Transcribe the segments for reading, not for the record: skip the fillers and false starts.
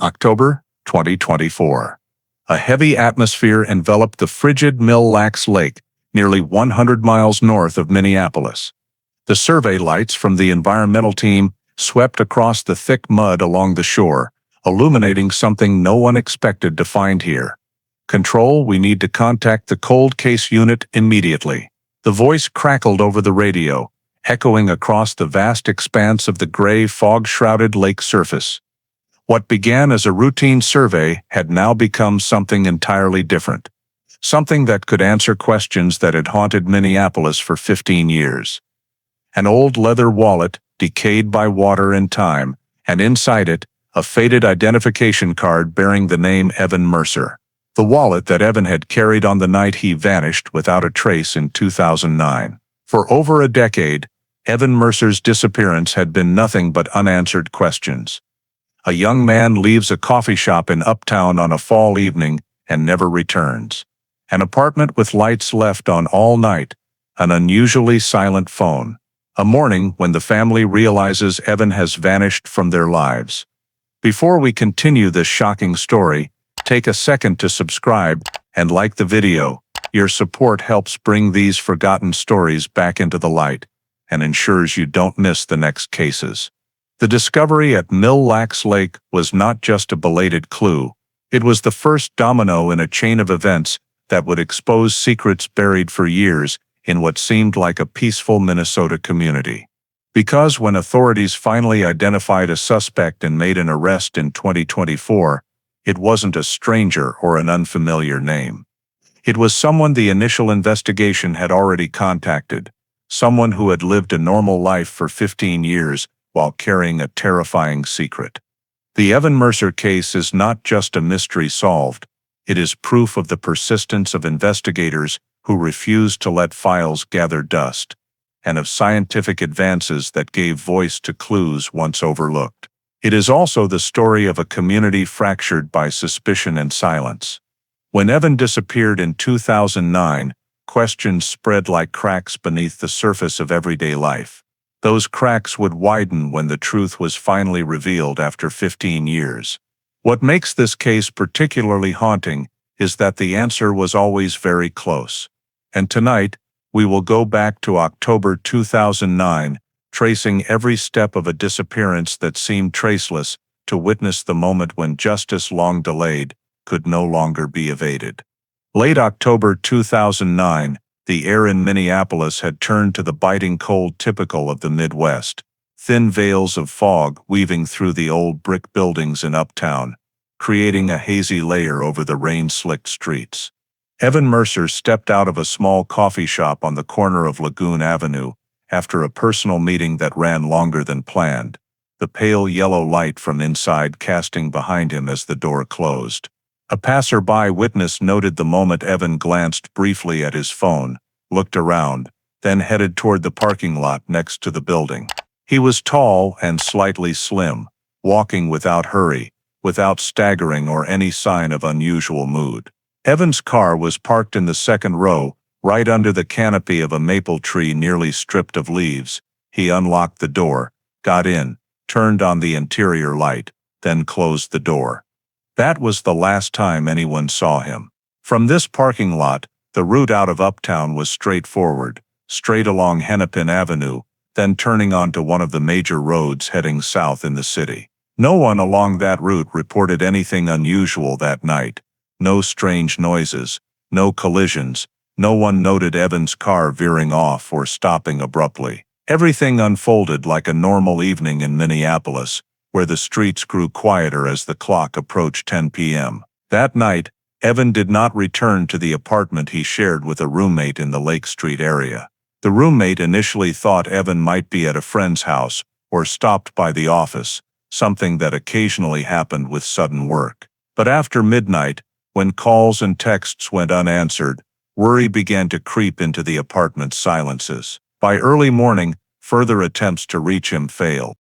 October 2024. A heavy atmosphere enveloped the frigid Mille Lacs Lake, nearly 100 miles north of Minneapolis. The survey lights from the environmental team swept across the thick mud along the shore, illuminating something no one expected to find here. "Control, we need to contact the cold case unit immediately." The voice crackled over the radio, echoing across the vast expanse of the gray, fog-shrouded lake surface. What began as a routine survey had now become something entirely different. Something that could answer questions that had haunted Minneapolis for 15 years. An old leather wallet, decayed by water and time, and inside it, a faded identification card bearing the name Evan Mercer. The wallet that Evan had carried on the night he vanished without a trace in 2009. For over a decade, Evan Mercer's disappearance had been nothing but unanswered questions. A young man leaves a coffee shop in Uptown on a fall evening and never returns. An apartment with lights left on all night, an unusually silent phone. A morning when the family realizes Evan has vanished from their lives. Before we continue this shocking story, take a second to subscribe and like the video. Your support helps bring these forgotten stories back into the light and ensures you don't miss the next cases. The discovery at Mille Lacs Lake was not just a belated clue. It was the first domino in a chain of events that would expose secrets buried for years in what seemed like a peaceful Minnesota community. Because when authorities finally identified a suspect and made an arrest in 2024, it wasn't a stranger or an unfamiliar name. It was someone the initial investigation had already contacted, someone who had lived a normal life for 15 years while carrying a terrifying secret. The Evan Mercer case is not just a mystery solved, it is proof of the persistence of investigators who refused to let files gather dust, and of scientific advances that gave voice to clues once overlooked. It is also the story of a community fractured by suspicion and silence. When Evan disappeared in 2009, questions spread like cracks beneath the surface of everyday life. Those cracks would widen when the truth was finally revealed after 15 years. What makes this case particularly haunting is that the answer was always very close. And tonight, we will go back to October 2009, tracing every step of a disappearance that seemed traceless, to witness the moment when justice, long delayed, could no longer be evaded. Late October 2009, the air in Minneapolis had turned to the biting cold typical of the Midwest. Thin veils of fog weaving through the old brick buildings in Uptown, creating a hazy layer over the rain-slicked streets. Evan Mercer stepped out of a small coffee shop on the corner of Lagoon Avenue after a personal meeting that ran longer than planned, the pale yellow light from inside casting behind him as the door closed. A passerby witness noted the moment Evan glanced briefly at his phone, looked around, then headed toward the parking lot next to the building. He was tall and slightly slim, walking without hurry, without staggering or any sign of unusual mood. Evan's car was parked in the second row, right under the canopy of a maple tree nearly stripped of leaves. He unlocked the door, got in, turned on the interior light, then closed the door. That was the last time anyone saw him. From this parking lot, the route out of Uptown was straightforward, straight along Hennepin Avenue, then turning onto one of the major roads heading south in the city. No one along that route reported anything unusual that night. No strange noises, no collisions, no one noted Evan's car veering off or stopping abruptly. Everything unfolded like a normal evening in Minneapolis, where the streets grew quieter as the clock approached 10 p.m. That night, Evan did not return to the apartment he shared with a roommate in the Lake Street area. The roommate initially thought Evan might be at a friend's house or stopped by the office, something that occasionally happened with sudden work. But after midnight, when calls and texts went unanswered, worry began to creep into the apartment's silences. By early morning, further attempts to reach him failed.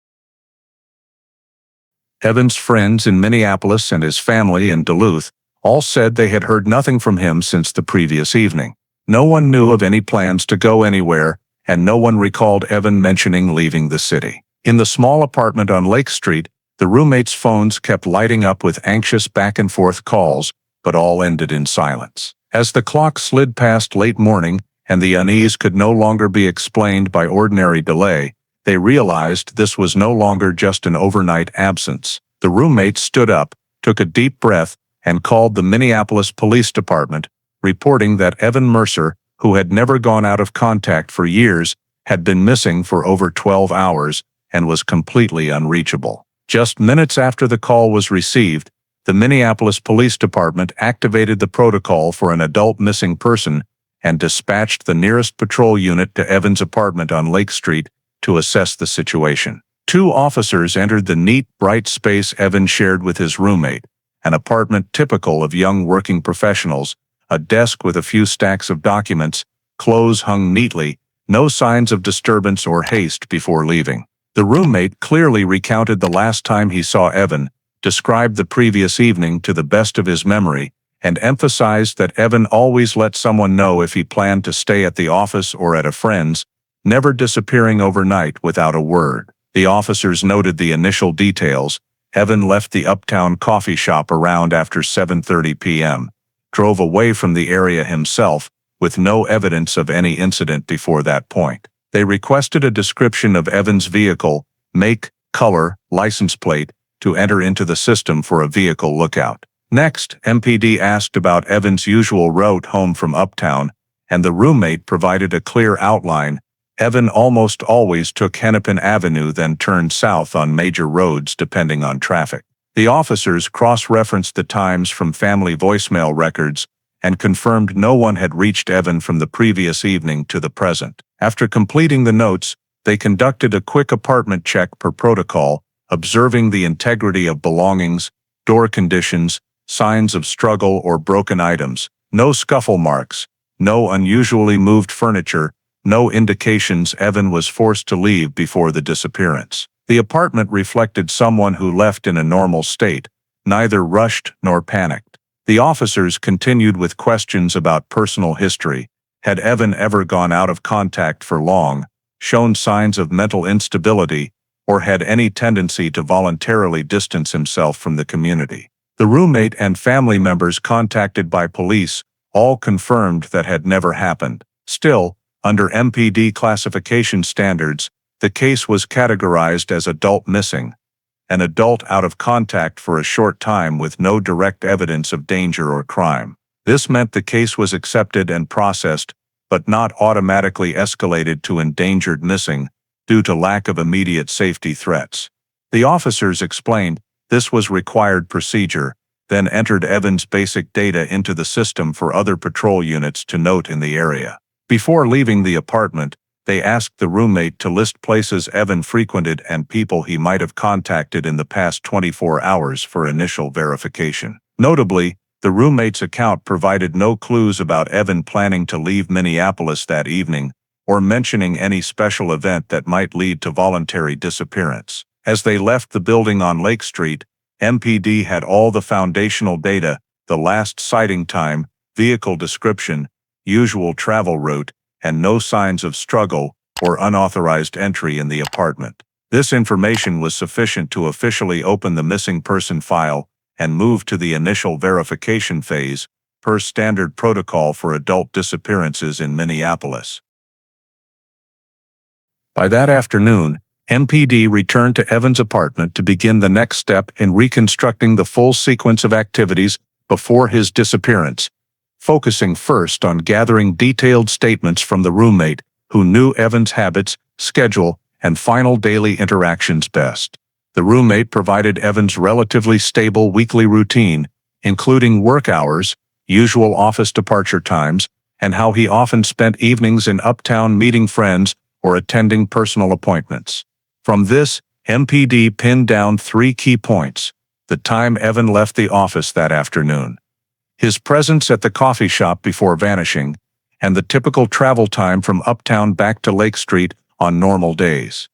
Evan's friends in Minneapolis and his family in Duluth all said they had heard nothing from him since the previous evening. No one knew of any plans to go anywhere, and no one recalled Evan mentioning leaving the city. In the small apartment on Lake Street, The roommates' phones kept lighting up with anxious back-and-forth calls, but all ended in silence. As the clock slid past late morning and the unease could no longer be explained by ordinary delay, they realized this was no longer just an overnight absence. The roommates stood up, took a deep breath, and called the Minneapolis Police Department, reporting that Evan Mercer, who had never gone out of contact for years, had been missing for over 12 hours and was completely unreachable. Just minutes after the call was received, the Minneapolis Police Department activated the protocol for an adult missing person and dispatched the nearest patrol unit to Evan's apartment on Lake Street to assess the situation. 2 officers entered the neat, bright space Evan shared with his roommate, an apartment typical of young working professionals, a desk with a few stacks of documents, clothes hung neatly, no signs of disturbance or haste before leaving. The roommate clearly recounted the last time he saw Evan, described the previous evening to the best of his memory, and emphasized that Evan always let someone know if he planned to stay at the office or at a friend's, never disappearing overnight without a word. The officers noted the initial details. Evan left the Uptown coffee shop around after 7:30 p.m., drove away from the area himself, with no evidence of any incident before that point. They requested a description of Evan's vehicle, make, color, license plate, to enter into the system for a vehicle lookout. Next, MPD asked about Evan's usual route home from Uptown, and the roommate provided a clear outline. Evan almost always took Hennepin Avenue, then turned south on major roads depending on traffic. The officers cross-referenced the times from family voicemail records and confirmed no one had reached Evan from the previous evening to the present. After completing the notes, they conducted a quick apartment check per protocol, observing the integrity of belongings, door conditions, signs of struggle or broken items, no scuffle marks, no unusually moved furniture, no indications Evan was forced to leave before the disappearance. The apartment reflected someone who left in a normal state, neither rushed nor panicked. The officers continued with questions about personal history. Had Evan ever gone out of contact for long, shown signs of mental instability, or had any tendency to voluntarily distance himself from the community? The roommate and family members contacted by police all confirmed that had never happened. Still, under MPD classification standards, the case was categorized as adult missing, an adult out of contact for a short time with no direct evidence of danger or crime. This meant the case was accepted and processed, but not automatically escalated to endangered missing due to lack of immediate safety threats. The officers explained this was required procedure, then entered Evan's basic data into the system for other patrol units to note in the area. Before leaving the apartment, they asked the roommate to list places Evan frequented and people he might have contacted in the past 24 hours for initial verification. Notably, the roommate's account provided no clues about Evan planning to leave Minneapolis that evening, or mentioning any special event that might lead to voluntary disappearance. As they left the building on Lake Street, MPD had all the foundational data, the last sighting time, vehicle description, usual travel route, and no signs of struggle or unauthorized entry in the apartment. This information was sufficient to officially open the missing person file and move to the initial verification phase, per standard protocol for adult disappearances in Minneapolis. By that afternoon, MPD returned to Evan's apartment to begin the next step in reconstructing the full sequence of activities before his disappearance, focusing first on gathering detailed statements from the roommate, who knew Evan's habits, schedule, and final daily interactions best. The roommate provided Evan's relatively stable weekly routine, including work hours, usual office departure times, and how he often spent evenings in Uptown meeting friends or attending personal appointments. From this, MPD pinned down 3 key points: the time Evan left the office that afternoon, his presence at the coffee shop before vanishing, and the typical travel time from Uptown back to Lake Street on normal days.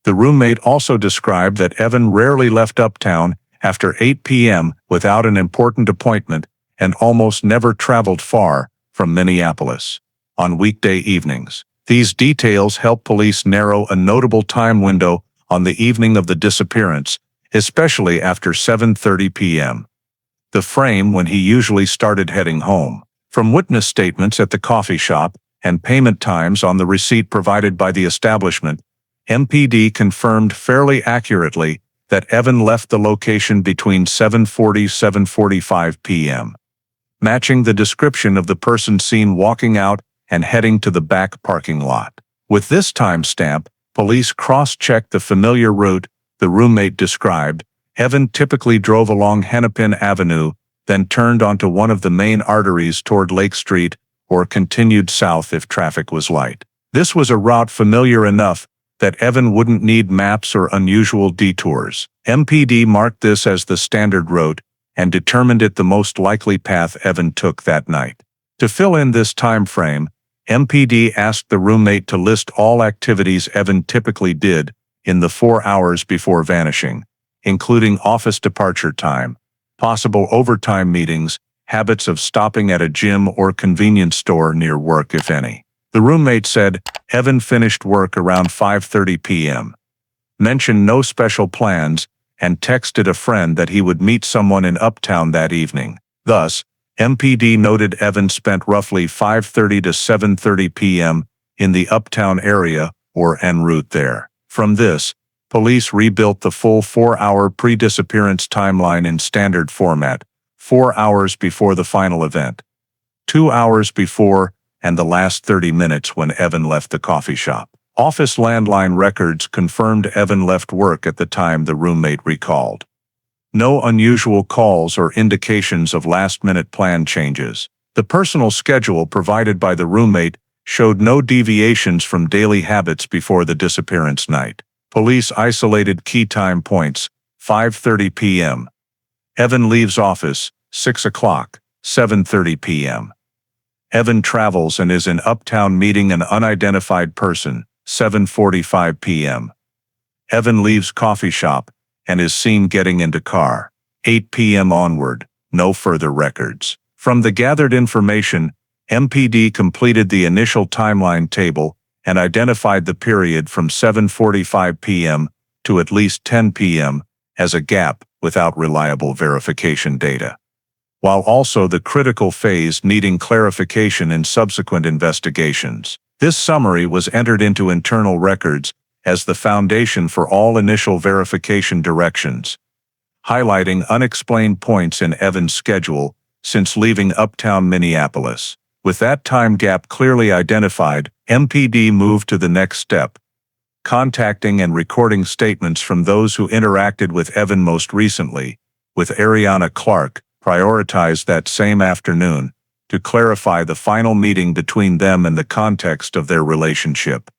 The roommate also described that Evan rarely left Uptown after 8 p.m. without an important appointment and almost never traveled far from Minneapolis on weekday evenings. These details help police narrow a notable time window on the evening of the disappearance especially after 7:30 p.m., the frame when he usually started heading home. From witness statements at the coffee shop and payment times on the receipt provided by the establishment, MPD confirmed fairly accurately that Evan left the location between 7:40–7:45 p.m., matching the description of the person seen walking out and heading to the back parking lot. With this timestamp, police cross-checked the familiar route the roommate described. Evan typically drove along Hennepin Avenue, then turned onto one of the main arteries toward Lake Street, or continued south if traffic was light. This was a route familiar enough that Evan wouldn't need maps or unusual detours. MPD marked this as the standard route and determined it the most likely path Evan took that night. To fill in this time frame, MPD asked the roommate to list all activities Evan typically did in the 4 hours before vanishing, including office departure time, possible overtime meetings, habits of stopping at a gym or convenience store near work if any. The roommate said Evan finished work around 5:30 p.m., mentioned no special plans, and texted a friend that he would meet someone in Uptown that evening. Thus, MPD noted Evan spent roughly 5:30 to 7:30 p.m. in the Uptown area or en route there. From this, police rebuilt the full 4-hour pre-disappearance timeline in standard format, 4 hours before the final event, 2 hours before, and the last 30 minutes when Evan left the coffee shop. Office landline records confirmed Evan left work at the time the roommate recalled. No unusual calls or indications of last-minute plan changes. The personal schedule provided by the roommate showed no deviations from daily habits before the disappearance night. Police isolated key time points: 5:30 p.m. Evan leaves office, 6 o'clock, 7:30 p.m. Evan travels and is in Uptown meeting an unidentified person, 7:45 p.m. Evan leaves coffee shop and is seen getting into car, 8 p.m. onward, no further records. From the gathered information, MPD completed the initial timeline table and identified the period from 7:45 p.m. to at least 10 p.m. as a gap without reliable verification data, while also the critical phase needing clarification in subsequent investigations. This summary was entered into internal records as the foundation for all initial verification directions, highlighting unexplained points in Evan's schedule since leaving Uptown Minneapolis. With that time gap clearly identified, MPD moved to the next step, contacting and recording statements from those who interacted with Evan most recently, with Ariana Clark prioritized that same afternoon to clarify the final meeting between them and the context of their relationship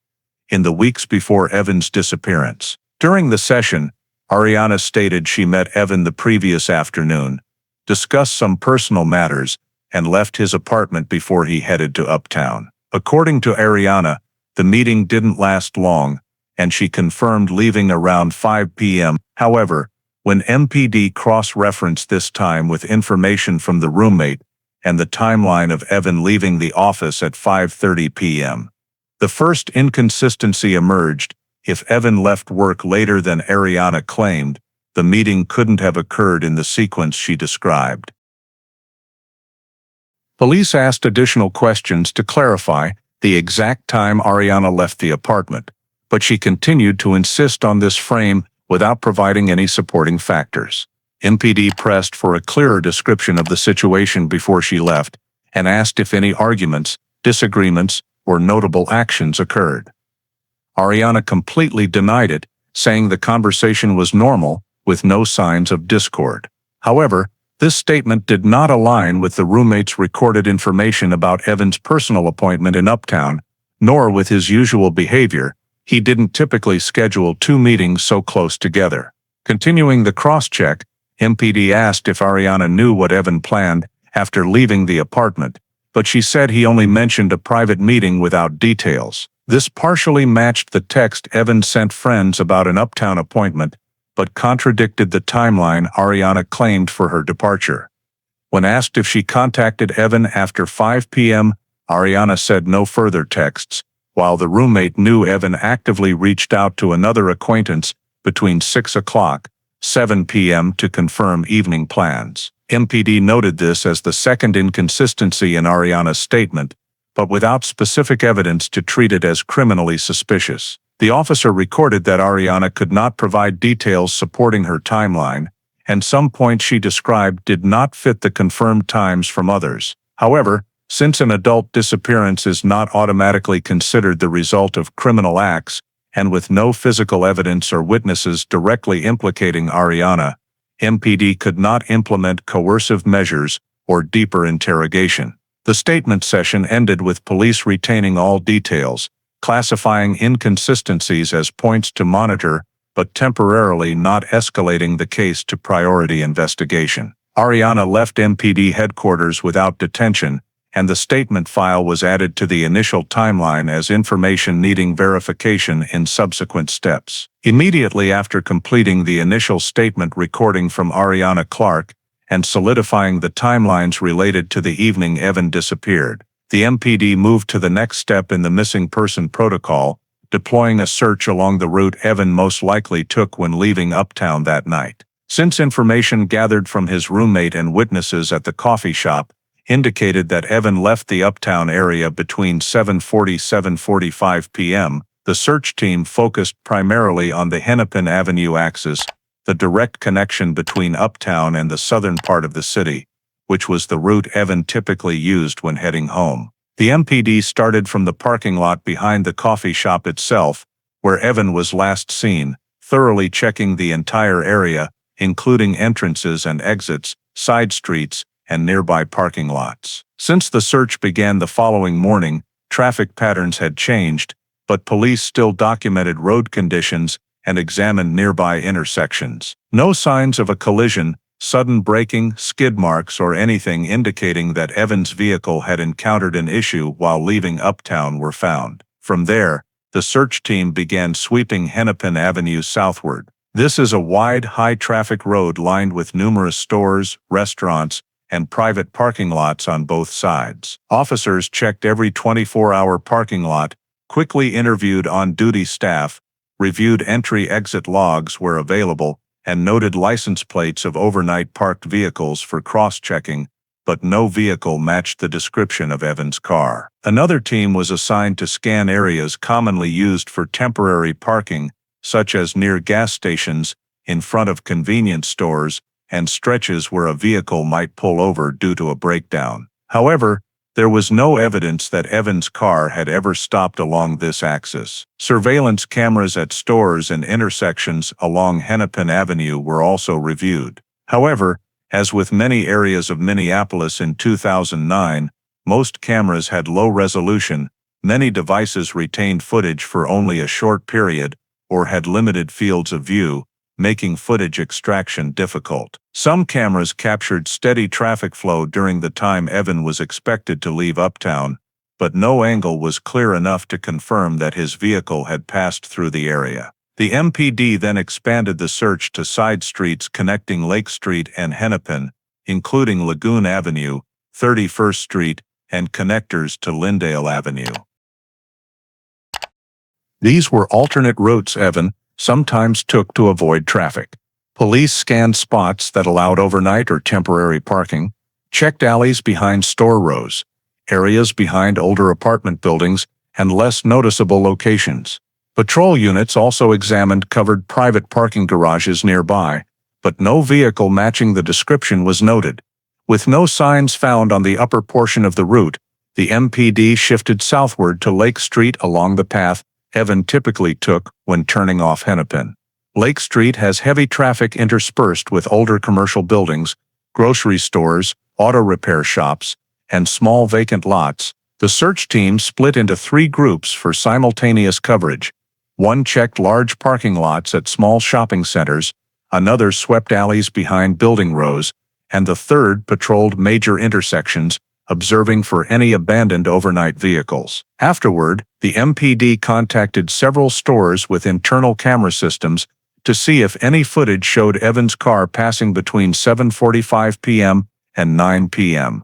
in the weeks before Evan's disappearance. During the session, Ariana stated she met Evan the previous afternoon, discussed some personal matters, and left his apartment before he headed to Uptown. According to Ariana, the meeting didn't last long, and she confirmed leaving around 5 p.m. However, when MPD cross-referenced this time with information from the roommate and the timeline of Evan leaving the office at 5:30 p.m., the first inconsistency emerged. If Evan left work later than Ariana claimed, the meeting couldn't have occurred in the sequence she described. Police asked additional questions to clarify the exact time Ariana left the apartment, but she continued to insist on this frame without providing any supporting factors. MPD pressed for a clearer description of the situation before she left and asked if any arguments, disagreements, or notable actions occurred. Ariana completely denied it, saying the conversation was normal, with no signs of discord. However, this statement did not align with the roommate's recorded information about Evan's personal appointment in Uptown, nor with his usual behavior. He didn't typically schedule two meetings so close together. Continuing the cross-check, MPD asked if Ariana knew what Evan planned after leaving the apartment, but she said he only mentioned a private meeting without details. This partially matched the text Evan sent friends about an Uptown appointment, but contradicted the timeline Ariana claimed for her departure. When asked if she contacted Evan after 5 p.m., Ariana said no further texts, while the roommate knew Evan actively reached out to another acquaintance between 6 o'clock 7 p.m. to confirm evening plans. MPD noted this as the second inconsistency in Ariana's statement, but without specific evidence to treat it as criminally suspicious. The officer recorded that Ariana could not provide details supporting her timeline, and some points she described did not fit the confirmed times from others. However, since an adult disappearance is not automatically considered the result of criminal acts, and with no physical evidence or witnesses directly implicating Ariana, MPD could not implement coercive measures or deeper interrogation. The statement session ended with police retaining all details, classifying inconsistencies as points to monitor, but temporarily not escalating the case to priority investigation. Ariana left MPD headquarters without detention, and the statement file was added to the initial timeline as information needing verification in subsequent steps. Immediately after completing the initial statement recording from Ariana Clark and solidifying the timelines related to the evening Evan disappeared, the MPD moved to the next step in the missing person protocol, deploying a search along the route Evan most likely took when leaving Uptown that night. Since information gathered from his roommate and witnesses at the coffee shop indicated that Evan left the Uptown area between 7:40–7:45 p.m., the search team focused primarily on the Hennepin Avenue axis, the direct connection between Uptown and the southern part of the city, which was the route Evan typically used when heading home. The MPD started from the parking lot behind the coffee shop itself, where Evan was last seen, thoroughly checking the entire area, including entrances and exits, side streets, and nearby parking lots. Since the search began the following morning, traffic patterns had changed, but police still documented road conditions and examined nearby intersections. No signs of a collision, sudden braking, skid marks, or anything indicating that Evan's vehicle had encountered an issue while leaving Uptown were found. From there, the search team began sweeping Hennepin Avenue southward. This is a wide, high-traffic road lined with numerous stores, restaurants, and private parking lots on both sides. Officers checked every 24-hour parking lot, quickly interviewed on-duty staff, reviewed entry-exit logs where available, and noted license plates of overnight parked vehicles for cross-checking, but no vehicle matched the description of Evan's car. Another team was assigned to scan areas commonly used for temporary parking, such as near gas stations, in front of convenience stores, and stretches where a vehicle might pull over due to a breakdown. However, there was no evidence that Evan's car had ever stopped along this axis. Surveillance cameras at stores and intersections along Hennepin Avenue were also reviewed. However, as with many areas of Minneapolis in 2009, most cameras had low resolution, many devices retained footage for only a short period, or had limited fields of view, making footage extraction difficult. Some cameras captured steady traffic flow during the time Evan was expected to leave Uptown, but no angle was clear enough to confirm that his vehicle had passed through the area. The MPD then expanded the search to side streets connecting Lake Street and Hennepin, including Lagoon Avenue, 31st Street, and connectors to Lyndale Avenue. These were alternate routes Evan sometimes took to avoid traffic. Police scanned spots that allowed overnight or temporary parking, checked alleys behind store rows, areas behind older apartment buildings, and less noticeable locations. Patrol units also examined covered private parking garages nearby, but no vehicle matching the description was noted. With no signs found on the upper portion of the route, the MPD shifted southward to Lake Street along the path Evan typically took when turning off Hennepin. Lake Street has heavy traffic interspersed with older commercial buildings, grocery stores, auto repair shops, and small vacant lots. The search team split into 3 groups for simultaneous coverage. One checked large parking lots at small shopping centers, another swept alleys behind building rows, and the third patrolled major intersections, observing for any abandoned overnight vehicles. Afterward, the MPD contacted several stores with internal camera systems to see if any footage showed Evan's car passing between 7:45 p.m. and 9 p.m.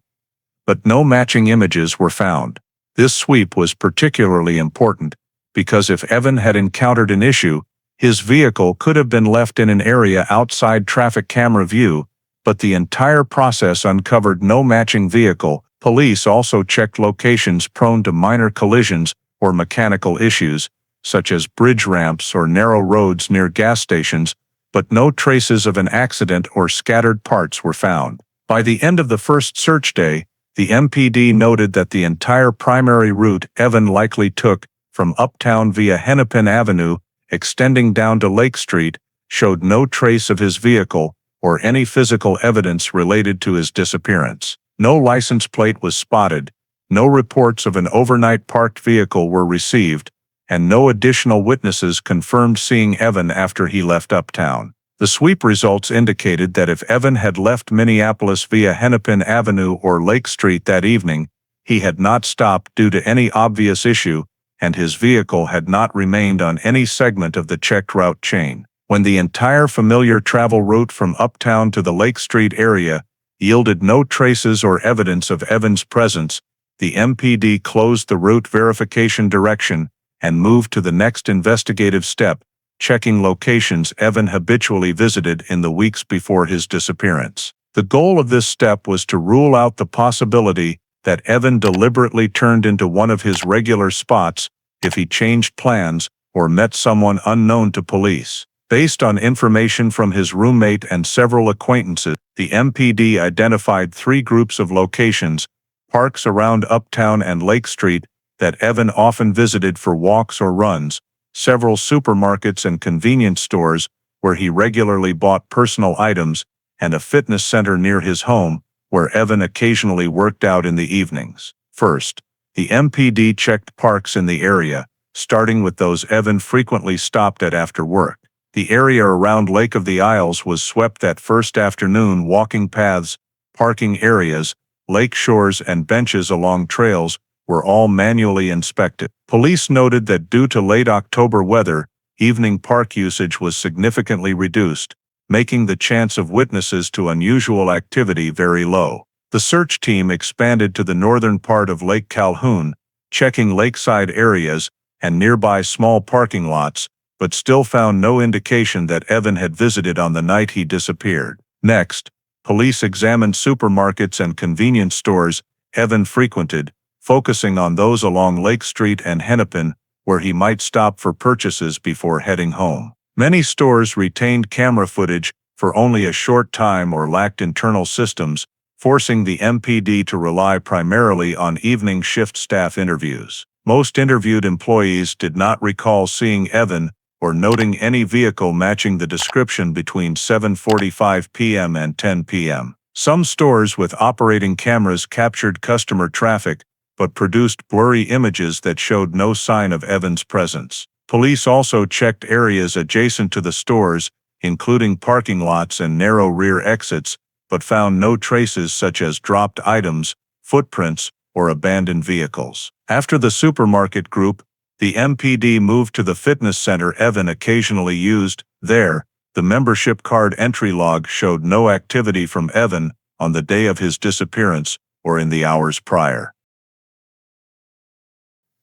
But no matching images were found. This sweep was particularly important because if Evan had encountered an issue, His vehicle could have been left in an area outside traffic camera view, but the entire process uncovered no matching vehicle. Police also checked locations prone to minor collisions or mechanical issues, such as bridge ramps or narrow roads near gas stations, but no traces of an accident or scattered parts were found. By the end of the first search day, the MPD noted that the entire primary route Evan likely took from Uptown via Hennepin Avenue, extending down to Lake Street, showed no trace of his vehicle or any physical evidence related to his disappearance. No license plate was spotted, no reports of an overnight parked vehicle were received, and no additional witnesses confirmed seeing Evan after he left Uptown. The sweep results indicated that if Evan had left Minneapolis via Hennepin Avenue or Lake Street that evening, he had not stopped due to any obvious issue, and his vehicle had not remained on any segment of the checked route chain. When the entire familiar travel route from Uptown to the Lake Street area yielded no traces or evidence of Evan's presence, the MPD closed the route verification direction and moved to the next investigative step, checking locations Evan habitually visited in the weeks before his disappearance. The goal of this step was to rule out the possibility that Evan deliberately turned into one of his regular spots if he changed plans or met someone unknown to police. Based on information from his roommate and several acquaintances, the MPD identified 3 groups of locations, parks around Uptown and Lake Street, that Evan often visited for walks or runs, several supermarkets and convenience stores where he regularly bought personal items, and a fitness center near his home where Evan occasionally worked out in the evenings. First, the MPD checked parks in the area, starting with those Evan frequently stopped at after work. The area around Lake of the Isles was swept that first afternoon. Walking paths, parking areas, lake shores and benches along trails were all manually inspected. Police noted that due to late October weather, evening park usage was significantly reduced, making the chance of witnesses to unusual activity very low. The search team expanded to the northern part of Lake Calhoun, checking lakeside areas and nearby small parking lots, but still found no indication that Evan had visited on the night he disappeared. Next, police examined supermarkets and convenience stores Evan frequented, focusing on those along Lake Street and Hennepin, where he might stop for purchases before heading home. Many stores retained camera footage for only a short time or lacked internal systems, forcing the MPD to rely primarily on evening shift staff interviews. Most interviewed employees did not recall seeing Evan or noting any vehicle matching the description between 7:45 p.m. and 10 p.m. Some stores with operating cameras captured customer traffic, but produced blurry images that showed no sign of Evan's presence. Police also checked areas adjacent to the stores, including parking lots and narrow rear exits, but found no traces such as dropped items, footprints, or abandoned vehicles. After the supermarket group, the MPD moved to the fitness center Evan occasionally used. There, the membership card entry log showed no activity from Evan on the day of his disappearance or in the hours prior.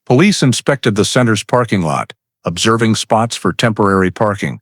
Police inspected the center's parking lot, observing spots for temporary parking,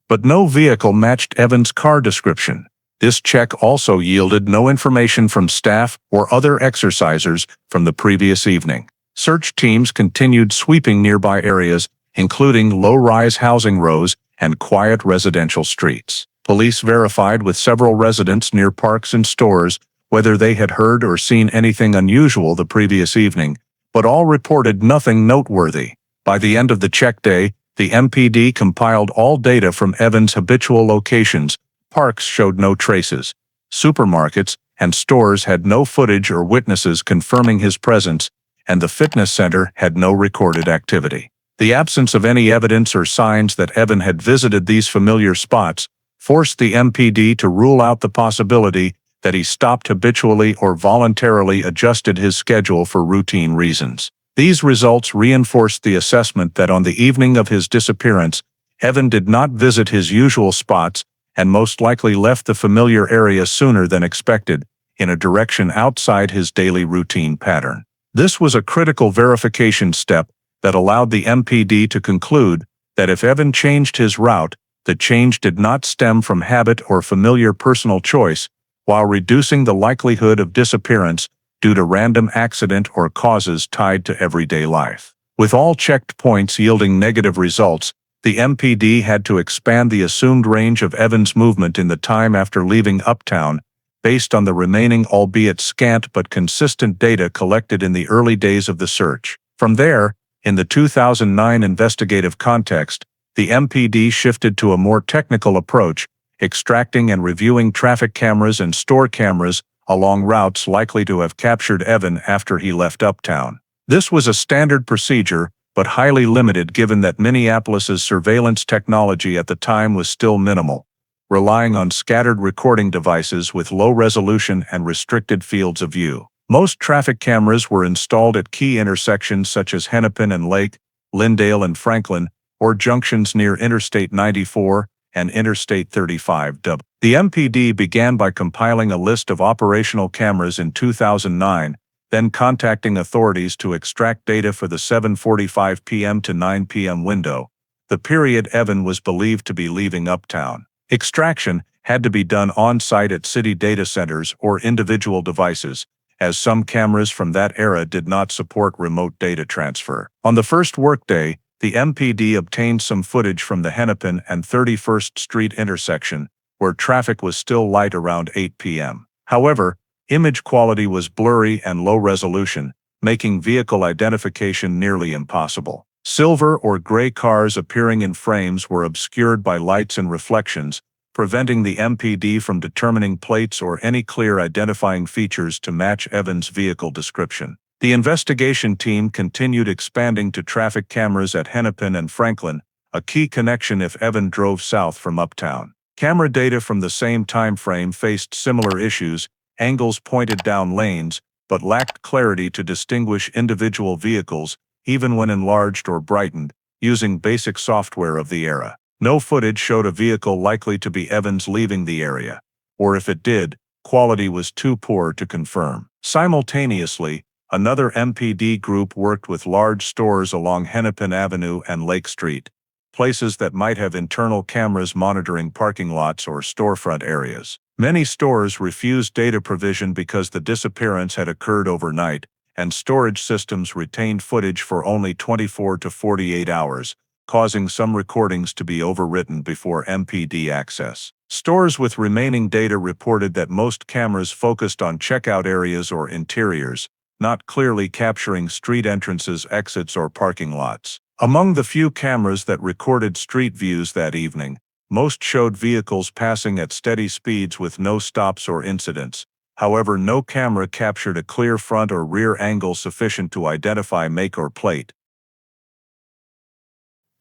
but no vehicle matched Evan's car description. This check also yielded no information from staff or other exercisers from the previous evening. Search teams continued sweeping nearby areas, including low-rise housing rows and quiet residential streets. Police verified with several residents near parks and stores whether they had heard or seen anything unusual the previous evening, but all reported nothing noteworthy. By the end of the check day, the MPD compiled all data from Evan's habitual locations. Parks showed no traces. Supermarkets and stores had no footage or witnesses confirming his presence, and the fitness center had no recorded activity. The absence of any evidence or signs that Evan had visited these familiar spots forced the MPD to rule out the possibility that he stopped habitually or voluntarily adjusted his schedule for routine reasons. These results reinforced the assessment that on the evening of his disappearance, Evan did not visit his usual spots and most likely left the familiar area sooner than expected, in a direction outside his daily routine pattern. This was a critical verification step that allowed the MPD to conclude that if Evan changed his route, the change did not stem from habit or familiar personal choice, while reducing the likelihood of disappearance due to random accident or causes tied to everyday life. With all checked points yielding negative results, the MPD had to expand the assumed range of Evan's movement in the time after leaving Uptown, based on the remaining albeit scant but consistent data collected in the early days of the search. From there, in the 2009 investigative context, the MPD shifted to a more technical approach, extracting and reviewing traffic cameras and store cameras along routes likely to have captured Evan after he left Uptown. This was a standard procedure, but highly limited given that Minneapolis's surveillance technology at the time was still minimal, relying on scattered recording devices with low resolution and restricted fields of view. Most traffic cameras were installed at key intersections such as Hennepin and Lake, Lyndale and Franklin, or junctions near Interstate 94 and Interstate 35. The MPD began by compiling a list of operational cameras in 2009, then contacting authorities to extract data for the 7:45 p.m. to 9 p.m. window, the period Evan was believed to be leaving Uptown. Extraction had to be done on-site at city data centers or individual devices, as some cameras from that era did not support remote data transfer. On the first workday, the MPD obtained some footage from the Hennepin and 31st Street intersection, where traffic was still light around 8 p.m. However, image quality was blurry and low resolution, making vehicle identification nearly impossible. Silver or gray cars appearing in frames were obscured by lights and reflections, preventing the MPD from determining plates or any clear identifying features to match Evan's vehicle description. The investigation team continued expanding to traffic cameras at Hennepin and Franklin, a key connection if Evan drove south from Uptown. Camera data from the same time frame faced similar issues. Angles pointed down lanes, but lacked clarity to distinguish individual vehicles, even when enlarged or brightened, using basic software of the era. No footage showed a vehicle likely to be Evans leaving the area, or if it did, quality was too poor to confirm. Simultaneously, another MPD group worked with large stores along Hennepin Avenue and Lake Street, places that might have internal cameras monitoring parking lots or storefront areas. Many stores refused data provision because the disappearance had occurred overnight, and storage systems retained footage for only 24 to 48 hours, causing some recordings to be overwritten before MPD access. Stores with remaining data reported that most cameras focused on checkout areas or interiors, not clearly capturing street entrances, exits, or parking lots. Among the few cameras that recorded street views that evening, most showed vehicles passing at steady speeds with no stops or incidents. However, no camera captured a clear front or rear angle sufficient to identify make or plate.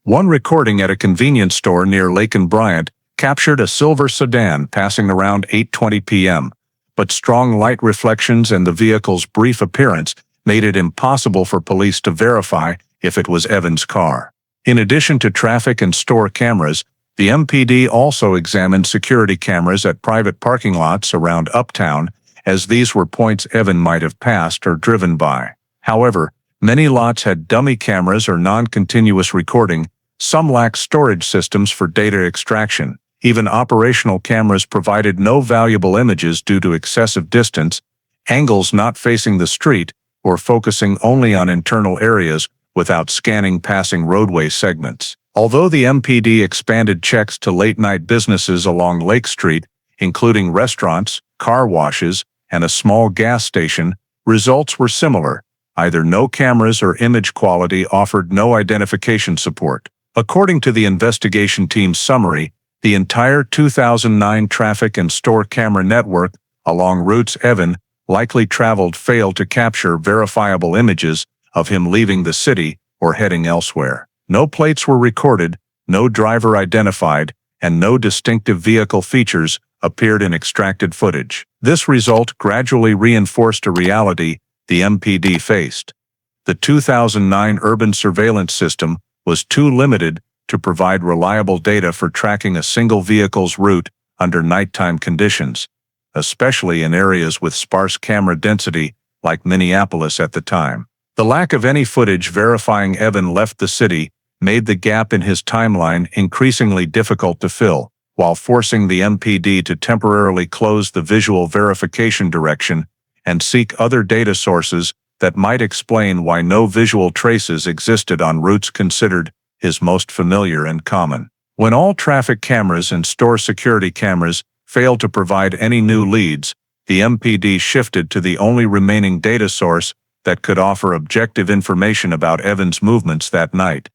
One recording at a convenience store near Lake and Bryant captured a silver sedan passing around 8:20 p.m., but strong light reflections and the vehicle's brief appearance made it impossible for police to verify if it was Evan's car. In addition to traffic and store cameras, the MPD also examined security cameras at private parking lots around Uptown, as these were points Evan might have passed or driven by. However, many lots had dummy cameras or non-continuous recording. Some lacked storage systems for data extraction. Even operational cameras provided no valuable images due to excessive distance, angles not facing the street, or focusing only on internal areas without scanning passing roadway segments. Although the MPD expanded checks to late-night businesses along Lake Street, including restaurants, car washes, and a small gas station, results were similar. Either no cameras or image quality offered no identification support. According to the investigation team's summary, the entire 2009 traffic and store camera network along routes Evan likely traveled failed to capture verifiable images of him leaving the city or heading elsewhere. No plates were recorded, no driver identified, and no distinctive vehicle features appeared in extracted footage. This result gradually reinforced a reality the MPD faced. The 2009 urban surveillance system was too limited to provide reliable data for tracking a single vehicle's route under nighttime conditions, especially in areas with sparse camera density like Minneapolis at the time. The lack of any footage verifying Evan left the city made the gap in his timeline increasingly difficult to fill, while forcing the MPD to temporarily close the visual verification direction and seek other data sources that might explain why no visual traces existed on routes considered his most familiar and common. When all traffic cameras and store security cameras failed to provide any new leads, the MPD shifted to the only remaining data source that could offer objective information about Evan's movements that night: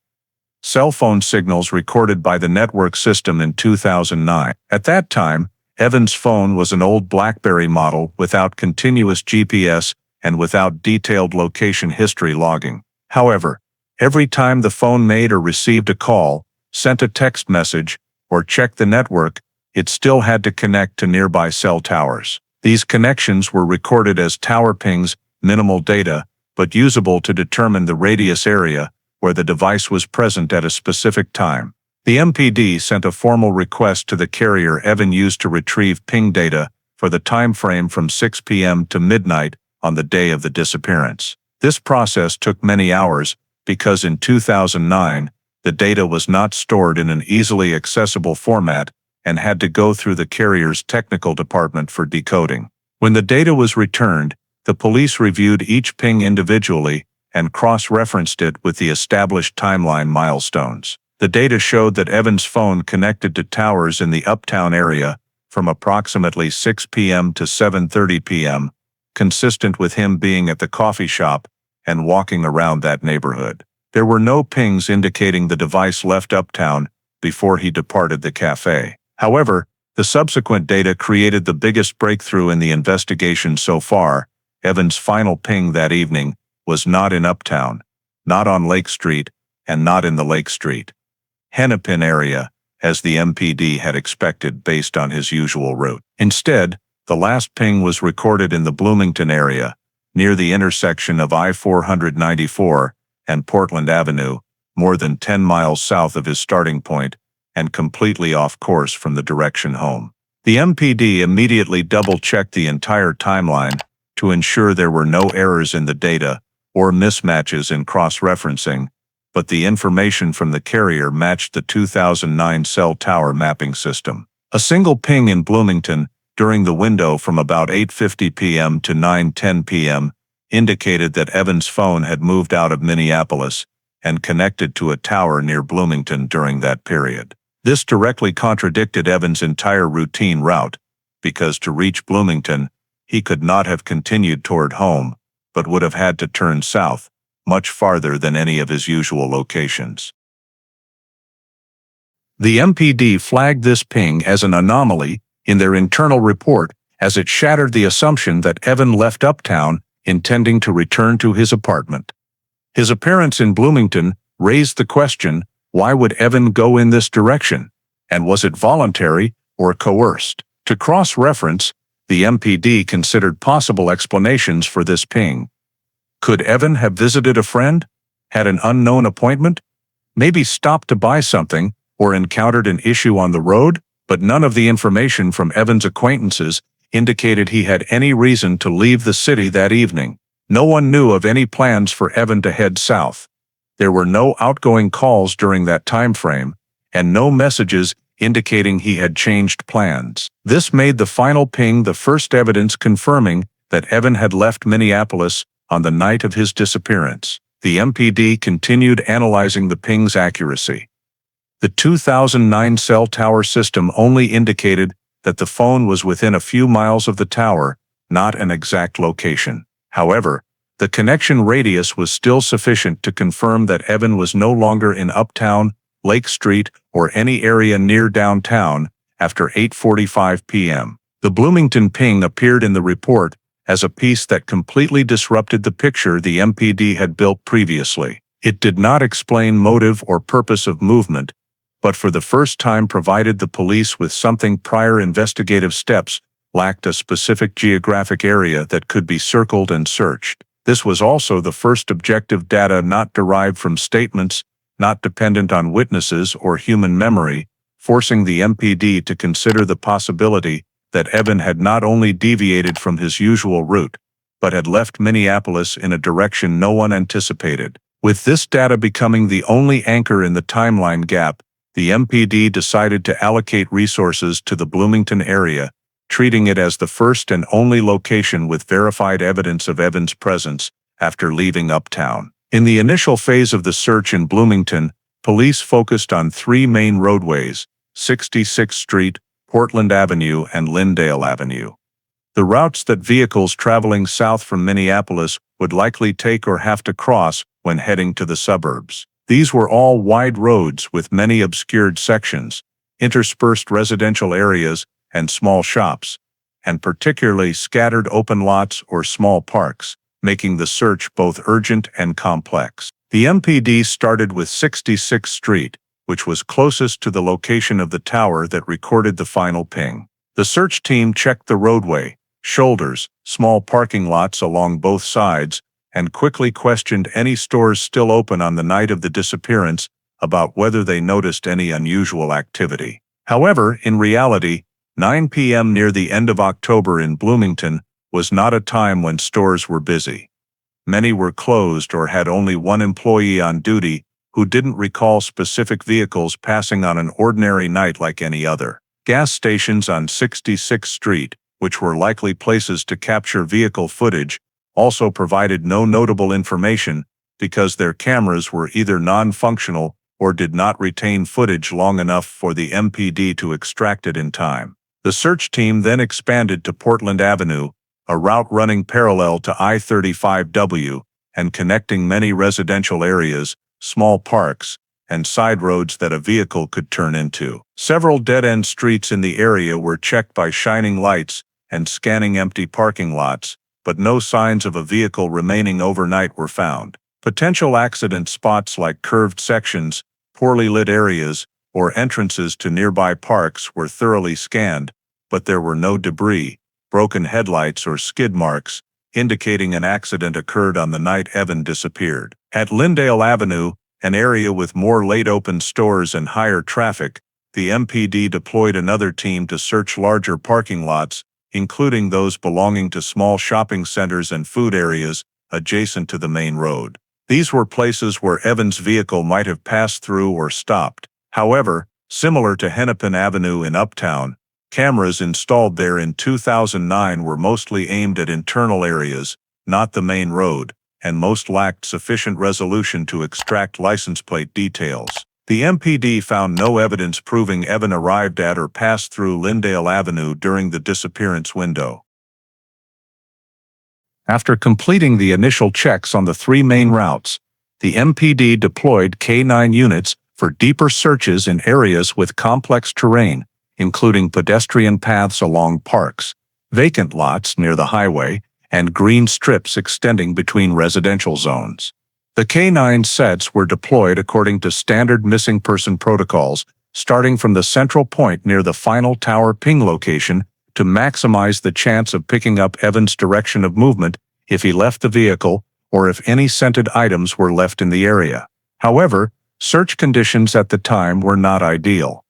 cell phone signals recorded by the network system in 2009. At that time, Evan's phone was an old BlackBerry model without continuous GPS and without detailed location history logging. However, every time the phone made or received a call, sent a text message, or checked the network, it still had to connect to nearby cell towers. These connections were recorded as tower pings, minimal data, but usable to determine the radius area where the device was present at a specific time. The MPD sent a formal request to the carrier Evan used to retrieve ping data for the time frame from 6 p.m. to midnight on the day of the disappearance. This process took many hours because in 2009, the data was not stored in an easily accessible format and had to go through the carrier's technical department for decoding. When the data was returned, the police reviewed each ping individually and cross-referenced it with the established timeline milestones. The data showed that Evan's phone connected to towers in the Uptown area from approximately 6 p.m. to 7:30 p.m., consistent with him being at the coffee shop and walking around that neighborhood. There were no pings indicating the device left Uptown before he departed the cafe. However, the subsequent data created the biggest breakthrough in the investigation so far. Evan's final ping that evening was not in Uptown, not on Lake Street, and not in the Lake Street, Hennepin area, as the MPD had expected based on his usual route. Instead, the last ping was recorded in the Bloomington area, near the intersection of I-494 and Portland Avenue, more than 10 miles south of his starting point, and completely off course from the direction home. The MPD immediately double-checked the entire timeline to ensure there were no errors in the data or mismatches in cross-referencing, but the information from the carrier matched the 2009 cell tower mapping system. A single ping in Bloomington during the window from about 8:50 p.m. to 9:10 p.m. indicated that Evan's phone had moved out of Minneapolis and connected to a tower near Bloomington during that period. This directly contradicted Evan's entire routine route, because to reach Bloomington, he could not have continued toward home, but would have had to turn south, much farther than any of his usual locations. The MPD flagged this ping as an anomaly in their internal report, as it shattered the assumption that Evan left Uptown intending to return to his apartment. His appearance in Bloomington raised the question, why would Evan go in this direction? And was it voluntary or coerced? To cross-reference, the MPD considered possible explanations for this ping. Could Evan have visited a friend, had an unknown appointment, maybe stopped to buy something, or encountered an issue on the road? But none of the information from Evan's acquaintances indicated he had any reason to leave the city that evening. No one knew of any plans for Evan to head south. There were no outgoing calls during that time frame, and no messages indicating he had changed plans. This made the final ping the first evidence confirming that Evan had left Minneapolis on the night of his disappearance. The MPD continued analyzing the ping's accuracy. The 2009 cell tower system only indicated that the phone was within a few miles of the tower, not an exact location. However, the connection radius was still sufficient to confirm that Evan was no longer in Uptown, Lake Street, or any area near downtown after 8:45 p.m. The Bloomington ping appeared in the report as a piece that completely disrupted the picture the MPD had built previously. It did not explain motive or purpose of movement, but for the first time provided the police with something prior investigative steps lacked a specific geographic area that could be circled and searched. This was also the first objective data not derived from statements, not dependent on witnesses or human memory, forcing the MPD to consider the possibility that Evan had not only deviated from his usual route, but had left Minneapolis in a direction no one anticipated. With this data becoming the only anchor in the timeline gap, the MPD decided to allocate resources to the Bloomington area, treating it as the first and only location with verified evidence of Evan's presence after leaving Uptown. In the initial phase of the search in Bloomington, police focused on three main roadways: 66th Street, Portland Avenue, and Lyndale Avenue. The routes that vehicles traveling south from Minneapolis would likely take or have to cross when heading to the suburbs. These were all wide roads with many obscured sections, interspersed residential areas, and small shops, and particularly scattered open lots or small parks, making the search both urgent and complex. The MPD started with 66th Street, which was closest to the location of the tower that recorded the final ping. The search team checked the roadway, shoulders, small parking lots along both sides, and quickly questioned any stores still open on the night of the disappearance about whether they noticed any unusual activity. However, in reality, 9 p.m. near the end of October in Bloomington was not a time when stores were busy. Many were closed or had only one employee on duty who didn't recall specific vehicles passing on an ordinary night like any other. Gas stations on 66th Street, which were likely places to capture vehicle footage, also provided no notable information because their cameras were either non-functional or did not retain footage long enough for the MPD to extract it in time. The search team then expanded to Portland Avenue, a route running parallel to I-35W and connecting many residential areas, small parks, and side roads that a vehicle could turn into. Several dead-end streets in the area were checked by shining lights and scanning empty parking lots, but no signs of a vehicle remaining overnight were found. Potential accident spots like curved sections, poorly lit areas, or entrances to nearby parks were thoroughly scanned, but there were no debris, broken headlights, or skid marks, indicating an accident occurred on the night Evan disappeared. At Lyndale Avenue, an area with more late-open stores and higher traffic, the MPD deployed another team to search larger parking lots, including those belonging to small shopping centers and food areas adjacent to the main road. These were places where Evan's vehicle might have passed through or stopped. However, similar to Hennepin Avenue in Uptown, cameras installed there in 2009 were mostly aimed at internal areas, not the main road, and most lacked sufficient resolution to extract license plate details. The MPD found no evidence proving Evan arrived at or passed through Lyndale Avenue during the disappearance window. After completing the initial checks on the three main routes, the MPD deployed K-9 units for deeper searches in areas with complex terrain, including pedestrian paths along parks, vacant lots near the highway, and green strips extending between residential zones. The K-9 sets were deployed according to standard missing person protocols, starting from the central point near the final tower ping location to maximize the chance of picking up Evan's direction of movement if he left the vehicle or if any scented items were left in the area. However, search conditions at the time were not ideal.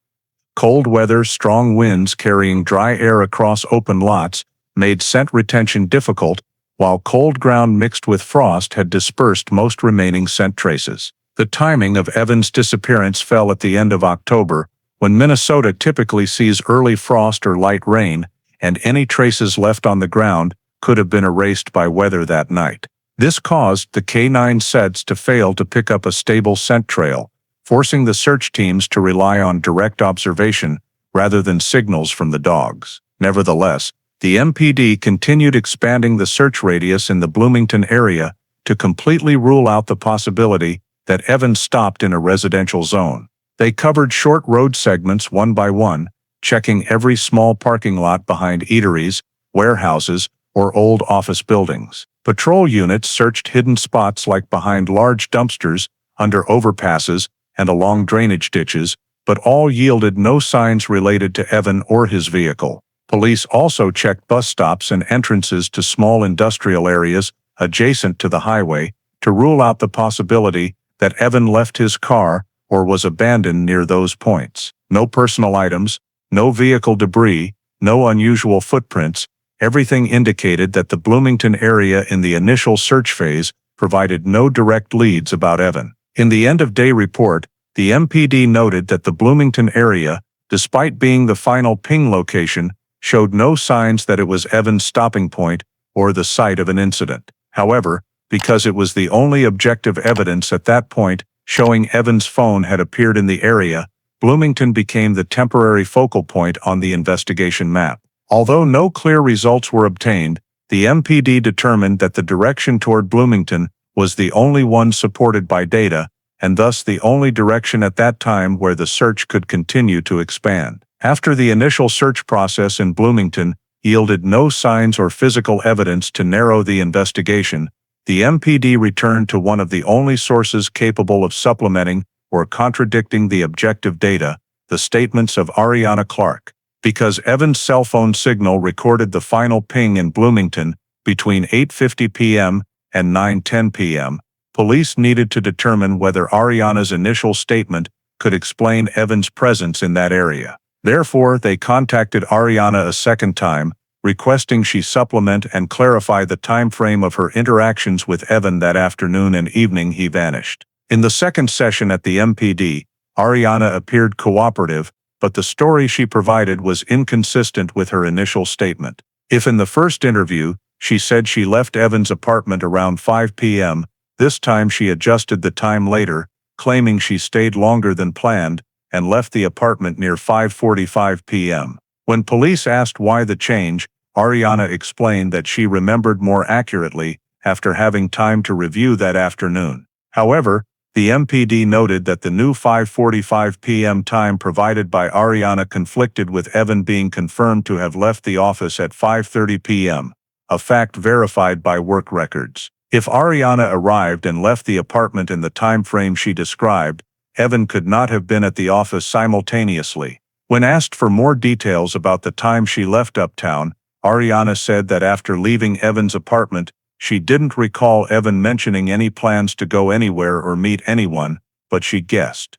Cold weather, strong winds carrying dry air across open lots made scent retention difficult, while cold ground mixed with frost had dispersed most remaining scent traces. The timing of Evan's disappearance fell at the end of October, when Minnesota typically sees early frost or light rain, and any traces left on the ground could have been erased by weather that night. This caused the K-9 sets to fail to pick up a stable scent trail, forcing the search teams to rely on direct observation rather than signals from the dogs. Nevertheless, the MPD continued expanding the search radius in the Bloomington area to completely rule out the possibility that Evan stopped in a residential zone. They covered short road segments one by one, checking every small parking lot behind eateries, warehouses, or old office buildings. Patrol units searched hidden spots like behind large dumpsters, under overpasses, and along drainage ditches, but all yielded no signs related to Evan or his vehicle. Police also checked bus stops and entrances to small industrial areas adjacent to the highway to rule out the possibility that Evan left his car or was abandoned near those points. No personal items, no vehicle debris, no unusual footprints. Everything indicated that the Bloomington area in the initial search phase provided no direct leads about Evan. In the end-of-day report, the MPD noted that the Bloomington area, despite being the final ping location, showed no signs that it was Evan's stopping point or the site of an incident. However, because it was the only objective evidence at that point showing Evan's phone had appeared in the area, Bloomington became the temporary focal point on the investigation map. Although no clear results were obtained, the MPD determined that the direction toward Bloomington was the only one supported by data, and thus the only direction at that time where the search could continue to expand. After the initial search process in Bloomington yielded no signs or physical evidence to narrow the investigation, the MPD returned to one of the only sources capable of supplementing or contradicting the objective data, the statements of Ariana Clark. Because Evan's cell phone signal recorded the final ping in Bloomington between 8:50 p.m. and 9:10 p.m., police needed to determine whether Ariana's initial statement could explain Evan's presence in that area. Therefore, they contacted Ariana a second time, requesting she supplement and clarify the time frame of her interactions with Evan that afternoon and evening he vanished. In the second session at the MPD, Ariana appeared cooperative, but the story she provided was inconsistent with her initial statement. If in the first interview, she said she left Evan's apartment around 5 p.m., this time she adjusted the time later, claiming she stayed longer than planned and left the apartment near 5:45 p.m. When police asked why the change, Ariana explained that she remembered more accurately after having time to review that afternoon. However, the MPD noted that the new 5:45 p.m. time provided by Ariana conflicted with Evan being confirmed to have left the office at 5:30 p.m., a fact verified by work records. If Ariana arrived and left the apartment in the time frame she described, Evan could not have been at the office simultaneously. When asked for more details about the time she left Uptown, Ariana said that after leaving Evan's apartment, she didn't recall Evan mentioning any plans to go anywhere or meet anyone, but she guessed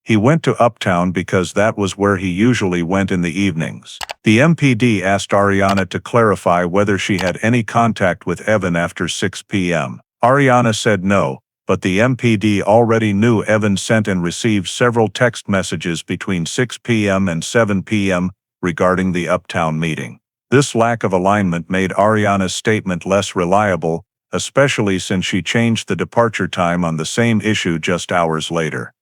he went to Uptown because that was where he usually went in the evenings. The MPD asked Ariana to clarify whether she had any contact with Evan after 6 p.m. Ariana said no, but the MPD already knew Evan sent and received several text messages between 6 p.m. and 7 p.m. regarding the Uptown meeting. This lack of alignment made Ariana's statement less reliable, especially since she changed the departure time on the same issue just hours later.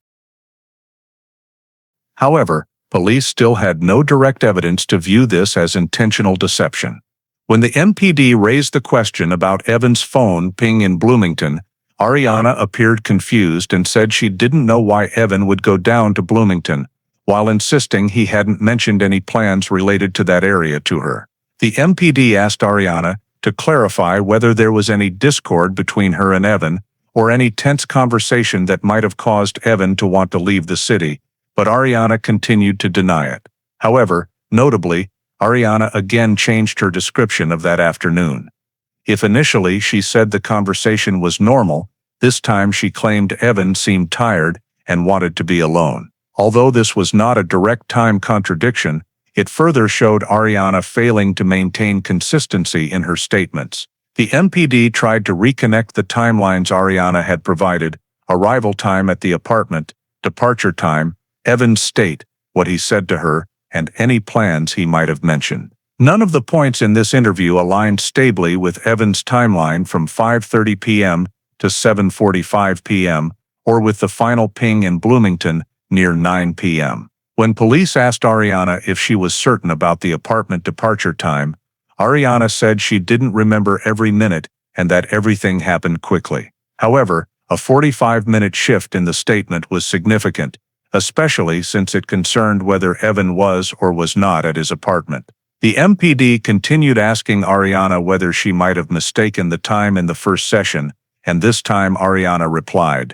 However, police still had no direct evidence to view this as intentional deception. When the MPD raised the question about Evan's phone ping in Bloomington, Ariana appeared confused and said she didn't know why Evan would go down to Bloomington, while insisting he hadn't mentioned any plans related to that area to her. The MPD asked Ariana to clarify whether there was any discord between her and Evan, or any tense conversation that might have caused Evan to want to leave the city, but Ariana continued to deny it. However, notably, Ariana again changed her description of that afternoon. If initially she said the conversation was normal, this time she claimed Evan seemed tired and wanted to be alone. Although this was not a direct time contradiction, it further showed Ariana failing to maintain consistency in her statements. The MPD tried to reconnect the timelines Ariana had provided: arrival time at the apartment, departure time, Evan's state, what he said to her, and any plans he might have mentioned. None of the points in this interview aligned stably with Evan's timeline from 5:30 p.m. to 7:45 p.m., or with the final ping in Bloomington near 9 p.m. When police asked Ariana if she was certain about the apartment departure time, Ariana said she didn't remember every minute and that everything happened quickly. However, a 45-minute shift in the statement was significant, especially since it concerned whether Evan was or was not at his apartment. The MPD continued asking Ariana whether she might have mistaken the time in the first session, and this time Ariana replied,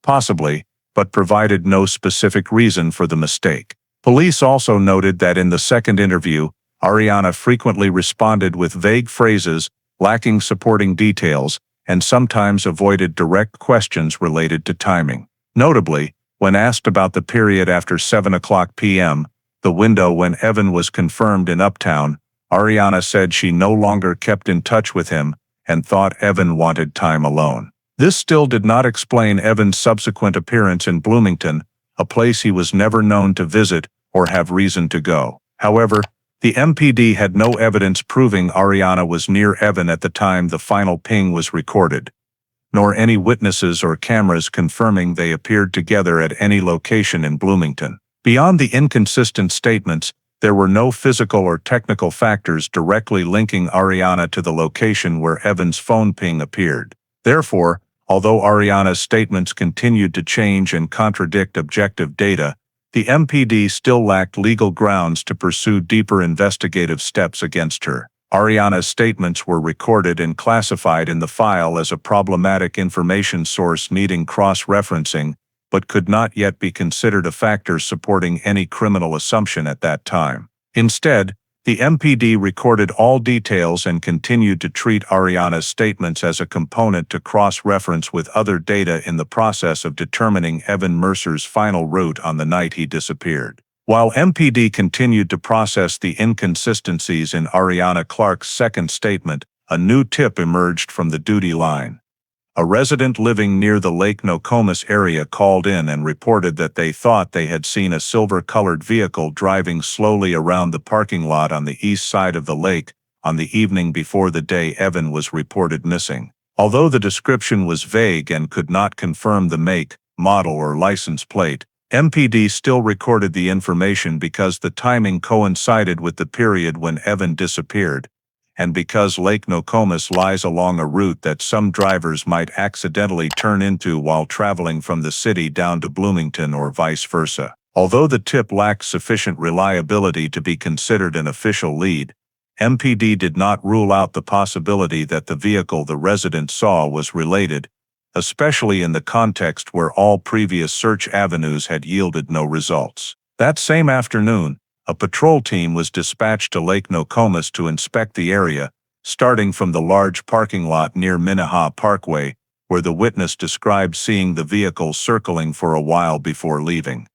possibly, but provided no specific reason for the mistake. Police also noted that in the second interview, Ariana frequently responded with vague phrases, lacking supporting details, and sometimes avoided direct questions related to timing. Notably, when asked about the period after 7:00 p.m., the window when Evan was confirmed in Uptown, Ariana said she no longer kept in touch with him and thought Evan wanted time alone. This still did not explain Evan's subsequent appearance in Bloomington, a place he was never known to visit or have reason to go. However, the MPD had no evidence proving Ariana was near Evan at the time the final ping was recorded, nor any witnesses or cameras confirming they appeared together at any location in Bloomington. Beyond the inconsistent statements, there were no physical or technical factors directly linking Ariana to the location where Evan's phone ping appeared. Therefore, although Ariana's statements continued to change and contradict objective data, the MPD still lacked legal grounds to pursue deeper investigative steps against her. Ariana's statements were recorded and classified in the file as a problematic information source needing cross-referencing, but could not yet be considered a factor supporting any criminal assumption at that time. Instead, the MPD recorded all details and continued to treat Ariana's statements as a component to cross-reference with other data in the process of determining Evan Mercer's final route on the night he disappeared. While MPD continued to process the inconsistencies in Ariana Clarke's second statement, a new tip emerged from the duty line. A resident living near the Lake Nokomis area called in and reported that they thought they had seen a silver-colored vehicle driving slowly around the parking lot on the east side of the lake on the evening before the day Evan was reported missing. Although the description was vague and could not confirm the make, model, or license plate, MPD still recorded the information because the timing coincided with the period when Evan disappeared, and because Lake Nokomis lies along a route that some drivers might accidentally turn into while traveling from the city down to Bloomington or vice versa. Although the tip lacked sufficient reliability to be considered an official lead, MPD did not rule out the possibility that the vehicle the resident saw was related, especially in the context where all previous search avenues had yielded no results. That same afternoon, a patrol team was dispatched to Lake Nokomis to inspect the area, starting from the large parking lot near Minnehaha Parkway, where the witness described seeing the vehicle circling for a while before leaving.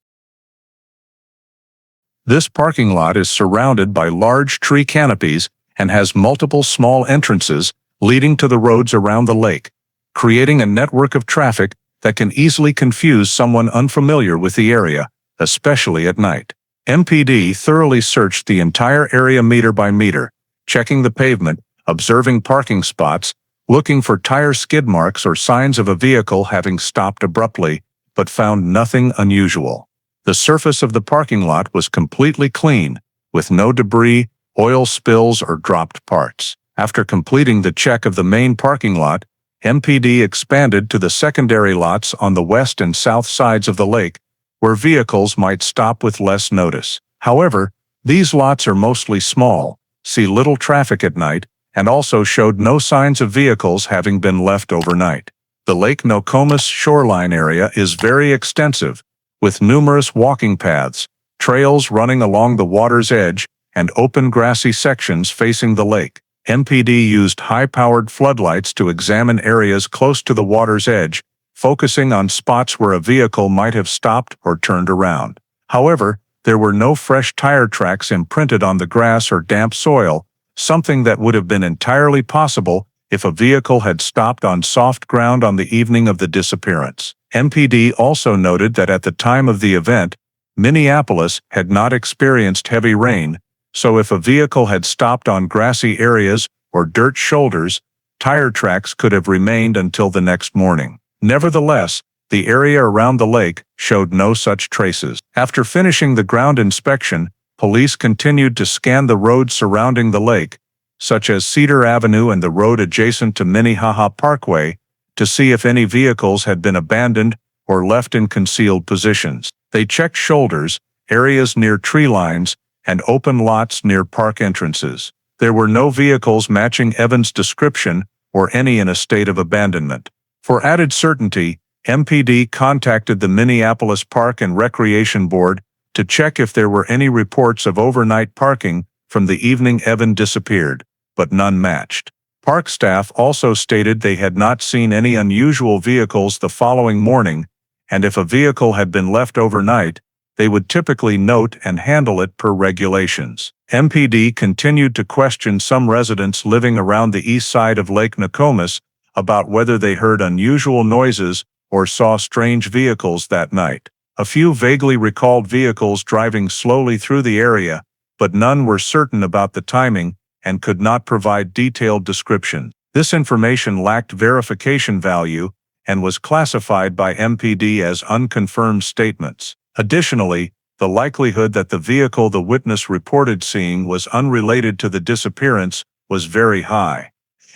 This parking lot is surrounded by large tree canopies and has multiple small entrances leading to the roads around the lake, creating a network of traffic that can easily confuse someone unfamiliar with the area, especially at night. MPD thoroughly searched the entire area meter by meter, checking the pavement, observing parking spots, looking for tire skid marks or signs of a vehicle having stopped abruptly, but found nothing unusual. The surface of the parking lot was completely clean, with no debris, oil spills, or dropped parts. After completing the check of the main parking lot, MPD expanded to the secondary lots on the west and south sides of the lake, where vehicles might stop with less notice. However, these lots are mostly small, see little traffic at night, and also showed no signs of vehicles having been left overnight. The Lake Nokomis shoreline area is very extensive, with numerous walking paths, trails running along the water's edge, and open grassy sections facing the lake. MPD used high-powered floodlights to examine areas close to the water's edge, focusing on spots where a vehicle might have stopped or turned around. However, there were no fresh tire tracks imprinted on the grass or damp soil, something that would have been entirely possible if a vehicle had stopped on soft ground on the evening of the disappearance. MPD also noted that at the time of the event, Minneapolis had not experienced heavy rain, so if a vehicle had stopped on grassy areas or dirt shoulders, tire tracks could have remained until the next morning. Nevertheless, the area around the lake showed no such traces. After finishing the ground inspection, police continued to scan the roads surrounding the lake, such as Cedar Avenue and the road adjacent to Minnehaha Parkway, to see if any vehicles had been abandoned or left in concealed positions. They checked shoulders, areas near tree lines, and open lots near park entrances. There were no vehicles matching Evan's description or any in a state of abandonment. For added certainty, MPD contacted the Minneapolis Park and Recreation Board to check if there were any reports of overnight parking from the evening Evan disappeared, but none matched. Park staff also stated they had not seen any unusual vehicles the following morning, and if a vehicle had been left overnight, they would typically note and handle it per regulations. MPD continued to question some residents living around the east side of Lake Nokomis about whether they heard unusual noises or saw strange vehicles that night. A few vaguely recalled vehicles driving slowly through the area, but none were certain about the timing and could not provide detailed descriptions. This information lacked verification value and was classified by MPD as unconfirmed statements. Additionally, the likelihood that the vehicle the witness reported seeing was unrelated to the disappearance was very high,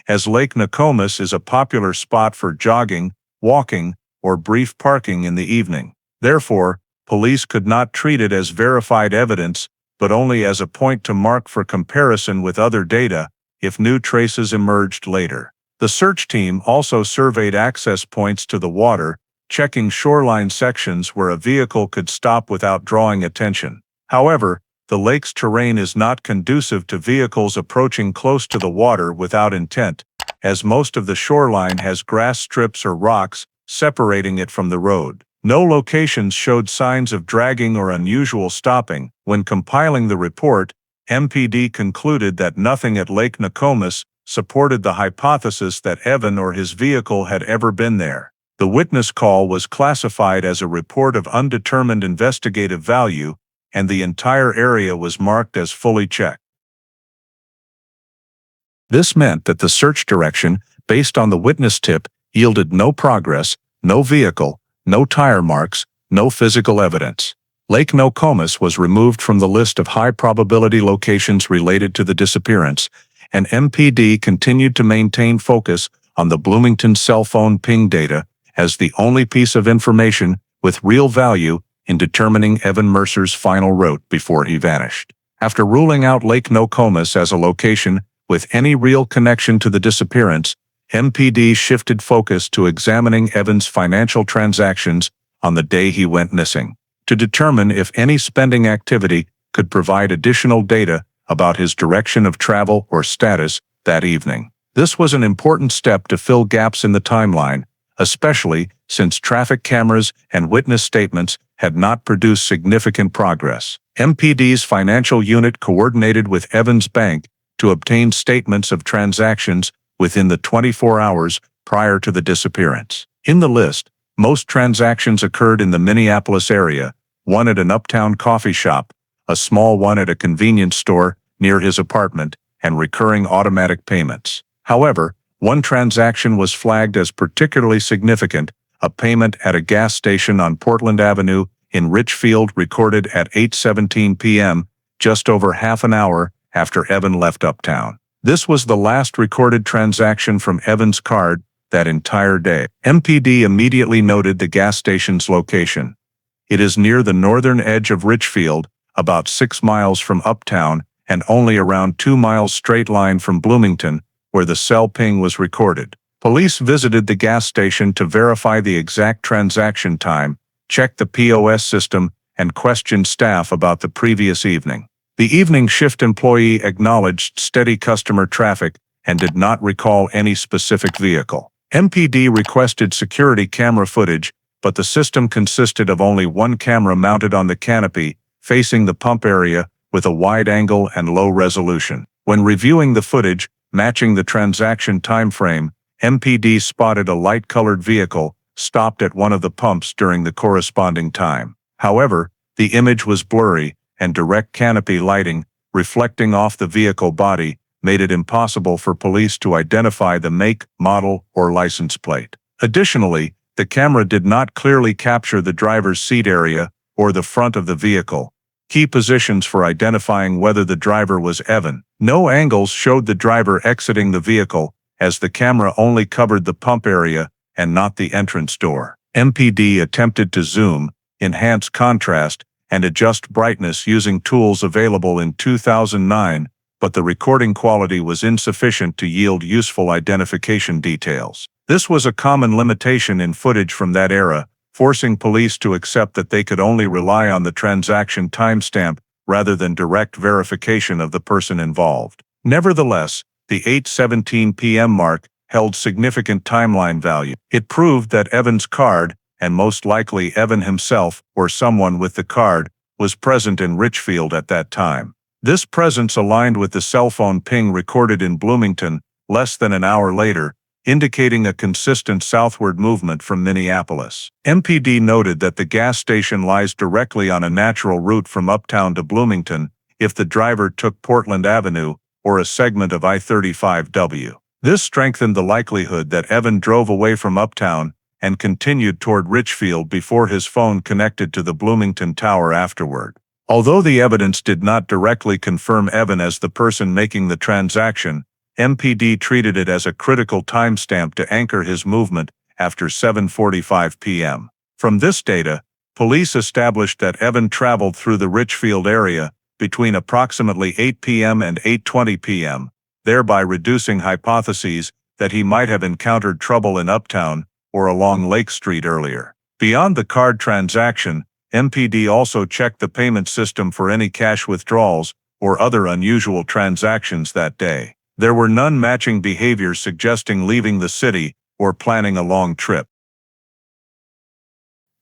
as Lake Nokomis is a popular spot for jogging, walking, or brief parking in the evening. Therefore, police could not treat it as verified evidence, but only as a point to mark for comparison with other data if new traces emerged later. The search team also surveyed access points to the water, checking shoreline sections where a vehicle could stop without drawing attention. However, the lake's terrain is not conducive to vehicles approaching close to the water without intent, as most of the shoreline has grass strips or rocks separating it from the road. No locations showed signs of dragging or unusual stopping. When compiling the report, MPD concluded that nothing at Lake Nokomis supported the hypothesis that Evan or his vehicle had ever been there. The witness call was classified as a report of undetermined investigative value, and the entire area was marked as fully checked. This meant that the search direction, based on the witness tip, yielded no progress, no vehicle, no tire marks, no physical evidence. Lake Nokomis was removed from the list of high-probability locations related to the disappearance, and MPD continued to maintain focus on the Bloomington cell phone ping data as the only piece of information with real value in determining Evan Mercer's final route before he vanished. After ruling out Lake Nokomis as a location with any real connection to the disappearance, MPD shifted focus to examining Evan's financial transactions on the day he went missing, to determine if any spending activity could provide additional data about his direction of travel or status that evening. This was an important step to fill gaps in the timeline, especially since traffic cameras and witness statements had not produced significant progress. MPD's financial unit coordinated with Evan's bank to obtain statements of transactions within the 24 hours prior to the disappearance. In the list, most transactions occurred in the Minneapolis area, one at an Uptown coffee shop, a small one at a convenience store near his apartment, and recurring automatic payments. However, one transaction was flagged as particularly significant, a payment at a gas station on Portland Avenue in Richfield recorded at 8:17 p.m., just over half an hour after Evan left Uptown. This was the last recorded transaction from Evan's card that entire day. MPD immediately noted the gas station's location. It is near the northern edge of Richfield, about 6 miles from Uptown, and only around 2 miles straight line from Bloomington, where the cell ping was recorded. Police visited the gas station to verify the exact transaction time, checked the POS system, and questioned staff about the previous evening. The evening shift employee acknowledged steady customer traffic and did not recall any specific vehicle. MPD requested security camera footage, but the system consisted of only one camera mounted on the canopy, facing the pump area, with a wide angle and low resolution. When reviewing the footage, matching the transaction time frame, MPD spotted a light-colored vehicle stopped at one of the pumps during the corresponding time. However, the image was blurry, and direct canopy lighting, reflecting off the vehicle body, made it impossible for police to identify the make, model, or license plate. Additionally, the camera did not clearly capture the driver's seat area or the front of the vehicle, key positions for identifying whether the driver was Evan. No angles showed the driver exiting the vehicle, as the camera only covered the pump area and not the entrance door. MPD attempted to zoom, enhance contrast, and adjust brightness using tools available in 2009, but the recording quality was insufficient to yield useful identification details. This was a common limitation in footage from that era, forcing police to accept that they could only rely on the transaction timestamp rather than direct verification of the person involved. Nevertheless, the 8:17 p.m. mark held significant timeline value. It proved that Evan's card, and most likely Evan himself or someone with the card, was present in Richfield at that time. This presence aligned with the cell phone ping recorded in Bloomington less than an hour later, indicating a consistent southward movement from Minneapolis. MPD noted that the gas station lies directly on a natural route from Uptown to Bloomington if the driver took Portland Avenue or a segment of I-35W. This strengthened the likelihood that Evan drove away from Uptown and continued toward Richfield before his phone connected to the Bloomington Tower afterward. Although the evidence did not directly confirm Evan as the person making the transaction, MPD treated it as a critical timestamp to anchor his movement after 7:45 p.m. From this data, police established that Evan traveled through the Richfield area between approximately 8 p.m. and 8:20 p.m., thereby reducing hypotheses that he might have encountered trouble in Uptown or along Lake Street earlier. Beyond the card transaction, MPD also checked the payment system for any cash withdrawals or other unusual transactions that day. There were none matching behaviors suggesting leaving the city or planning a long trip.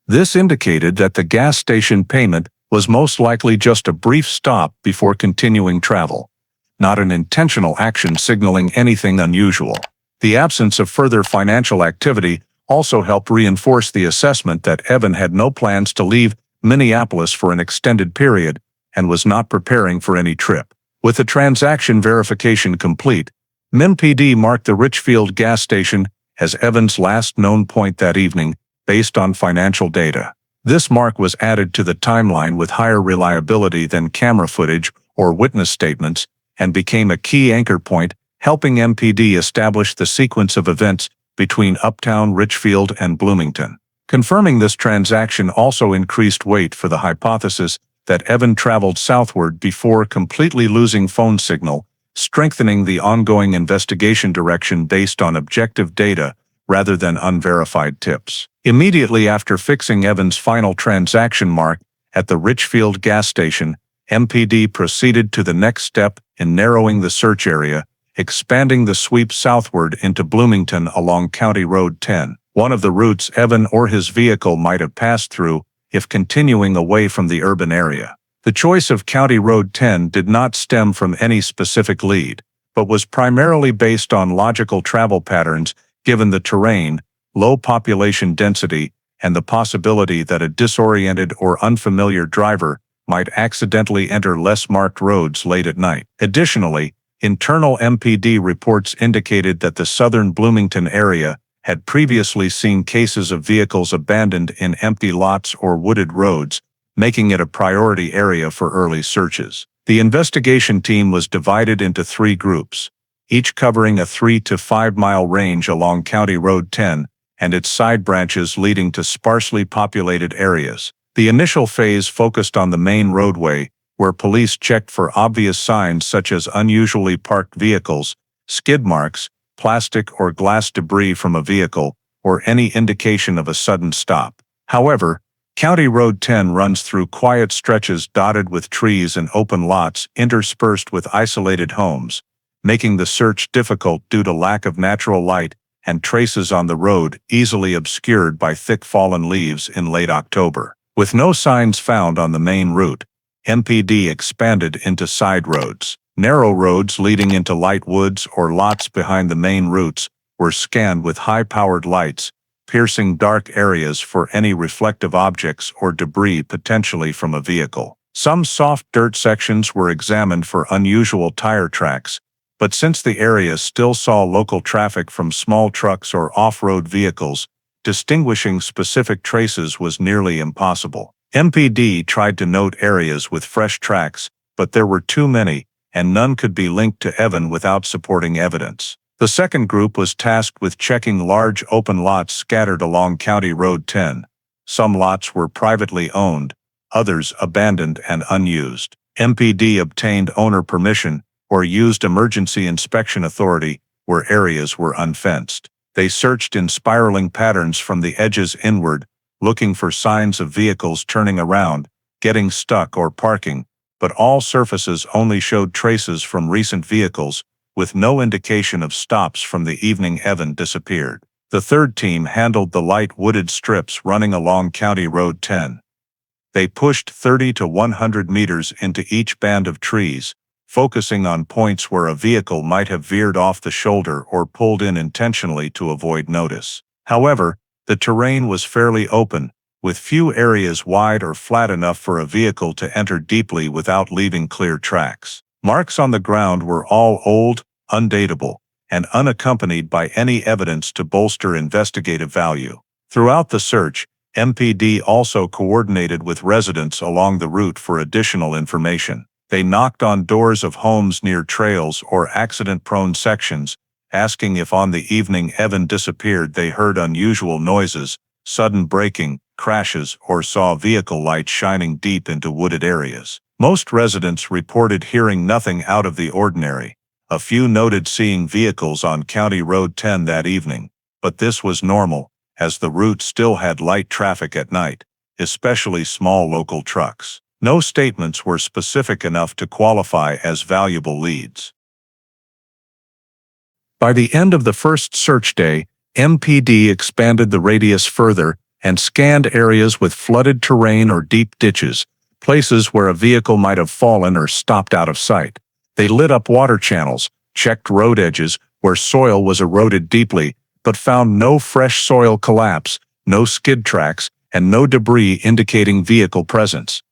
This indicated that the gas station payment was most likely just a brief stop before continuing travel, not an intentional action signaling anything unusual. The absence of further financial activity also helped reinforce the assessment that Evan had no plans to leave Minneapolis for an extended period and was not preparing for any trip. With the transaction verification complete, MPD marked the Richfield gas station as Evan's last known point that evening based on financial data. This mark was added to the timeline with higher reliability than camera footage or witness statements and became a key anchor point, helping MPD establish the sequence of events between Uptown, Richfield, and Bloomington. Confirming this transaction also increased weight for the hypothesis that Evan traveled southward before completely losing phone signal, strengthening the ongoing investigation direction based on objective data rather than unverified tips. Immediately after fixing Evan's final transaction mark at the Richfield gas station, MPD proceeded to the next step in narrowing the search area, expanding the sweep southward into Bloomington along County Road 10, one of the routes Evan or his vehicle might have passed through if continuing away from the urban area. The choice of County Road 10 did not stem from any specific lead, but was primarily based on logical travel patterns given the terrain, low population density, and the possibility that a disoriented or unfamiliar driver might accidentally enter less marked roads late at night. Additionally, internal MPD reports indicated that the southern Bloomington area had previously seen cases of vehicles abandoned in empty lots or wooded roads, making it a priority area for early searches. The investigation team was divided into 3 groups, each covering a 3 to 5 mile range along County Road 10 and its side branches leading to sparsely populated areas. The initial phase focused on the main roadway, where police checked for obvious signs such as unusually parked vehicles, skid marks, plastic or glass debris from a vehicle, or any indication of a sudden stop. However, County Road 10 runs through quiet stretches dotted with trees and open lots interspersed with isolated homes, making the search difficult due to lack of natural light and traces on the road easily obscured by thick fallen leaves in late October. With no signs found on the main route, MPD expanded into side roads. Narrow roads leading into light woods or lots behind the main routes were scanned with high-powered lights, piercing dark areas for any reflective objects or debris potentially from a vehicle. Some soft dirt sections were examined for unusual tire tracks, but since the area still saw local traffic from small trucks or off-road vehicles, distinguishing specific traces was nearly impossible. MPD tried to note areas with fresh tracks, but there were too many, and none could be linked to Evan without supporting evidence. The second group was tasked with checking large open lots scattered along County Road 10. Some lots were privately owned, others abandoned and unused. MPD obtained owner permission or used emergency inspection authority where areas were unfenced. They searched in spiraling patterns from the edges inward, looking for signs of vehicles turning around, getting stuck or parking, but all surfaces only showed traces from recent vehicles, with no indication of stops from the evening Evan disappeared. The third team handled the light wooded strips running along County Road 10. They pushed 30 to 100 meters into each band of trees, focusing on points where a vehicle might have veered off the shoulder or pulled in intentionally to avoid notice. However, the terrain was fairly open, with few areas wide or flat enough for a vehicle to enter deeply without leaving clear tracks. Marks on the ground were all old, undatable, and unaccompanied by any evidence to bolster investigative value. Throughout the search, MPD also coordinated with residents along the route for additional information. They knocked on doors of homes near trails or accident-prone sections, asking if on the evening Evan disappeared they heard unusual noises, sudden braking, crashes, or saw vehicle lights shining deep into wooded areas. Most residents reported hearing nothing out of the ordinary. A few noted seeing vehicles on County Road 10 that evening, but this was normal, as the route still had light traffic at night, especially small local trucks. No statements were specific enough to qualify as valuable leads. By the end of the first search day, MPD expanded the radius further and scanned areas with flooded terrain or deep ditches, places where a vehicle might have fallen or stopped out of sight. They lit up water channels, checked road edges where soil was eroded deeply, but found no fresh soil collapse, no skid tracks, and no debris indicating vehicle presence.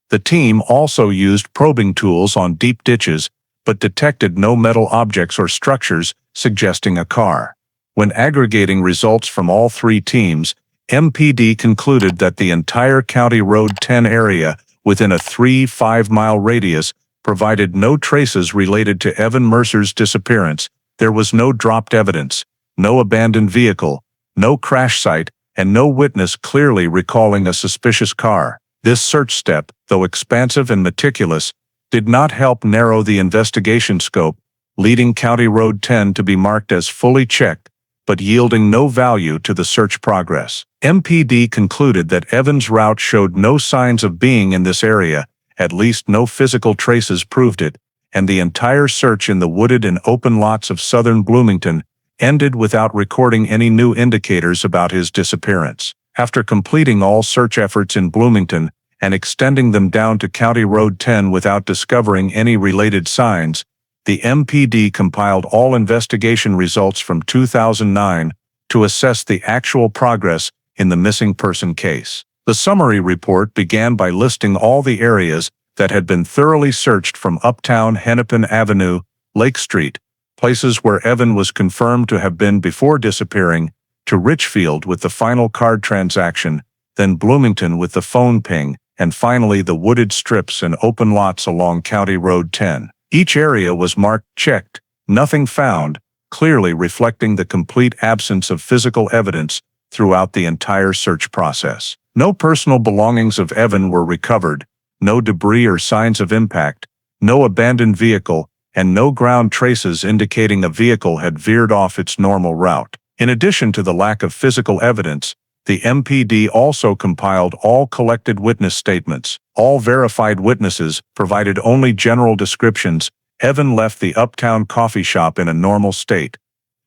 The team also used probing tools on deep ditches, but detected no metal objects or structures suggesting a car. When aggregating results from all three teams, MPD concluded that the entire County Road 10 area within a 3-5-mile radius provided no traces related to Evan Mercer's disappearance. There was no dropped evidence, no abandoned vehicle, no crash site, and no witness clearly recalling a suspicious car. This search step, though expansive and meticulous, did not help narrow the investigation scope, leading County Road 10 to be marked as fully checked, but yielding no value to the search progress. MPD concluded that Evan's route showed no signs of being in this area, at least no physical traces proved it, and the entire search in the wooded and open lots of southern Bloomington ended without recording any new indicators about his disappearance. After completing all search efforts in Bloomington and extending them down to County Road 10 without discovering any related signs, the MPD compiled all investigation results from 2009 to assess the actual progress in the missing person case. The summary report began by listing all the areas that had been thoroughly searched from Uptown, Hennepin Avenue, Lake Street, places where Evan was confirmed to have been before disappearing, to Richfield with the final card transaction, then Bloomington with the phone ping, and finally the wooded strips and open lots along County Road 10. Each area was marked checked, nothing found, clearly reflecting the complete absence of physical evidence throughout the entire search process. No personal belongings of Evan were recovered, no debris or signs of impact, no abandoned vehicle, and no ground traces indicating a vehicle had veered off its normal route. In addition to the lack of physical evidence, the MPD also compiled all collected witness statements. All verified witnesses provided only general descriptions. Evan left the Uptown coffee shop in a normal state.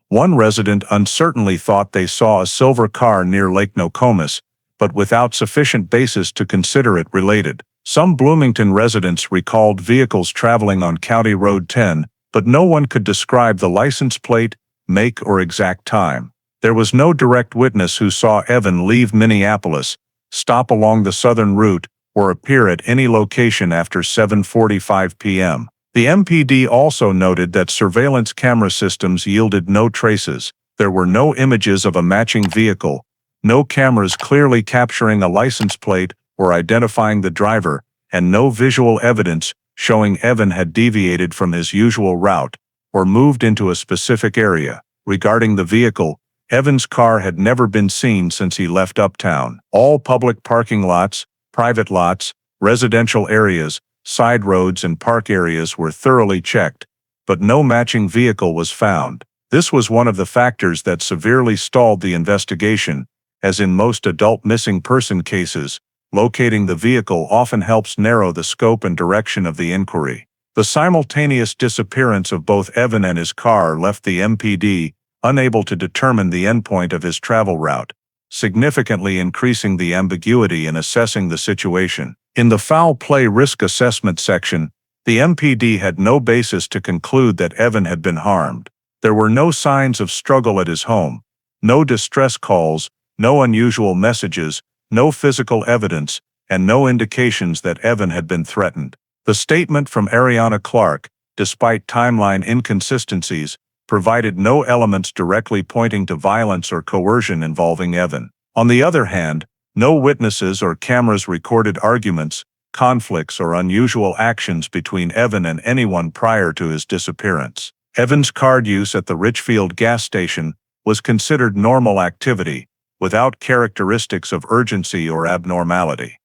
One resident uncertainly thought they saw a silver car near Lake Nokomis, but without sufficient basis to consider it related. Some Bloomington residents recalled vehicles traveling on County Road 10, but no one could describe the license plate, make, or exact time. There was no direct witness who saw Evan leave Minneapolis, stop along the southern route, or appear at any location after 7:45 p.m. The MPD also noted that surveillance camera systems yielded no traces. There were no images of a matching vehicle, no cameras clearly capturing a license plate or identifying the driver, and no visual evidence showing Evan had deviated from his usual route or moved into a specific area. Regarding the vehicle, Evan's car had never been seen since he left Uptown. All public parking lots, private lots, residential areas, side roads, and park areas were thoroughly checked, but no matching vehicle was found. This was one of the factors that severely stalled the investigation. As in most adult missing person cases, locating the vehicle often helps narrow the scope and direction of the inquiry. The simultaneous disappearance of both Evan and his car left the MPD unable to determine the endpoint of his travel route, significantly increasing the ambiguity in assessing the situation. In the foul play risk assessment section, The MPD had no basis to conclude that Evan had been harmed. There were no signs of struggle at his home, no distress calls, no unusual messages, no physical evidence, and no indications that Evan had been threatened. The statement from Ariana Clark, despite timeline inconsistencies, provided no elements directly pointing to violence or coercion involving Evan. On the other hand, no witnesses or cameras recorded arguments, conflicts, or unusual actions between Evan and anyone prior to his disappearance. Evan's card use at the Richfield gas station was considered normal activity, without characteristics of urgency or abnormality.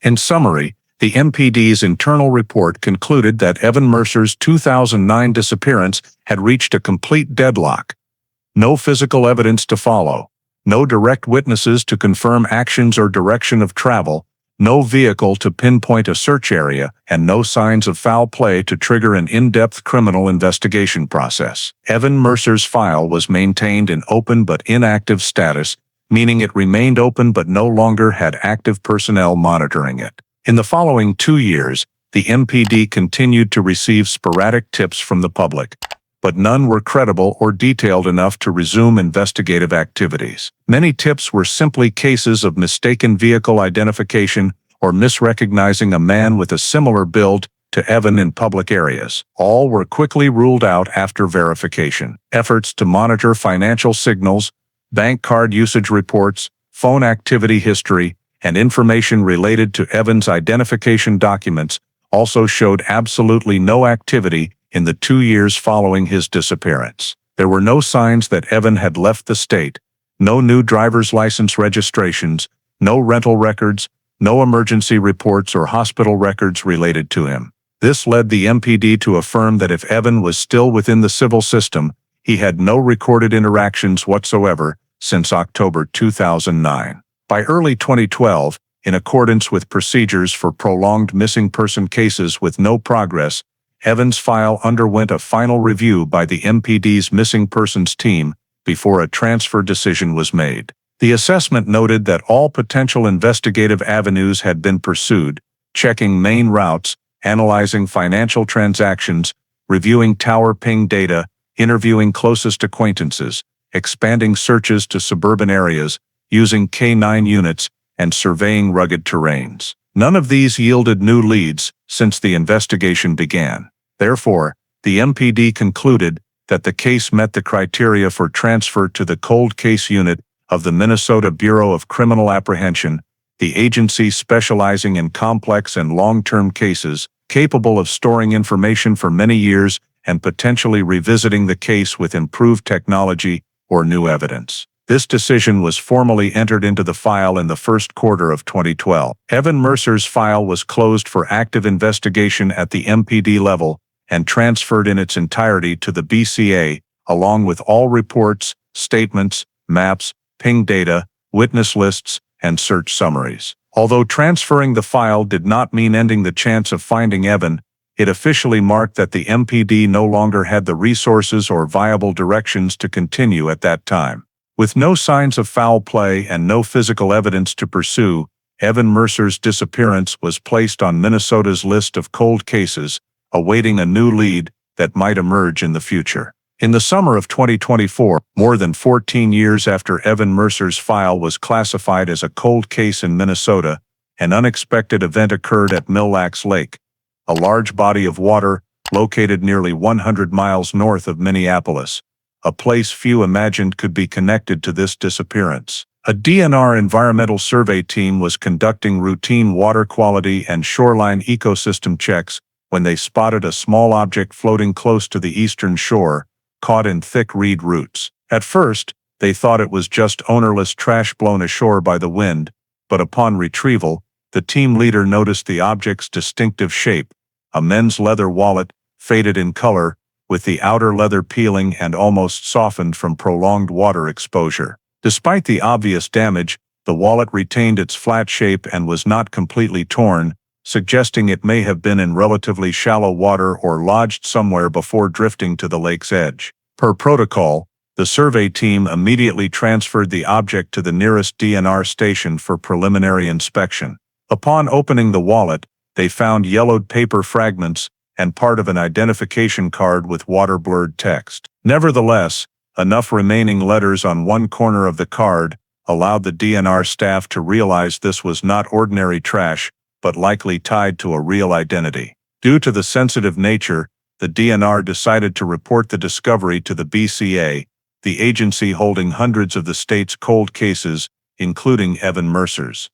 In summary, the MPD's internal report concluded that Evan Mercer's 2009 disappearance had reached a complete deadlock. No physical evidence to follow, no direct witnesses to confirm actions or direction of travel, no vehicle to pinpoint a search area, and no signs of foul play to trigger an in-depth criminal investigation process. Evan Mercer's file was maintained in open but inactive status, meaning it remained open but no longer had active personnel monitoring it. In the following 2 years, the MPD continued to receive sporadic tips from the public, but none were credible or detailed enough to resume investigative activities. Many tips were simply cases of mistaken vehicle identification or misrecognizing a man with a similar build to Evan in public areas. All were quickly ruled out after verification. Efforts to monitor financial signals, bank card usage reports, phone activity history, and information related to Evan's identification documents also showed absolutely no activity in the 2 years following his disappearance. There were no signs that Evan had left the state, no new driver's license registrations, no rental records, no emergency reports or hospital records related to him. This led the MPD to affirm that if Evan was still within the civil system, he had no recorded interactions whatsoever since October 2009. By early 2012, in accordance with procedures for prolonged missing person cases with no progress, Evan's file underwent a final review by the MPD's missing persons team before a transfer decision was made. The assessment noted that all potential investigative avenues had been pursued, checking main routes, analyzing financial transactions, reviewing tower ping data, interviewing closest acquaintances, expanding searches to suburban areas, using K9 units, and surveying rugged terrains. None of these yielded new leads since the investigation began. Therefore, the MPD concluded that the case met the criteria for transfer to the Cold Case Unit of the Minnesota Bureau of Criminal Apprehension, the agency specializing in complex and long-term cases, capable of storing information for many years and potentially revisiting the case with improved technology or new evidence. This decision was formally entered into the file in the first quarter of 2012. Evan Mercer's file was closed for active investigation at the MPD level and transferred in its entirety to the BCA, along with all reports, statements, maps, ping data, witness lists, and search summaries. Although transferring the file did not mean ending the chance of finding Evan, it officially marked that the MPD no longer had the resources or viable directions to continue at that time. With no signs of foul play and no physical evidence to pursue, Evan Mercer's disappearance was placed on Minnesota's list of cold cases, awaiting a new lead that might emerge in the future. In the summer of 2024, more than 14 years after Evan Mercer's file was classified as a cold case in Minnesota, an unexpected event occurred at Mille Lacs Lake, a large body of water located nearly 100 miles north of Minneapolis, a place few imagined could be connected to this disappearance. A DNR environmental survey team was conducting routine water quality and shoreline ecosystem checks when they spotted a small object floating close to the eastern shore, caught in thick reed roots. At first, they thought it was just ownerless trash blown ashore by the wind, but upon retrieval, the team leader noticed the object's distinctive shape, a men's leather wallet, faded in color, with the outer leather peeling and almost softened from prolonged water exposure. Despite the obvious damage, the wallet retained its flat shape and was not completely torn, suggesting it may have been in relatively shallow water or lodged somewhere before drifting to the lake's edge. Per protocol, the survey team immediately transferred the object to the nearest DNR station for preliminary inspection. Upon opening the wallet, They found yellowed paper fragments and part of an identification card with water-blurred text. Nevertheless, enough remaining letters on one corner of the card allowed the DNR staff to realize this was not ordinary trash, but likely tied to a real identity. Due to the sensitive nature, the DNR decided to report the discovery to the BCA, the agency holding hundreds of the state's cold cases, including Evan Mercer's.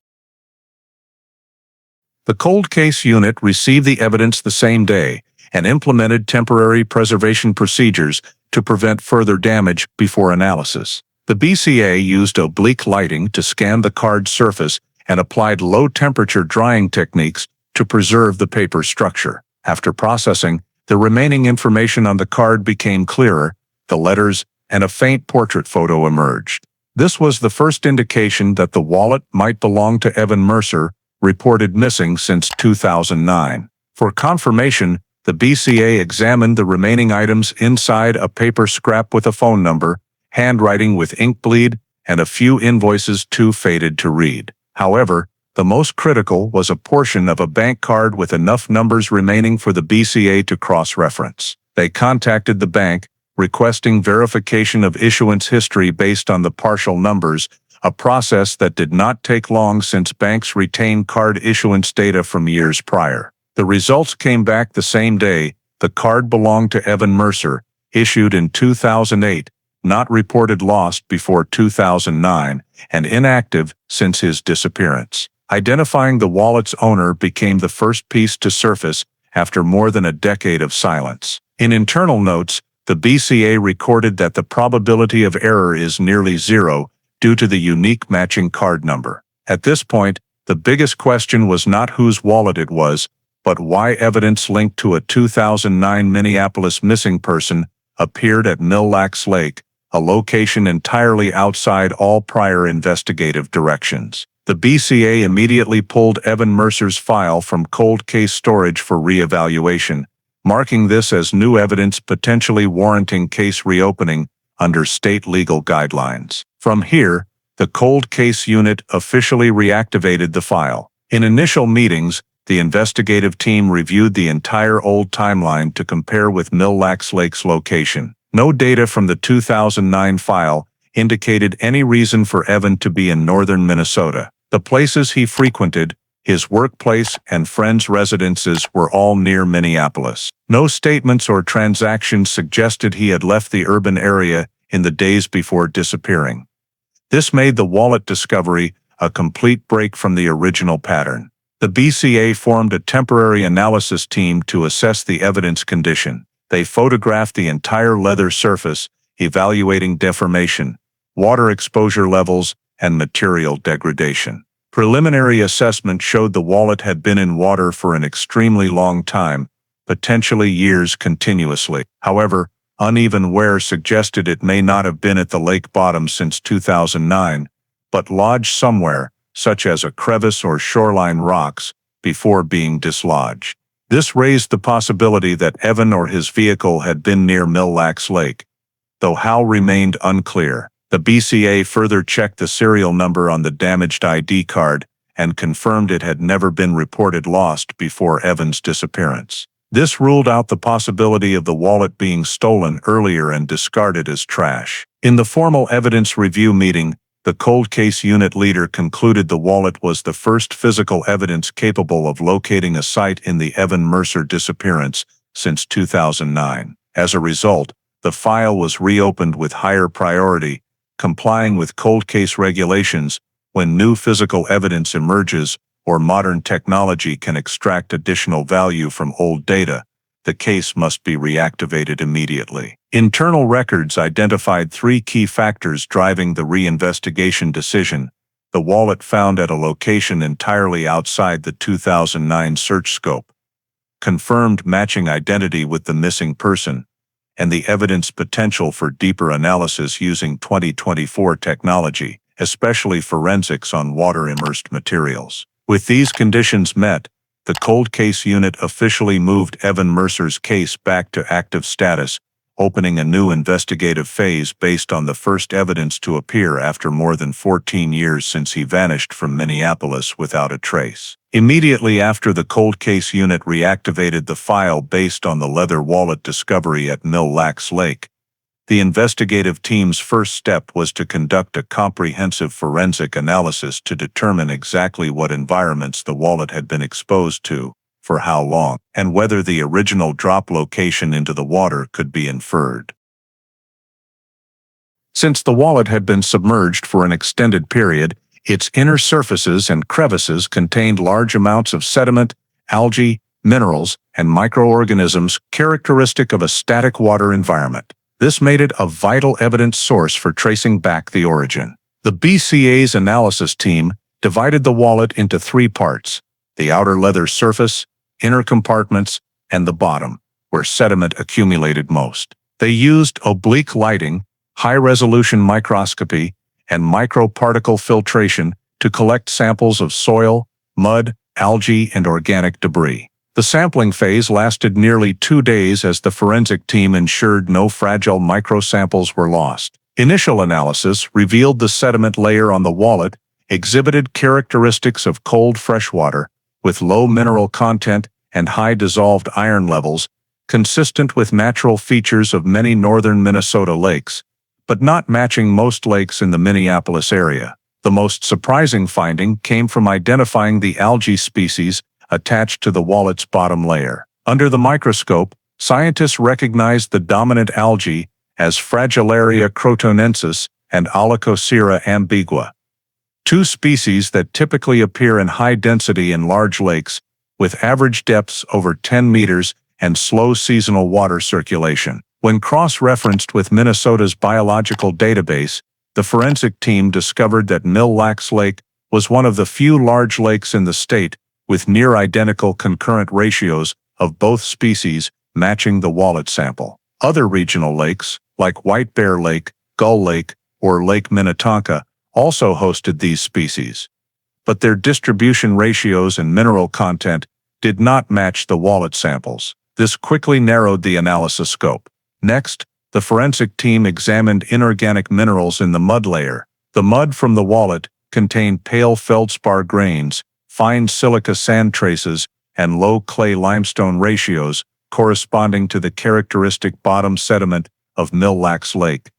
The cold case unit received the evidence the same day and implemented temporary preservation procedures to prevent further damage before analysis. The BCA used oblique lighting to scan the card's surface and applied low-temperature drying techniques to preserve the paper structure. After processing, the remaining information on the card became clearer, the letters and a faint portrait photo emerged. This was the first indication that the wallet might belong to Evan Mercer, reported missing since 2009. For confirmation, the BCA examined the remaining items inside a paper scrap with a phone number, handwriting with ink bleed, and a few invoices too faded to read. However, the most critical was a portion of a bank card with enough numbers remaining for the BCA to cross-reference. They contacted the bank, requesting verification of issuance history based on the partial numbers, a process that did not take long since banks retain card issuance data from years prior. The results came back the same day. The card belonged to Evan Mercer, issued in 2008, not reported lost before 2009, and inactive since his disappearance. Identifying the wallet's owner became the first piece to surface after more than a decade of silence. In internal notes, the BCA recorded that the probability of error is nearly zero due to the unique matching card number. At this point, the biggest question was not whose wallet it was, but why evidence linked to a 2009 Minneapolis missing person appeared at Mille Lacs Lake, a location entirely outside all prior investigative directions. The BCA immediately pulled Evan Mercer's file from cold case storage for re-evaluation, marking this as new evidence potentially warranting case reopening under state legal guidelines. From here, the cold case unit officially reactivated the file. In initial meetings, the investigative team reviewed the entire old timeline to compare with Mille Lacs Lake's location. No data from the 2009 file indicated any reason for Evan to be in northern Minnesota. The places he frequented, his workplace and friends' residences were all near Minneapolis. No statements or transactions suggested he had left the urban area in the days before disappearing. This made the wallet discovery a complete break from the original pattern. The BCA formed a temporary analysis team to assess the evidence condition. They photographed the entire leather surface, evaluating deformation, water exposure levels, and material degradation. Preliminary assessment showed the wallet had been in water for an extremely long time, potentially years continuously. However, uneven wear suggested it may not have been at the lake bottom since 2009, but lodged somewhere, such as a crevice or shoreline rocks, before being dislodged. This raised the possibility that Evan or his vehicle had been near Mille Lacs Lake, though how remained unclear. The BCA further checked the serial number on the damaged ID card and confirmed it had never been reported lost before Evan's disappearance. This ruled out the possibility of the wallet being stolen earlier and discarded as trash. In the formal evidence review meeting, the cold case unit leader concluded the wallet was the first physical evidence capable of locating a site in the Evan Mercer disappearance since 2009. As a result, the file was reopened with higher priority, complying with cold case regulations. When new physical evidence emerges or modern technology can extract additional value from old data, the case must be reactivated immediately. Internal records identified three key factors driving the reinvestigation decision: the wallet found at a location entirely outside the 2009 search scope, confirmed matching identity with the missing person, and the evidence potential for deeper analysis using 2024 technology, especially forensics on water-immersed materials. With these conditions met, the cold case unit officially moved Evan Mercer's case back to active status, opening a new investigative phase based on the first evidence to appear after more than 14 years since he vanished from Minneapolis without a trace. Immediately after the cold case unit reactivated the file based on the leather wallet discovery at Mille Lacs Lake, the investigative team's first step was to conduct a comprehensive forensic analysis to determine exactly what environments the wallet had been exposed to, for how long, and whether the original drop location into the water could be inferred. Since the wallet had been submerged for an extended period, its inner surfaces and crevices contained large amounts of sediment, algae, minerals, and microorganisms characteristic of a static water environment. This made it a vital evidence source for tracing back the origin. The BCA's analysis team divided the wallet into 3 parts: the outer leather surface, inner compartments, and the bottom, where sediment accumulated most. They used oblique lighting, high-resolution microscopy, and microparticle filtration to collect samples of soil, mud, algae, and organic debris. The sampling phase lasted nearly 2 days as the forensic team ensured no fragile microsamples were lost. Initial analysis revealed the sediment layer on the wallet exhibited characteristics of cold freshwater, with low mineral content and high dissolved iron levels, consistent with natural features of many northern Minnesota lakes, but not matching most lakes in the Minneapolis area. The most surprising finding came from identifying the algae species attached to the wallet's bottom layer. Under the microscope, scientists recognized the dominant algae as Fragillaria crotonensis and Alicocera ambigua, 2 species that typically appear in high density in large lakes, with average depths over 10 meters and slow seasonal water circulation. When cross-referenced with Minnesota's biological database, the forensic team discovered that Mille Lacs Lake was one of the few large lakes in the state with near-identical concurrent ratios of both species matching the wallet sample. Other regional lakes, like White Bear Lake, Gull Lake, or Lake Minnetonka, also hosted these species, but their distribution ratios and mineral content did not match the wallet samples. This quickly narrowed the analysis scope. Next, the forensic team examined inorganic minerals in the mud layer. The mud from the wallet contained pale feldspar grains, fine silica sand traces, and low clay limestone ratios corresponding to the characteristic bottom sediment of Mille Lacs Lake,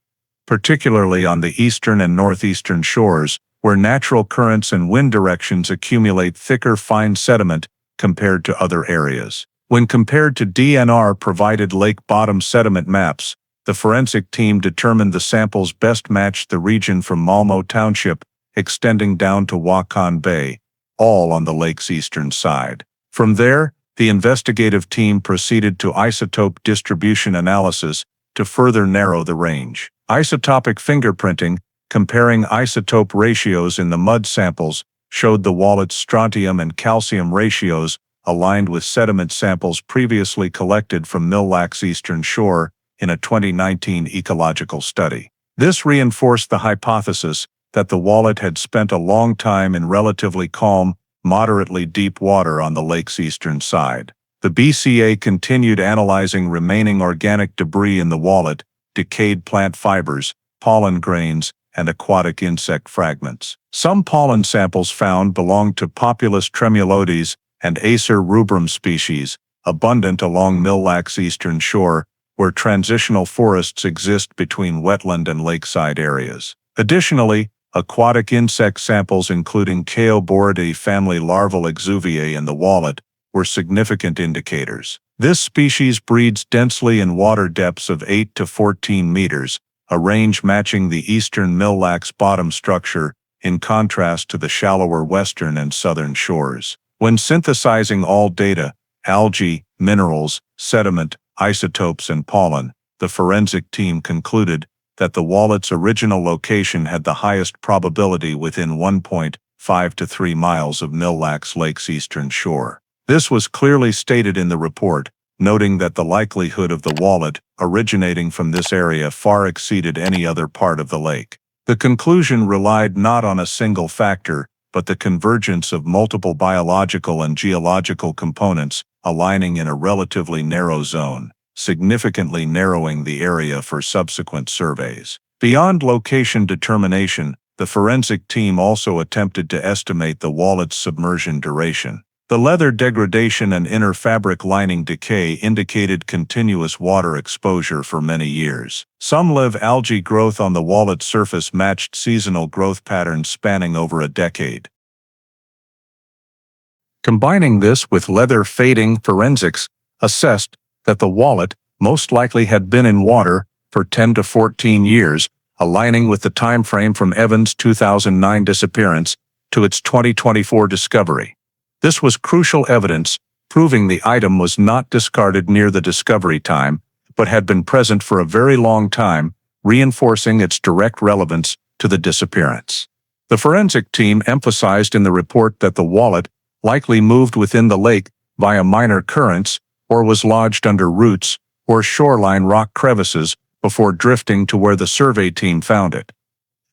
particularly on the eastern and northeastern shores, where natural currents and wind directions accumulate thicker fine sediment compared to other areas. When compared to DNR-provided lake bottom sediment maps, the forensic team determined the samples best matched the region from Malmo Township extending down to Waukon Bay, all on the lake's eastern side. From there, the investigative team proceeded to isotope distribution analysis to further narrow the range. Isotopic fingerprinting, comparing isotope ratios in the mud samples, showed the wallet's strontium and calcium ratios aligned with sediment samples previously collected from Mille Lacs' eastern shore in a 2019 ecological study. This reinforced the hypothesis that the wallet had spent a long time in relatively calm, moderately deep water on the lake's eastern side. The BCA continued analyzing remaining organic debris in the wallet, decayed plant fibers, pollen grains, and aquatic insect fragments. Some pollen samples found belonged to Populus tremuloides and Acer rubrum species, abundant along Mille Lacs' eastern shore, where transitional forests exist between wetland and lakeside areas. Additionally, aquatic insect samples including Chaeoboridae family larval exuviae in the wallet were significant indicators. This species breeds densely in water depths of 8 to 14 meters, a range matching the eastern Mille Lacs bottom structure in contrast to the shallower western and southern shores. When synthesizing all data, algae, minerals, sediment, isotopes, and pollen, the forensic team concluded that the wallet's original location had the highest probability within 1.5 to 3 miles of Mille Lacs Lake's eastern shore. This was clearly stated in the report, noting that the likelihood of the wallet originating from this area far exceeded any other part of the lake. The conclusion relied not on a single factor, but the convergence of multiple biological and geological components aligning in a relatively narrow zone. significantly narrowing the area for subsequent surveys. Beyond location determination, the forensic team also attempted to estimate the wallet's submersion duration. The leather degradation and inner fabric lining decay indicated continuous water exposure for many years. Some live algae growth on the wallet's surface matched seasonal growth patterns spanning over a decade. Combining this with leather fading, forensics assessed that the wallet most likely had been in water for 10 to 14 years, aligning with the time frame from Evan's 2009 disappearance to its 2024 discovery. This was crucial evidence, proving the item was not discarded near the discovery time, but had been present for a very long time, reinforcing its direct relevance to the disappearance. The forensic team emphasized in the report that the wallet likely moved within the lake via minor currents or was lodged under roots or shoreline rock crevices before drifting to where the survey team found it.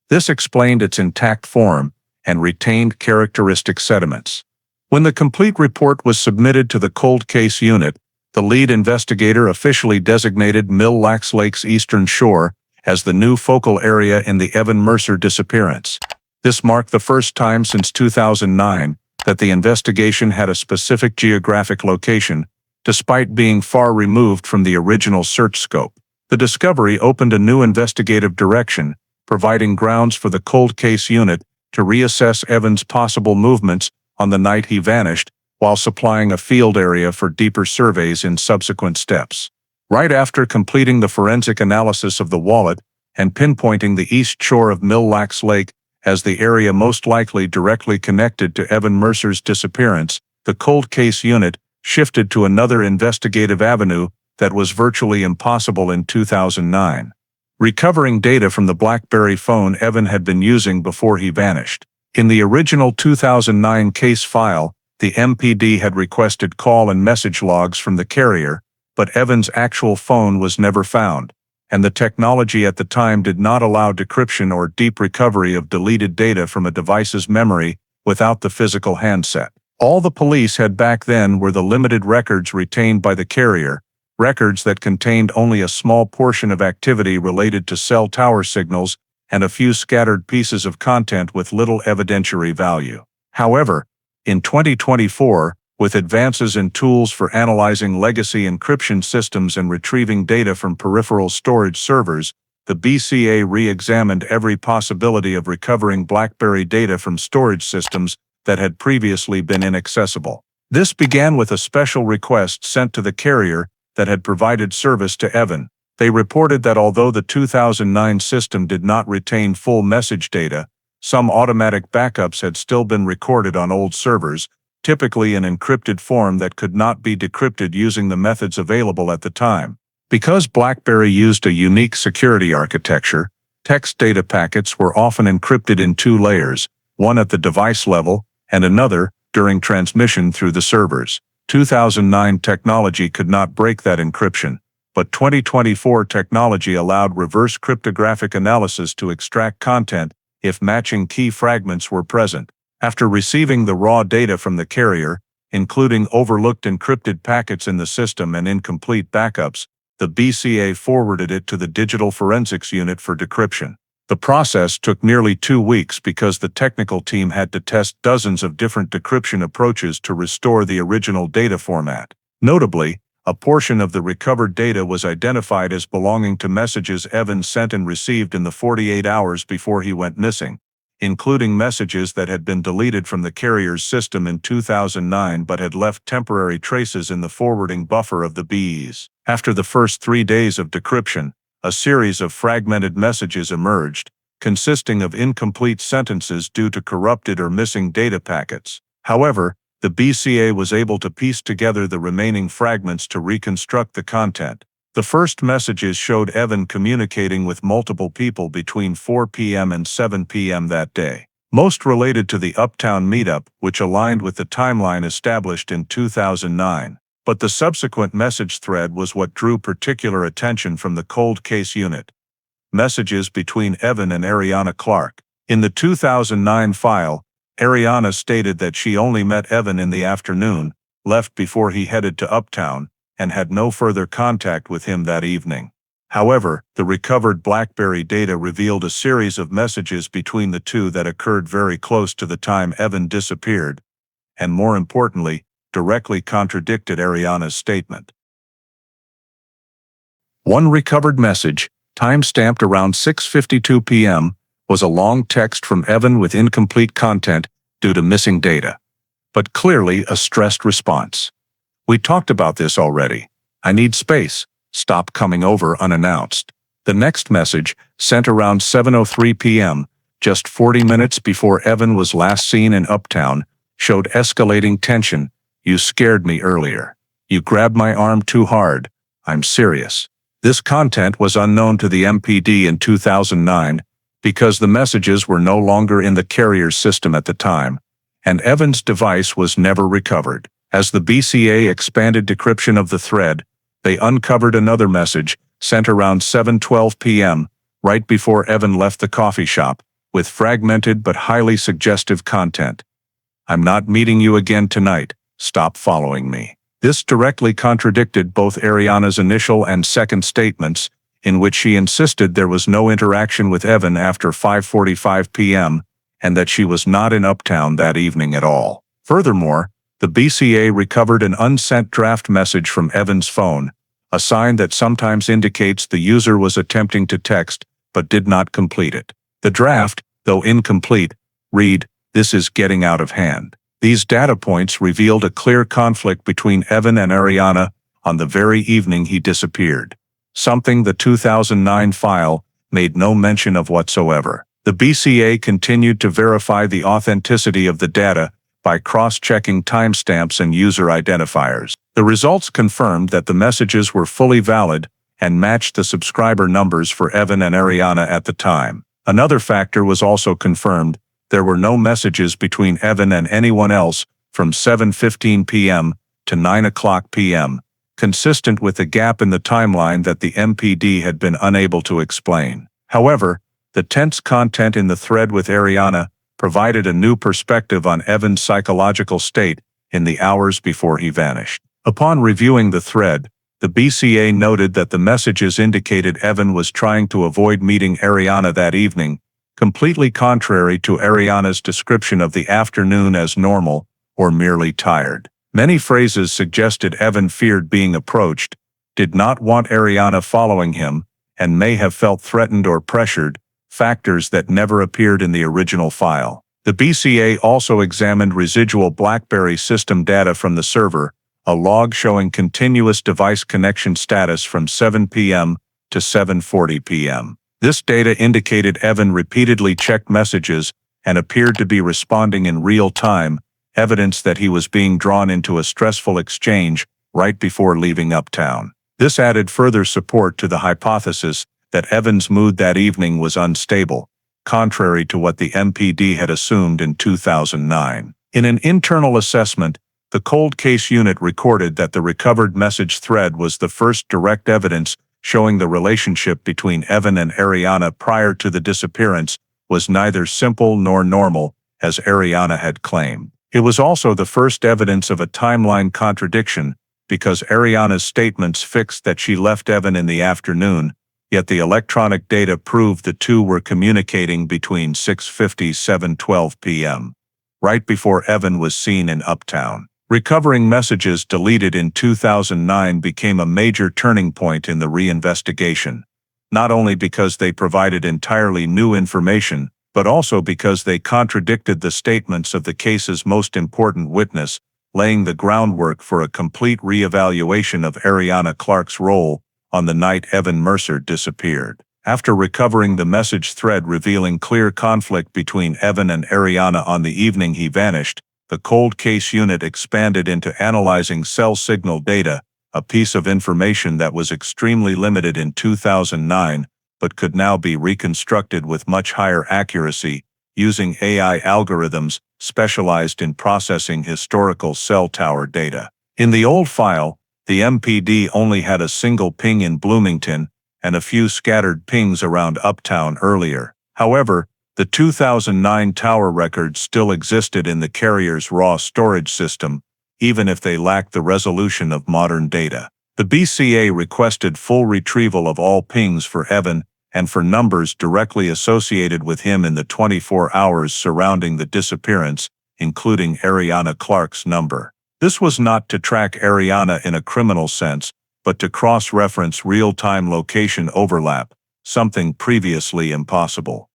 This explained its intact form and retained characteristic sediments. When the complete report was submitted to the cold case unit, the lead investigator officially designated Mille Lacs Lake's eastern shore as the new focal area in the Evan Mercer disappearance. This marked the first time since 2009 that the investigation had a specific geographic location, despite being far removed from the original search scope. The discovery opened a new investigative direction, providing grounds for the cold case unit to reassess Evan's possible movements on the night he vanished, while supplying a field area for deeper surveys in subsequent steps. Right after completing the forensic analysis of the wallet and pinpointing the east shore of Mille Lacs Lake as the area most likely directly connected to Evan Mercer's disappearance, the cold case unit shifted to another investigative avenue that was virtually impossible in 2009. Recovering data from the BlackBerry phone Evan had been using before he vanished. In the original 2009 case file, the MPD had requested call and message logs from the carrier, but Evan's actual phone was never found, and the technology at the time did not allow decryption or deep recovery of deleted data from a device's memory without the physical handset. All the police had back then were the limited records retained by the carrier, records that contained only a small portion of activity related to cell tower signals and a few scattered pieces of content with little evidentiary value. However, in 2024, with advances in tools for analyzing legacy encryption systems and retrieving data from peripheral storage servers, the BCA re-examined every possibility of recovering BlackBerry data from storage systems that had previously been inaccessible. This began with a special request sent to the carrier that had provided service to Evan. They reported that although the 2009 system did not retain full message data, some automatic backups had still been recorded on old servers, typically in encrypted form that could not be decrypted using the methods available at the time. Because BlackBerry used a unique security architecture, text data packets were often encrypted in two layers, one at the device level and another during transmission through the servers. 2009 technology could not break that encryption, but 2024 technology allowed reverse cryptographic analysis to extract content if matching key fragments were present. After receiving the raw data from the carrier, including overlooked encrypted packets in the system and incomplete backups, the BCA forwarded it to the Digital Forensics Unit for decryption. The process took nearly 2 weeks because the technical team had to test dozens of different decryption approaches to restore the original data format. Notably, a portion of the recovered data was identified as belonging to messages Evan sent and received in the 48 hours before he went missing, including messages that had been deleted from the carrier's system in 2009 but had left temporary traces in the forwarding buffer of the BEs. After the first 3 days of decryption, a series of fragmented messages emerged, consisting of incomplete sentences due to corrupted or missing data packets. However, the BCA was able to piece together the remaining fragments to reconstruct the content. The first messages showed Evan communicating with multiple people between 4 p.m. and 7 p.m. that day, most related to the Uptown meetup, which aligned with the timeline established in 2009. But the subsequent message thread was what drew particular attention from the cold case unit. Messages between Evan and Ariana Clark. In the 2009 file, Ariana stated that she only met Evan in the afternoon, left before he headed to Uptown, and had no further contact with him that evening. However, the recovered BlackBerry data revealed a series of messages between the two that occurred very close to the time Evan disappeared, and more importantly, directly contradicted Ariana's statement. One recovered message, time-stamped around 6:52 p.m., was a long text from Evan with incomplete content due to missing data, but clearly a stressed response. "We talked about this already. I need space. Stop coming over unannounced." The next message, sent around 7:03 p.m., just 40 minutes before Evan was last seen in Uptown, showed escalating tension. "You scared me earlier. You grabbed my arm too hard. I'm serious." This content was unknown to the MPD in 2009 because the messages were no longer in the carrier's system at the time, and Evan's device was never recovered. As the BCA expanded decryption of the thread, they uncovered another message, sent around 7:12 p.m., right before Evan left the coffee shop, with fragmented but highly suggestive content. "I'm not meeting you again tonight. Stop following me." This directly contradicted both Ariana's initial and second statements, in which she insisted there was no interaction with Evan after 5:45 p.m., and that she was not in Uptown that evening at all. Furthermore, the BCA recovered an unsent draft message from Evan's phone, a sign that sometimes indicates the user was attempting to text but did not complete it. The draft, though incomplete, read, "This is getting out of hand." These data points revealed a clear conflict between Evan and Ariana on the very evening he disappeared, something the 2009 file made no mention of whatsoever. The BCA continued to verify the authenticity of the data by cross-checking timestamps and user identifiers. The results confirmed that the messages were fully valid and matched the subscriber numbers for Evan and Ariana at the time. Another factor was also confirmed: there were no messages between Evan and anyone else from 7:15 p.m. to 9:00 p.m., consistent with the gap in the timeline that the MPD had been unable to explain. However, the tense content in the thread with Ariana provided a new perspective on Evan's psychological state in the hours before he vanished. Upon reviewing the thread, the BCA noted that the messages indicated Evan was trying to avoid meeting Ariana that evening, completely contrary to Ariana's description of the afternoon as normal or merely tired. Many phrases suggested Evan feared being approached, did not want Ariana following him, and may have felt threatened or pressured, factors that never appeared in the original file. The BCA also examined residual BlackBerry system data from the server, a log showing continuous device connection status from 7 p.m. to 7:40 p.m. This data indicated Evan repeatedly checked messages and appeared to be responding in real time, evidence that he was being drawn into a stressful exchange right before leaving Uptown. This added further support to the hypothesis that Evan's mood that evening was unstable, contrary to what the MPD had assumed in 2009. In an internal assessment, the cold case unit recorded that the recovered message thread was the first direct evidence showing the relationship between Evan and Ariana prior to the disappearance was neither simple nor normal, as Ariana had claimed. It was also the first evidence of a timeline contradiction, because Ariana's statements fixed that she left Evan in the afternoon, yet the electronic data proved the two were communicating between 6:50 and 7:12 p.m., right before Evan was seen in Uptown. Recovering messages deleted in 2009 became a major turning point in the reinvestigation, not only because they provided entirely new information, but also because they contradicted the statements of the case's most important witness, laying the groundwork for a complete reevaluation of Ariana Clarke's role on the night Evan Mercer disappeared. After recovering the message thread revealing clear conflict between Evan and Ariana on the evening he vanished, the cold case unit expanded into analyzing cell signal data, a piece of information that was extremely limited in 2009, but could now be reconstructed with much higher accuracy, using AI algorithms specialized in processing historical cell tower data. In the old file, the MPD only had a single ping in Bloomington and a few scattered pings around Uptown earlier. However, the 2009 tower records still existed in the carrier's raw storage system, even if they lacked the resolution of modern data. The BCA requested full retrieval of all pings for Evan and for numbers directly associated with him in the 24 hours surrounding the disappearance, including Ariana Clarke's number. This was not to track Ariana in a criminal sense, but to cross-reference real-time location overlap, something previously impossible.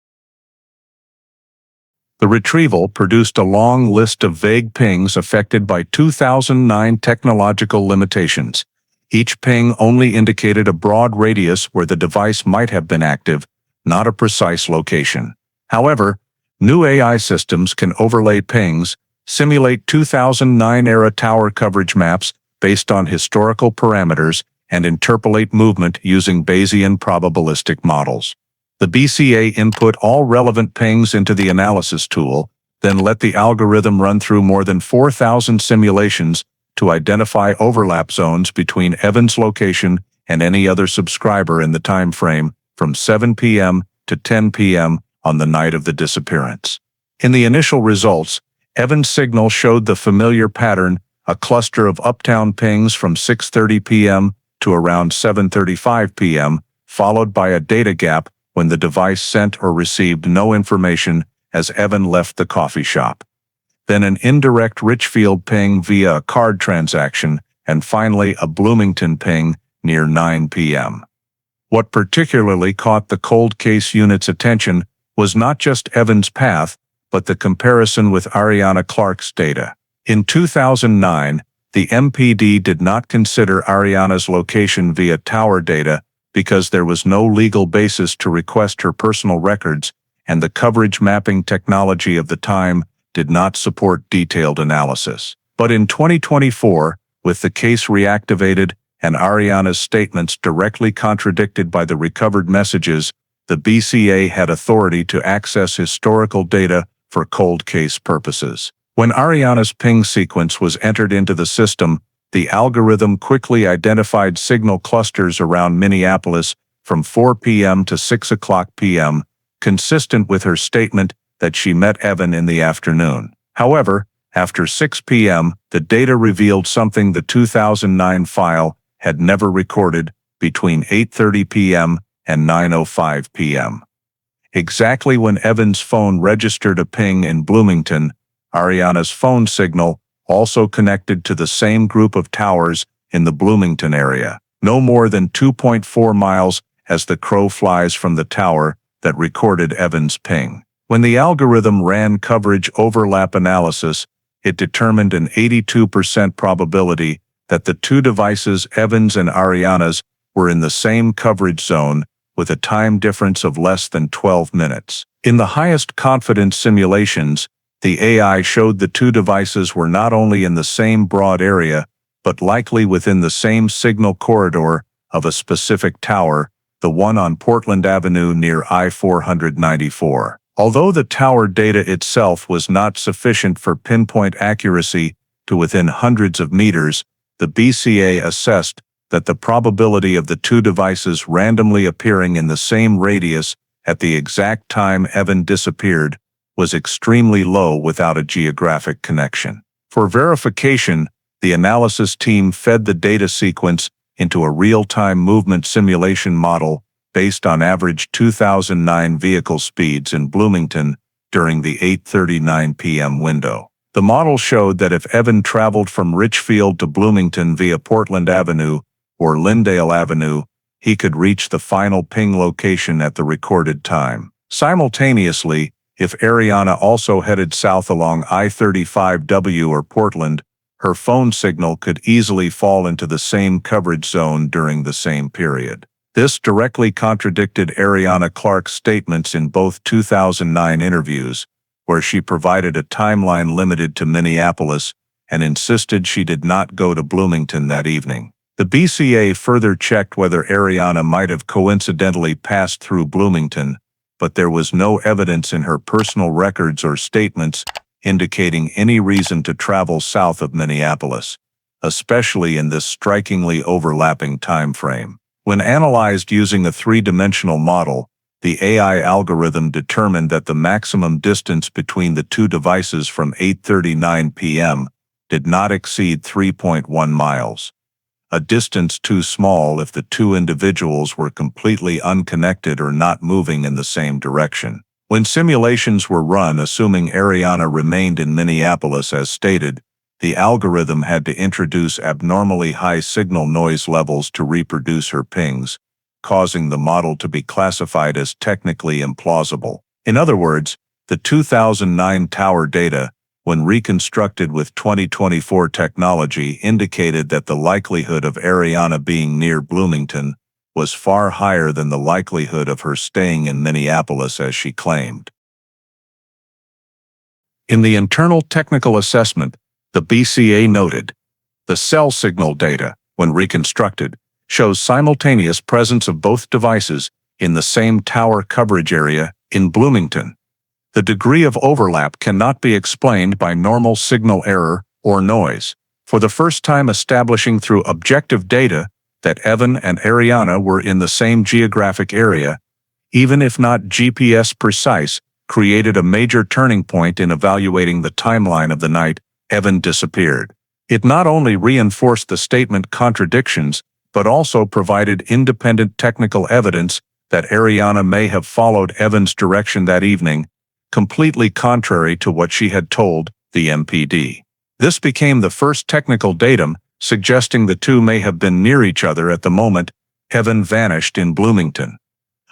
The retrieval produced a long list of vague pings affected by 2009 technological limitations. Each ping only indicated a broad radius where the device might have been active, not a precise location. However, new AI systems can overlay pings, simulate 2009-era tower coverage maps based on historical parameters, and interpolate movement using Bayesian probabilistic models. The BCA input all relevant pings into the analysis tool, then let the algorithm run through more than 4,000 simulations to identify overlap zones between Evan's location and any other subscriber in the time frame from 7 p.m. to 10 p.m. on the night of the disappearance. In the initial results, Evan's signal showed the familiar pattern, a cluster of Uptown pings from 6:30 p.m. to around 7:35 p.m., followed by a data gap when the device sent or received no information as Evan left the coffee shop. Then an indirect Richfield ping via a card transaction, and finally a Bloomington ping near 9 p.m. What particularly caught the cold case unit's attention was not just Evan's path, but the comparison with Ariana Clarke's data. In 2009, the MPD did not consider Ariana's location via tower data because there was no legal basis to request her personal records, and the coverage mapping technology of the time did not support detailed analysis. But in 2024, with the case reactivated and Ariana's statements directly contradicted by the recovered messages, the BCA had authority to access historical data for cold case purposes. When Ariana's ping sequence was entered into the system, the algorithm quickly identified signal clusters around Minneapolis from 4 p.m. to 6 o'clock p.m., consistent with her statement that she met Evan in the afternoon. However, after 6 p.m., the data revealed something the 2009 file had never recorded between 8:30 p.m. and 9:05 p.m. Exactly when Evan's phone registered a ping in Bloomington, Ariana's phone signal also connected to the same group of towers in the Bloomington area, no more than 2.4 miles as the crow flies from the tower that recorded Evan's ping. When the algorithm ran coverage overlap analysis, it determined an 82% probability that the two devices, Evan's and Ariana's, were in the same coverage zone with a time difference of less than 12 minutes. In the highest confidence simulations, the AI showed the two devices were not only in the same broad area, but likely within the same signal corridor of a specific tower, the one on Portland Avenue near I-494. Although the tower data itself was not sufficient for pinpoint accuracy to within hundreds of meters, the BCA assessed that the probability of the two devices randomly appearing in the same radius at the exact time Evan disappeared was extremely low without a geographic connection. For verification, the analysis team fed the data sequence into a real-time movement simulation model based on average 2009 vehicle speeds in Bloomington during the 8:39 p.m. window. The model showed that if Evan traveled from Richfield to Bloomington via Portland Avenue or Lyndale Avenue, he could reach the final ping location at the recorded time. Simultaneously, if Ariana also headed south along I-35W or Portland, her phone signal could easily fall into the same coverage zone during the same period. This directly contradicted Ariana Clarke's statements in both 2009 interviews, where she provided a timeline limited to Minneapolis and insisted she did not go to Bloomington that evening. The BCA further checked whether Ariana might have coincidentally passed through Bloomington, but there was no evidence in her personal records or statements indicating any reason to travel south of Minneapolis, especially in this strikingly overlapping time frame. When analyzed using a three-dimensional model, the AI algorithm determined that the maximum distance between the two devices from 8:39 p.m. did not exceed 3.1 miles. a distance too small if the two individuals were completely unconnected or not moving in the same direction. When simulations were run assuming Ariana remained in Minneapolis as stated, the algorithm had to introduce abnormally high signal noise levels to reproduce her pings, causing the model to be classified as technically implausible. In other words, the 2009 tower data, when reconstructed with 2024 technology, indicated that the likelihood of Ariana being near Bloomington was far higher than the likelihood of her staying in Minneapolis as she claimed. In the internal technical assessment, the BCA noted, the cell signal data, when reconstructed, shows simultaneous presence of both devices in the same tower coverage area in Bloomington. The degree of overlap cannot be explained by normal signal error or noise, for the first time establishing through objective data that Evan and Ariana were in the same geographic area, even if not GPS precise, created a major turning point in evaluating the timeline of the night Evan disappeared. It not only reinforced the statement contradictions, but also provided independent technical evidence that Ariana may have followed Evan's direction that evening, completely contrary to what she had told the MPD. This became the first technical datum suggesting the two may have been near each other at the moment Evan vanished in Bloomington,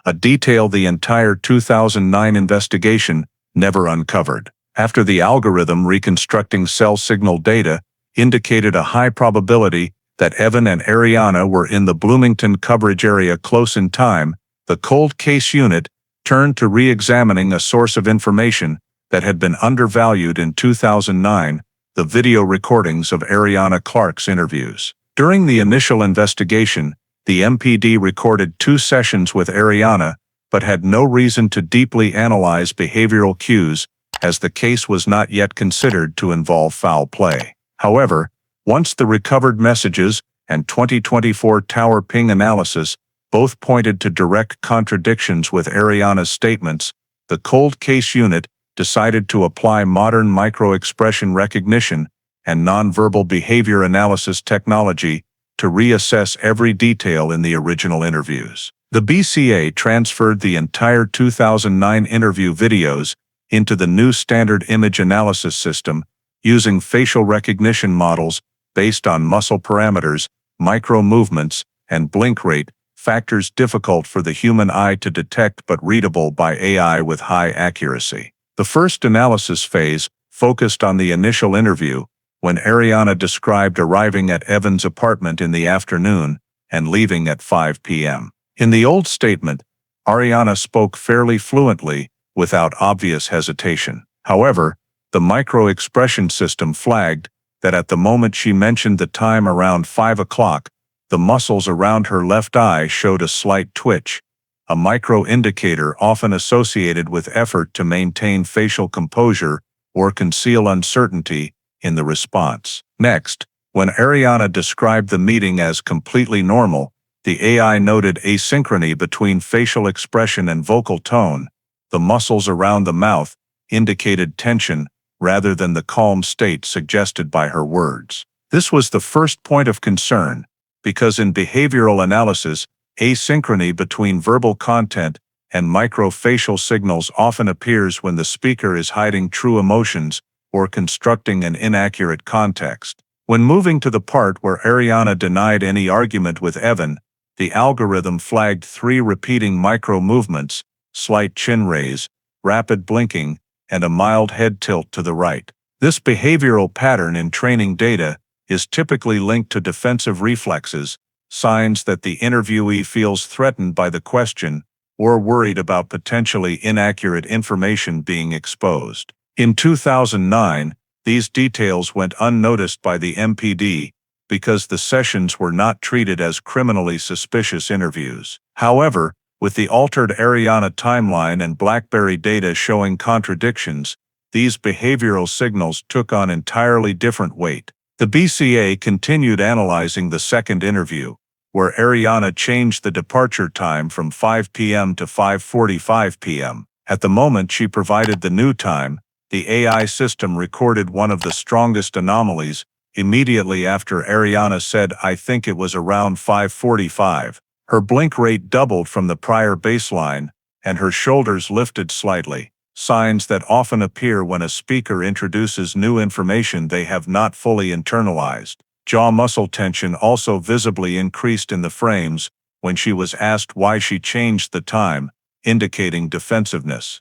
a detail the entire 2009 investigation never uncovered. After the algorithm reconstructing cell signal data indicated a high probability that Evan and Ariana were in the Bloomington coverage area close in time, the cold case unit turned to re-examining a source of information that had been undervalued in 2009, the video recordings of Ariana Clarke's interviews. During the initial investigation, the MPD recorded 2 sessions with Ariana, but had no reason to deeply analyze behavioral cues, as the case was not yet considered to involve foul play. However, once the recovered messages and 2024 tower ping analysis both pointed to direct contradictions with Ariana's statements, the cold case unit decided to apply modern micro-expression recognition and nonverbal behavior analysis technology to reassess every detail in the original interviews. The BCA transferred the entire 2009 interview videos into the new standard image analysis system using facial recognition models based on muscle parameters, micro movements, and blink rate, factors difficult for the human eye to detect but readable by AI with high accuracy. The first analysis phase focused on the initial interview, when Ariana described arriving at Evan's apartment in the afternoon and leaving at 5 p.m. In the old statement, Ariana spoke fairly fluently, without obvious hesitation. However, the micro-expression system flagged that at the moment she mentioned the time around 5 o'clock, the muscles around her left eye showed a slight twitch, a micro-indicator often associated with effort to maintain facial composure or conceal uncertainty in the response. Next, when Ariana described the meeting as completely normal, the AI noted asynchrony between facial expression and vocal tone. The muscles around the mouth indicated tension rather than the calm state suggested by her words. This was the first point of concern, because in behavioral analysis, asynchrony between verbal content and microfacial signals often appears when the speaker is hiding true emotions or constructing an inaccurate context. When moving to the part where Ariana denied any argument with Evan, the algorithm flagged 3 repeating micro-movements, slight chin raise, rapid blinking, and a mild head tilt to the right. This behavioral pattern in training data is typically linked to defensive reflexes, signs that the interviewee feels threatened by the question or worried about potentially inaccurate information being exposed. In 2009, these details went unnoticed by the MPD because the sessions were not treated as criminally suspicious interviews. However, with the altered Ariana timeline and BlackBerry data showing contradictions, these behavioral signals took on entirely different weight. The BCA continued analyzing the second interview, where Ariana changed the departure time from 5 p.m. to 5:45 p.m. At the moment she provided the new time, the AI system recorded one of the strongest anomalies Immediately after Ariana said, "I think it was around 5:45, her blink rate doubled from the prior baseline, and her shoulders lifted slightly, signs that often appear when a speaker introduces new information they have not fully internalized. Jaw muscle tension also visibly increased in the frames when she was asked why she changed the time, indicating defensiveness.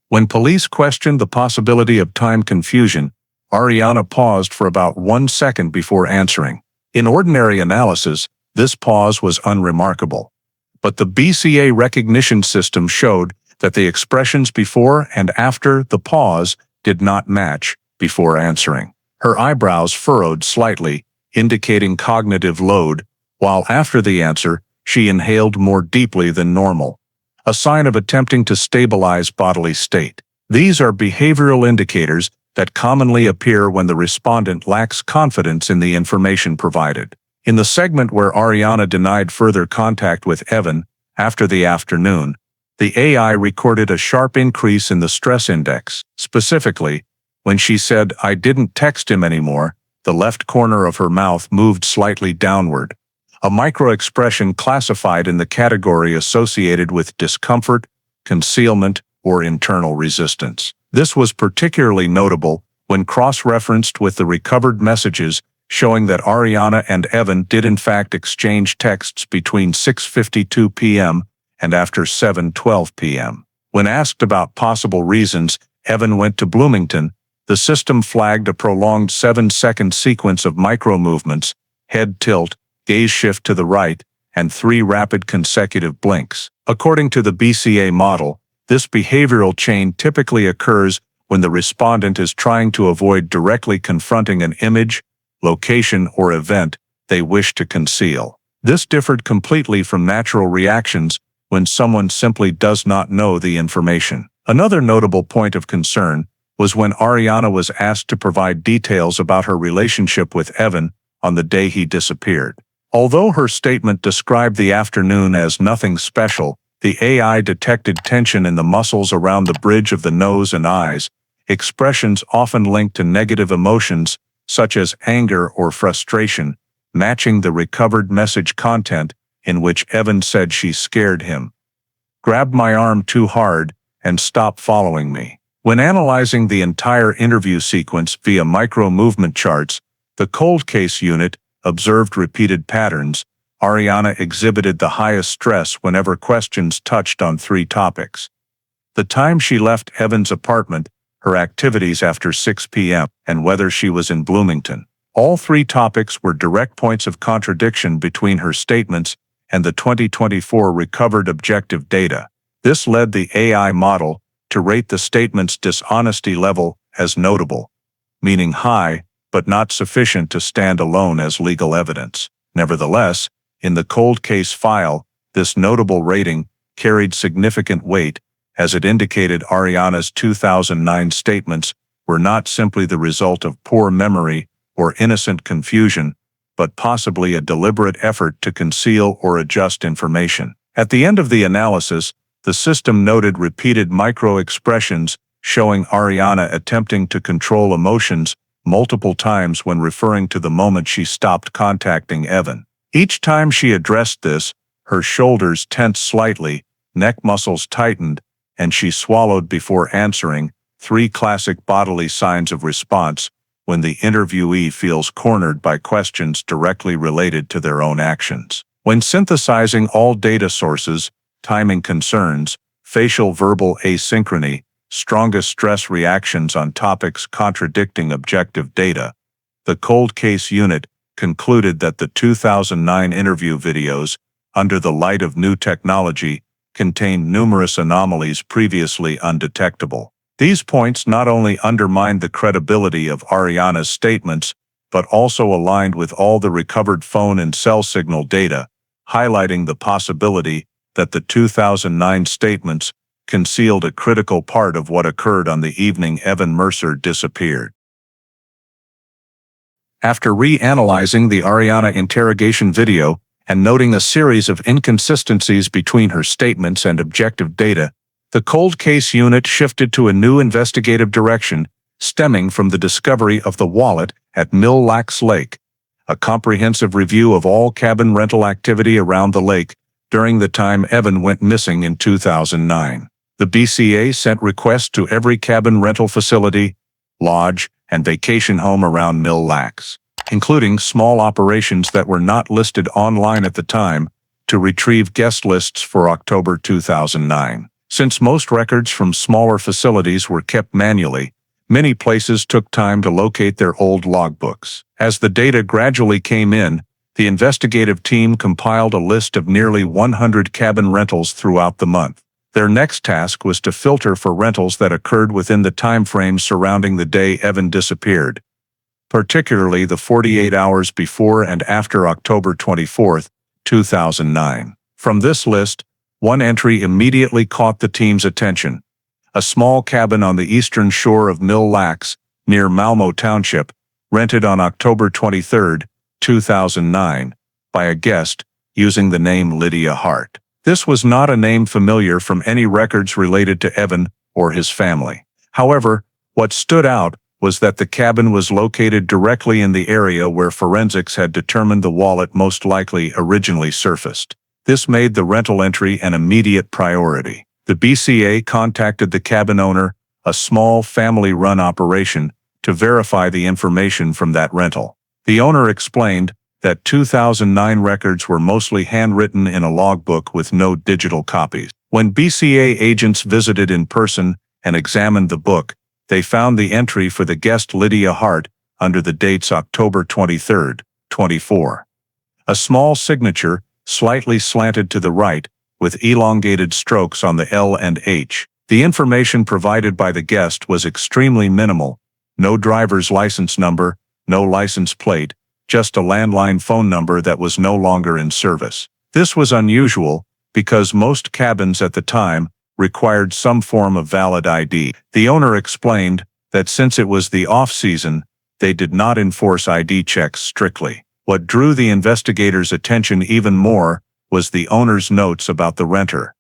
When police questioned the possibility of time confusion, Ariana paused for about 1 second before answering. In ordinary analysis, this pause was unremarkable. But the BCA recognition system showed that the expressions before and after the pause did not match before answering. Her eyebrows furrowed slightly, indicating cognitive load, while after the answer, she inhaled more deeply than normal, a sign of attempting to stabilize bodily state. These are behavioral indicators that commonly appear when the respondent lacks confidence in the information provided. In the segment where Ariana denied further contact with Evan after the afternoon, the AI recorded a sharp increase in the stress index. Specifically, when she said, "I didn't text him anymore," the left corner of her mouth moved slightly downward, a micro-expression classified in the category associated with discomfort, concealment, or internal resistance. This was particularly notable when cross-referenced with the recovered messages showing that Ariana and Evan did in fact exchange texts between 6:52 p.m. and after 7:12 p.m. When asked about possible reasons Evan went to Bloomington, the system flagged a prolonged 7-second sequence of micro-movements, head tilt, gaze shift to the right, and 3 rapid consecutive blinks. According to the BCA model, this behavioral chain typically occurs when the respondent is trying to avoid directly confronting an image, location, or event they wish to conceal. This differed completely from natural reactions when someone simply does not know the information. Another notable point of concern was when Ariana was asked to provide details about her relationship with Evan on the day he disappeared. Although her statement described the afternoon as nothing special, the AI detected tension in the muscles around the bridge of the nose and eyes, expressions often linked to negative emotions such as anger or frustration, matching the recovered message content in which Evan said she scared him, grabbed my arm too hard, and stopped following me. When analyzing the entire interview sequence via micro-movement charts, the cold case unit observed repeated patterns. Ariana exhibited the highest stress whenever questions touched on 3 topics: the time she left Evan's apartment, her activities after 6 p.m., and whether she was in Bloomington. All 3 topics were direct points of contradiction between her statements and the 2024 recovered objective data. This led the AI model to rate the statement's dishonesty level as notable, meaning high, but not sufficient to stand alone as legal evidence. Nevertheless, in the cold case file, this notable rating carried significant weight, as it indicated Ariana's 2009 statements were not simply the result of poor memory or innocent confusion, but possibly a deliberate effort to conceal or adjust information. At the end of the analysis, the system noted repeated micro-expressions showing Ariana attempting to control emotions multiple times when referring to the moment she stopped contacting Evan. Each time she addressed this, her shoulders tensed slightly, neck muscles tightened, and she swallowed before answering, 3 classic bodily signs of response when the interviewee feels cornered by questions directly related to their own actions. When synthesizing all data sources, timing concerns, facial verbal asynchrony, strongest stress reactions on topics contradicting objective data, the cold case unit concluded that the 2009 interview videos, under the light of new technology, contained numerous anomalies previously undetectable. These points not only undermined the credibility of Ariana's statements, but also aligned with all the recovered phone and cell signal data, highlighting the possibility that the 2009 statements concealed a critical part of what occurred on the evening Evan Mercer disappeared. After reanalyzing the Ariana interrogation video and noting a series of inconsistencies between her statements and objective data, the cold case unit shifted to a new investigative direction, stemming from the discovery of the wallet at Mille Lacs Lake. A comprehensive review of all cabin rental activity around the lake during the time Evan went missing in 2009. The BCA sent requests to every cabin rental facility, lodge, and vacation home around Mille Lacs, including small operations that were not listed online at the time, to retrieve guest lists for October 2009. Since most records from smaller facilities were kept manually, many places took time to locate their old logbooks. As the data gradually came in, the investigative team compiled a list of nearly 100 cabin rentals throughout the month. Their next task was to filter for rentals that occurred within the time frame surrounding the day Evan disappeared, particularly the 48 hours before and after October 24, 2009. From this list, one entry immediately caught the team's attention. A small cabin on the eastern shore of Mille Lacs, near Malmo Township, rented on October 23, 2009, by a guest using the name Lydia Hart. This was not a name familiar from any records related to Evan or his family. However, what stood out was that the cabin was located directly in the area where forensics had determined the wallet most likely originally surfaced. This made the rental entry an immediate priority. The BCA contacted the cabin owner, a small family-run operation, to verify the information from that rental. The owner explained that 2009 records were mostly handwritten in a logbook with no digital copies. When BCA agents visited in person and examined the book, they found the entry for the guest Lydia Hart under the dates October 23, 24. A small signature, slightly slanted to the right, with elongated strokes on the L and H. The information provided by the guest was extremely minimal: no driver's license number, no license plate, just a landline phone number that was no longer in service. This was unusual because most cabins at the time required some form of valid ID. The owner explained that since it was the off-season, they did not enforce ID checks strictly. What drew the investigators' attention even more was the owner's notes about the renter.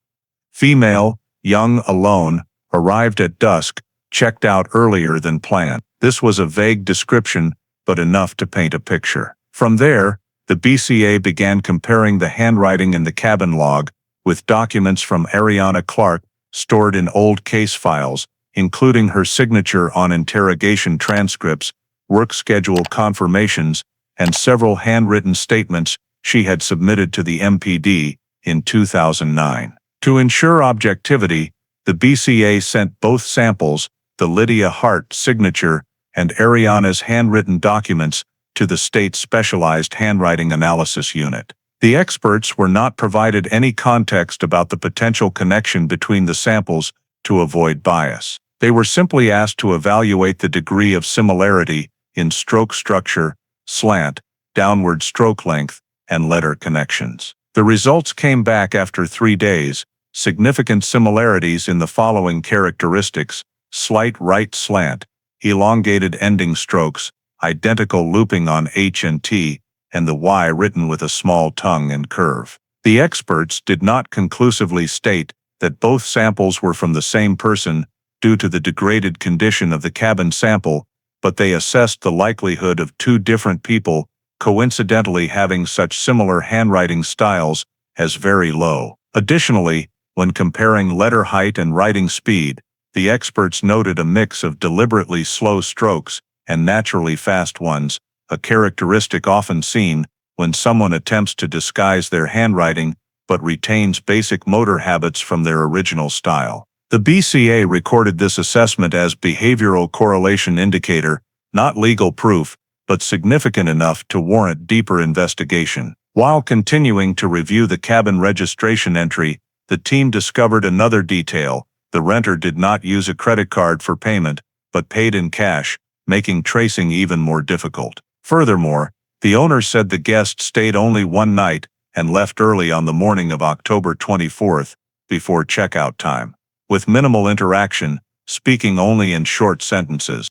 Female, young, alone, arrived at dusk, checked out earlier than planned. This was a vague description, but enough to paint a picture. From there, the BCA began comparing the handwriting in the cabin log with documents from Ariana Clark stored in old case files, including her signature on interrogation transcripts, work schedule confirmations, and several handwritten statements she had submitted to the MPD in 2009. To ensure objectivity, the BCA sent both samples, the Lydia Hart signature and Ariana's handwritten documents, to the state's specialized handwriting analysis unit. The experts were not provided any context about the potential connection between the samples to avoid bias. They were simply asked to evaluate the degree of similarity in stroke structure, slant, downward stroke length, and letter connections. The results came back after 3 days: significant similarities in the following characteristics: slight right slant, elongated ending strokes, identical looping on H and T, and the Y written with a small tongue and curve. The experts did not conclusively state that both samples were from the same person due to the degraded condition of the cabin sample, but they assessed the likelihood of 2 different people coincidentally having such similar handwriting styles as very low. Additionally, when comparing letter height and writing speed, the experts noted a mix of deliberately slow strokes and naturally fast ones, a characteristic often seen when someone attempts to disguise their handwriting but retains basic motor habits from their original style. The BCA recorded this assessment as behavioral correlation indicator, not legal proof, but significant enough to warrant deeper investigation. While continuing to review the cabin registration entry, the team discovered another detail: the renter did not use a credit card for payment, but paid in cash, making tracing even more difficult. Furthermore, the owner said the guest stayed only one night and left early on the morning of October 24th, before checkout time, with minimal interaction, speaking only in short sentences.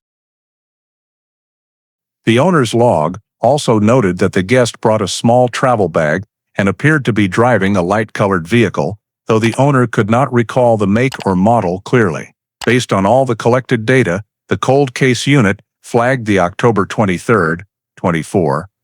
The owner's log also noted that the guest brought a small travel bag and appeared to be driving a light-colored vehicle, though the owner could not recall the make or model clearly. Based on all the collected data, The cold case unit flagged the October 23,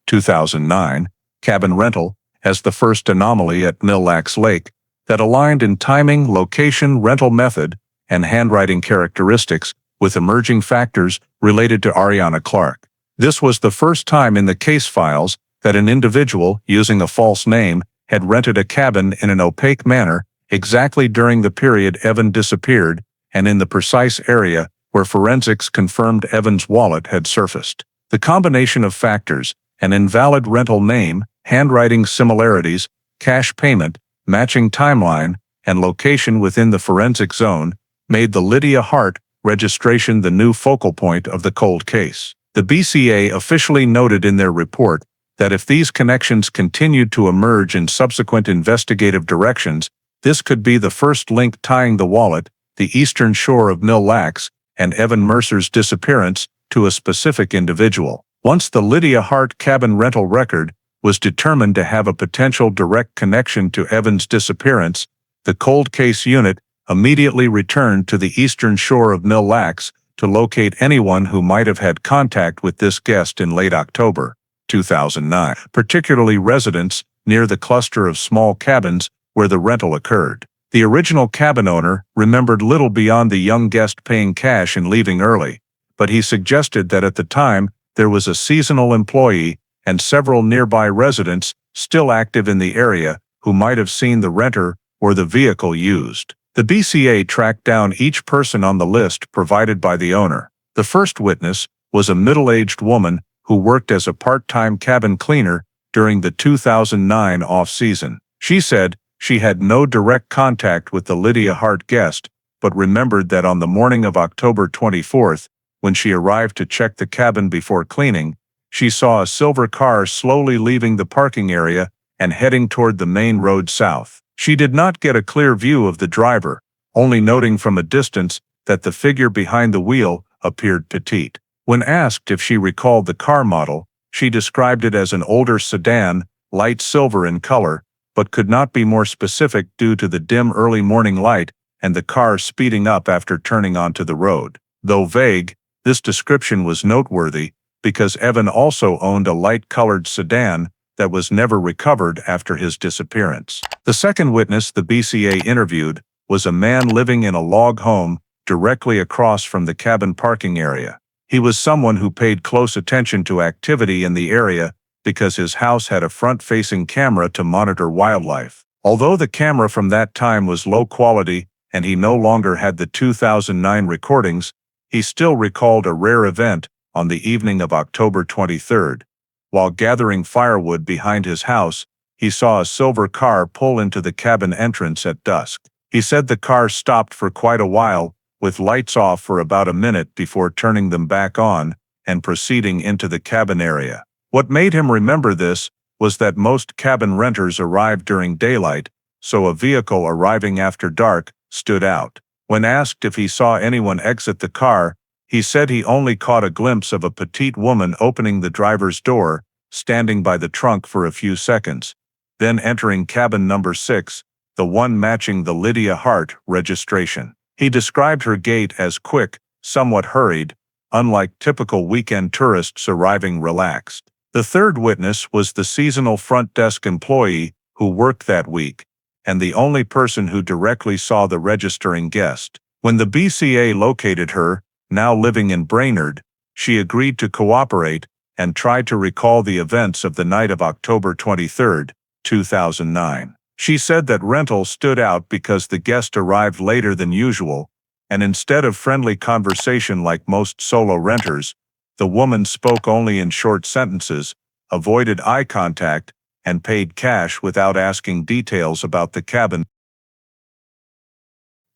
2009, cabin rental as the first anomaly at Mille Lacs Lake that aligned in timing, location, rental method, and handwriting characteristics with emerging factors related to Ariana Clark. This was the first time in the case files that an individual using a false name had rented a cabin in an opaque manner exactly during the period Evan disappeared and in the precise area where forensics confirmed Evan's wallet had surfaced. The combination of factors, an invalid rental name, handwriting similarities, cash payment, matching timeline, and location within the forensic zone, made the Lydia Hart registration the new focal point of the cold case. The BCA officially noted in their report that if these connections continued to emerge in subsequent investigative directions, this could be the first link tying the wallet, the eastern shore of Mille Lacs, and Evan Mercer's disappearance to a specific individual. Once the Lydia Hart cabin rental record was determined to have a potential direct connection to Evan's disappearance, the cold case unit immediately returned to the eastern shore of Mille Lacs to locate anyone who might have had contact with this guest in late October 2009, particularly residents near the cluster of small cabins where the rental occurred. The original cabin owner remembered little beyond the young guest paying cash and leaving early, but he suggested that at the time there was a seasonal employee and several nearby residents still active in the area who might have seen the renter or the vehicle used. The BCA tracked down each person on the list provided by the owner. The first witness was a middle-aged woman who worked as a part-time cabin cleaner during the 2009 off-season. She said she had no direct contact with the Lydia Hart guest, but remembered that on the morning of October 24th, when she arrived to check the cabin before cleaning, she saw a silver car slowly leaving the parking area and heading toward the main road south. She did not get a clear view of the driver, only noting from a distance that the figure behind the wheel appeared petite. When asked if she recalled the car model, she described it as an older sedan, light silver in color, but could not be more specific due to the dim early morning light and the car speeding up after turning onto the road. Though vague, this description was noteworthy because Evan also owned a light-colored sedan that was never recovered after his disappearance. The second witness the BCA interviewed was a man living in a log home directly across from the cabin parking area. He was someone who paid close attention to activity in the area because his house had a front-facing camera to monitor wildlife. Although the camera from that time was low quality and he no longer had the 2009 recordings, he still recalled a rare event on the evening of October 23rd. While gathering firewood behind his house, he saw a silver car pull into the cabin entrance at dusk. He said the car stopped for quite a while, with lights off for about a minute before turning them back on and proceeding into the cabin area. What made him remember this was that most cabin renters arrived during daylight, so a vehicle arriving after dark stood out. When asked if he saw anyone exit the car, he said he only caught a glimpse of a petite woman opening the driver's door, standing by the trunk for a few seconds, then entering cabin number 6, the one matching the Lydia Hart registration. He described her gait as quick, somewhat hurried, unlike typical weekend tourists arriving relaxed. The third witness was the seasonal front desk employee who worked that week, and the only person who directly saw the registering guest. When the BCA located her, now living in Brainerd, she agreed to cooperate and tried to recall the events of the night of October 23, 2009. She said that rental stood out because the guest arrived later than usual, and instead of friendly conversation like most solo renters, the woman spoke only in short sentences, avoided eye contact, and paid cash without asking details about the cabin.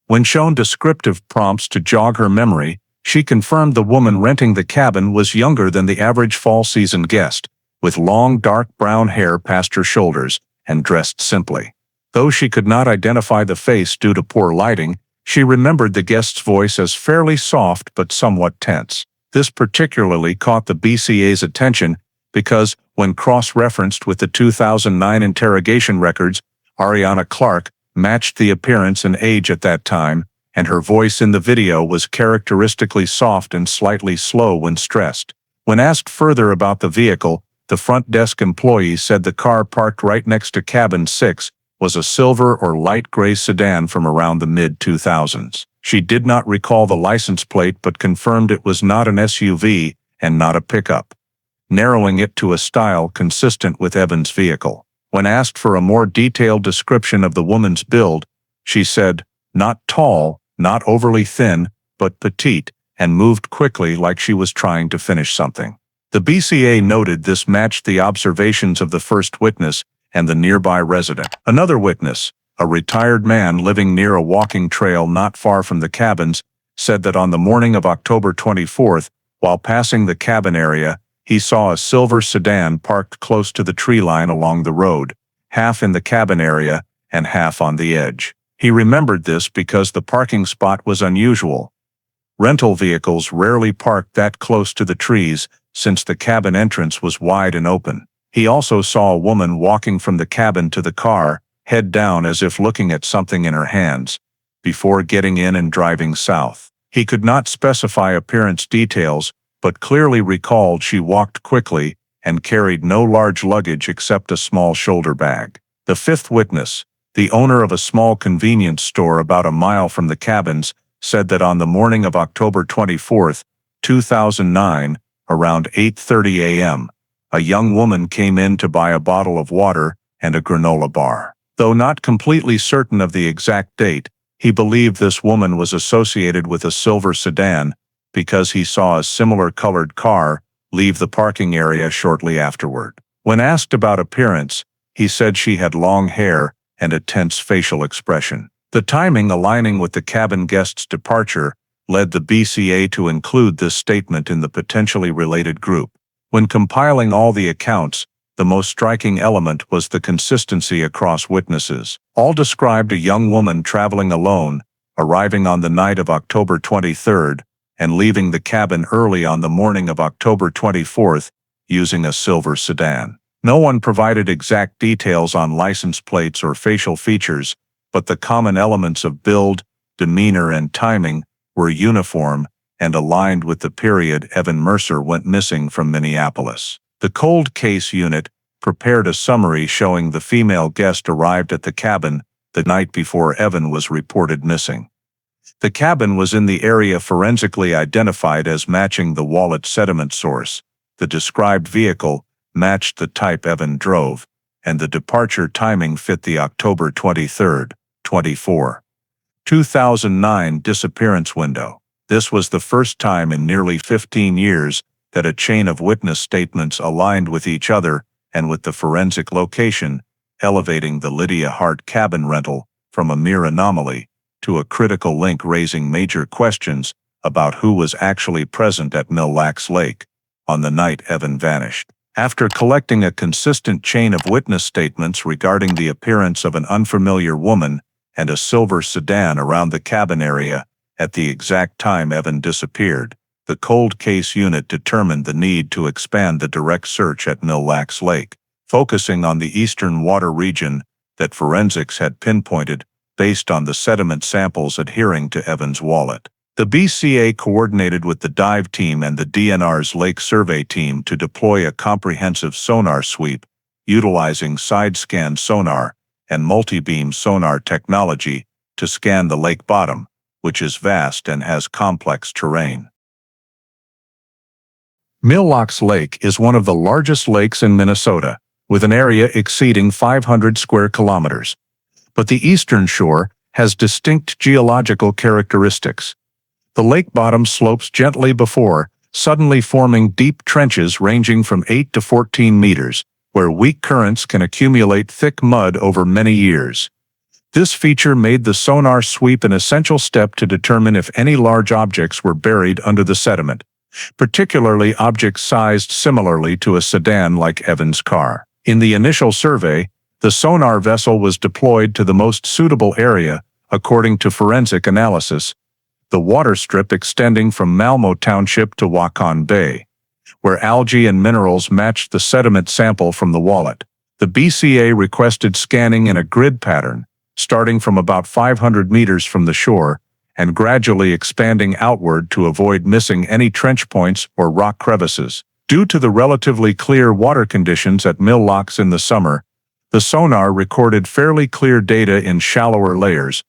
When shown descriptive prompts to jog her memory, she confirmed the woman renting the cabin was younger than the average fall-season guest, with long dark brown hair past her shoulders and dressed simply. Though she could not identify the face due to poor lighting, she remembered the guest's voice as fairly soft but somewhat tense. This particularly caught the BCA's attention because, when cross-referenced with the 2009 interrogation records, Ariana Clark matched the appearance and age at that time, and her voice in the video was characteristically soft and slightly slow when stressed. When asked further about the vehicle, the front desk employee said the car parked right next to cabin 6 was a silver or light gray sedan from around the mid-2000s. She did not recall the license plate but confirmed it was not an SUV and not a pickup, narrowing it to a style consistent with Evan's vehicle. When asked for a more detailed description of the woman's build, she said, "Not tall, not overly thin, but petite, and moved quickly like she was trying to finish something." The BCA noted this matched the observations of the first witness and the nearby resident. Another witness, a retired man living near a walking trail not far from the cabins, said that on the morning of October 24th, while passing the cabin area, he saw a silver sedan parked close to the tree line along the road, half in the cabin area and half on the edge. He remembered this because the parking spot was unusual. Rental vehicles rarely parked that close to the trees since the cabin entrance was wide and open. He also saw a woman walking from the cabin to the car, head down as if looking at something in her hands, before getting in and driving south. He could not specify appearance details, but clearly recalled she walked quickly and carried no large luggage except a small shoulder bag. The fifth witness, the owner of a small convenience store about a mile from the cabins, said that on the morning of October 24, 2009, around 8:30 a.m., a young woman came in to buy a bottle of water and a granola bar. Though not completely certain of the exact date, he believed this woman was associated with a silver sedan because he saw a similar colored car leave the parking area shortly afterward. When asked about appearance, he said she had long hair and a tense facial expression. The timing aligning with the cabin guest's departure led the BCA to include this statement in the potentially related group. When compiling all the accounts, the most striking element was the consistency across witnesses. All described a young woman traveling alone, arriving on the night of October 23rd, and leaving the cabin early on the morning of October 24th, using a silver sedan. No one provided exact details on license plates or facial features, but the common elements of build, demeanor, and timing were uniform and aligned with the period Evan Mercer went missing from Minneapolis. The cold case unit prepared a summary showing the female guest arrived at the cabin the night before Evan was reported missing. The cabin was in the area forensically identified as matching the wallet sediment source. The described vehicle matched the type Evan drove, and the departure timing fit the October 23, 2009 disappearance window. This was the first time in nearly 15 years that a chain of witness statements aligned with each other and with the forensic location, elevating the Lydia Hart cabin rental from a mere anomaly to a critical link, raising major questions about who was actually present at Mille Lacs Lake on the night Evan vanished. After collecting a consistent chain of witness statements regarding the appearance of an unfamiliar woman and a silver sedan around the cabin area at the exact time Evan disappeared, the cold case unit determined the need to expand the direct search at Mille Lacs Lake, focusing on the eastern water region that forensics had pinpointed based on the sediment samples adhering to Evan's wallet. The BCA coordinated with the dive team and the DNR's lake survey team to deploy a comprehensive sonar sweep, utilizing side-scan sonar and multi-beam sonar technology to scan the lake bottom, which is vast and has complex terrain. Mille Lacs Lake is one of the largest lakes in Minnesota, with an area exceeding 500 square kilometers. But the eastern shore has distinct geological characteristics. The lake bottom slopes gently before suddenly forming deep trenches ranging from 8 to 14 meters, where weak currents can accumulate thick mud over many years. This feature made the sonar sweep an essential step to determine if any large objects were buried under the sediment, particularly objects sized similarly to a sedan like Evan's car. In the initial survey, the sonar vessel was deployed to the most suitable area, according to forensic analysis, the water strip extending from Malmo Township to Waukon Bay, where algae and minerals matched the sediment sample from the wallet. The BCA requested scanning in a grid pattern, starting from about 500 meters from the shore and gradually expanding outward to avoid missing any trench points or rock crevices. Due to the relatively clear water conditions at Mille Lacs in the summer, the sonar recorded fairly clear data in shallower layers,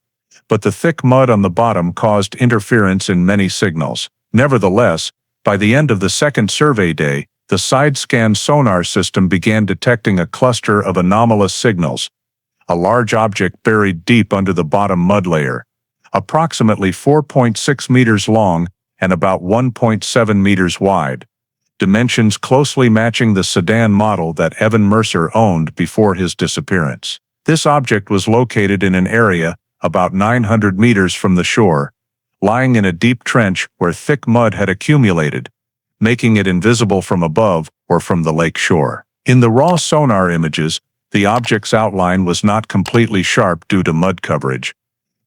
but the thick mud on the bottom caused interference in many signals. Nevertheless, by the end of the second survey day, the side-scan sonar system began detecting a cluster of anomalous signals, a large object buried deep under the bottom mud layer, approximately 4.6 meters long and about 1.7 meters wide, dimensions closely matching the sedan model that Evan Mercer owned before his disappearance. This object was located in an area about 900 meters from the shore, lying in a deep trench where thick mud had accumulated, making it invisible from above or from the lake shore. In the raw sonar images, the object's outline was not completely sharp due to mud coverage,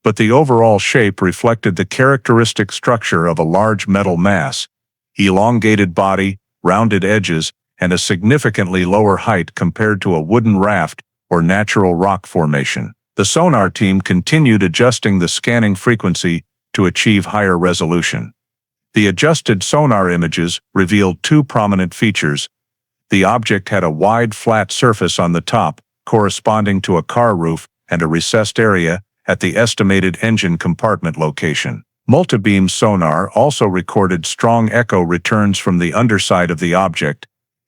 but the overall shape reflected the characteristic structure of a large metal mass, elongated body, rounded edges, and a significantly lower height compared to a wooden raft or natural rock formation. The sonar team continued adjusting the scanning frequency to achieve higher resolution. The adjusted sonar images revealed two prominent features. The object had a wide flat surface on the top, corresponding to a car roof, and a recessed area at the estimated engine compartment location. Multibeam sonar also recorded strong echo returns from the underside of the object,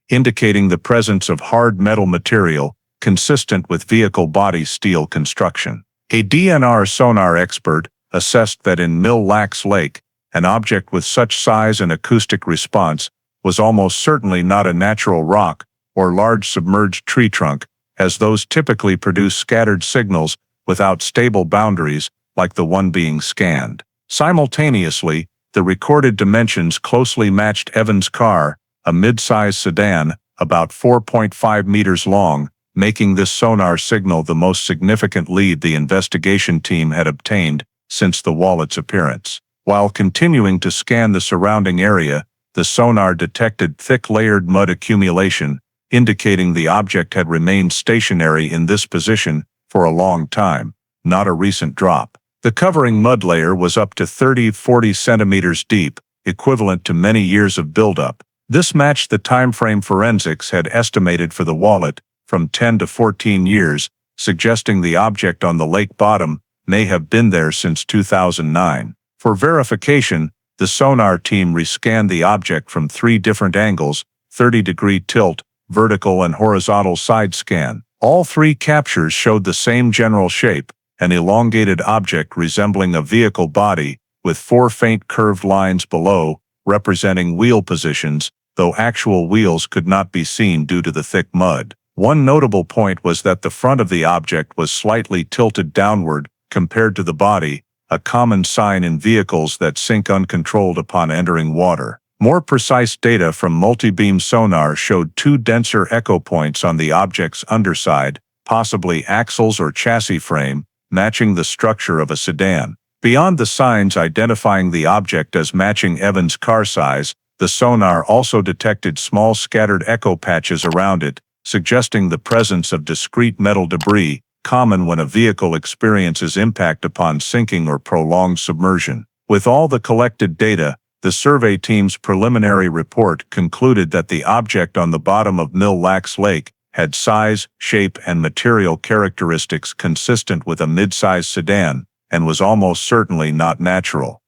indicating the presence of hard metal material consistent with vehicle body steel construction. A DNR sonar expert assessed that in Mille Lacs Lake, an object with such size and acoustic response was almost certainly not a natural rock or large submerged tree trunk, as those typically produce scattered signals without stable boundaries like the one being scanned. Simultaneously, the recorded dimensions closely matched Evan's car, a mid-size sedan, about 4.5 meters long, making this sonar signal the most significant lead the investigation team had obtained since the wallet's appearance. While continuing to scan the surrounding area, the sonar detected thick layered mud accumulation, indicating the object had remained stationary in this position for a long time, not a recent drop. The covering mud layer was up to 30–40 centimeters deep, equivalent to many years of buildup. This matched the timeframe forensics had estimated for the wallet, from 10 to 14 years, suggesting the object on the lake bottom may have been there since 2009. For verification, the sonar team rescanned the object from 3 different angles, 30-degree tilt, vertical and horizontal side scan. All 3 captures showed the same general shape, an elongated object resembling a vehicle body, with 4 faint curved lines below, representing wheel positions, though actual wheels could not be seen due to the thick mud. One notable point was that the front of the object was slightly tilted downward compared to the body, a common sign in vehicles that sink uncontrolled upon entering water. More precise data from multi-beam sonar showed 2 denser echo points on the object's underside, possibly axles or chassis frame, matching the structure of a sedan. Beyond the signs identifying the object as matching Evan's car size, the sonar also detected small scattered echo patches around it, suggesting the presence of discrete metal debris, common when a vehicle experiences impact upon sinking or prolonged submersion. With all the collected data, the survey team's preliminary report concluded that the object on the bottom of Mille Lacs Lake had size, shape, and material characteristics consistent with a mid-sized sedan, and was almost certainly not natural.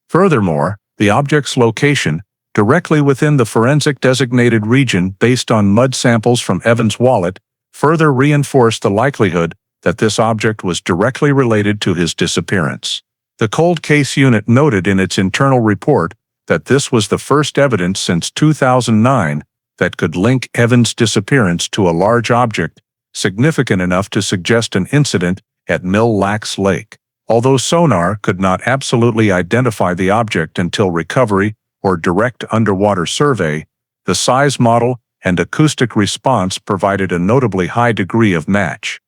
Furthermore, the object's location, directly within the forensic designated region based on mud samples from Evan's wallet, further reinforced the likelihood that this object was directly related to his disappearance. The cold case unit noted in its internal report that this was the first evidence since 2009 that could link Evan's disappearance to a large object significant enough to suggest an incident at Mille Lacs Lake. Although sonar could not absolutely identify the object until recovery or direct underwater survey, the size model and acoustic response provided a notably high degree of match.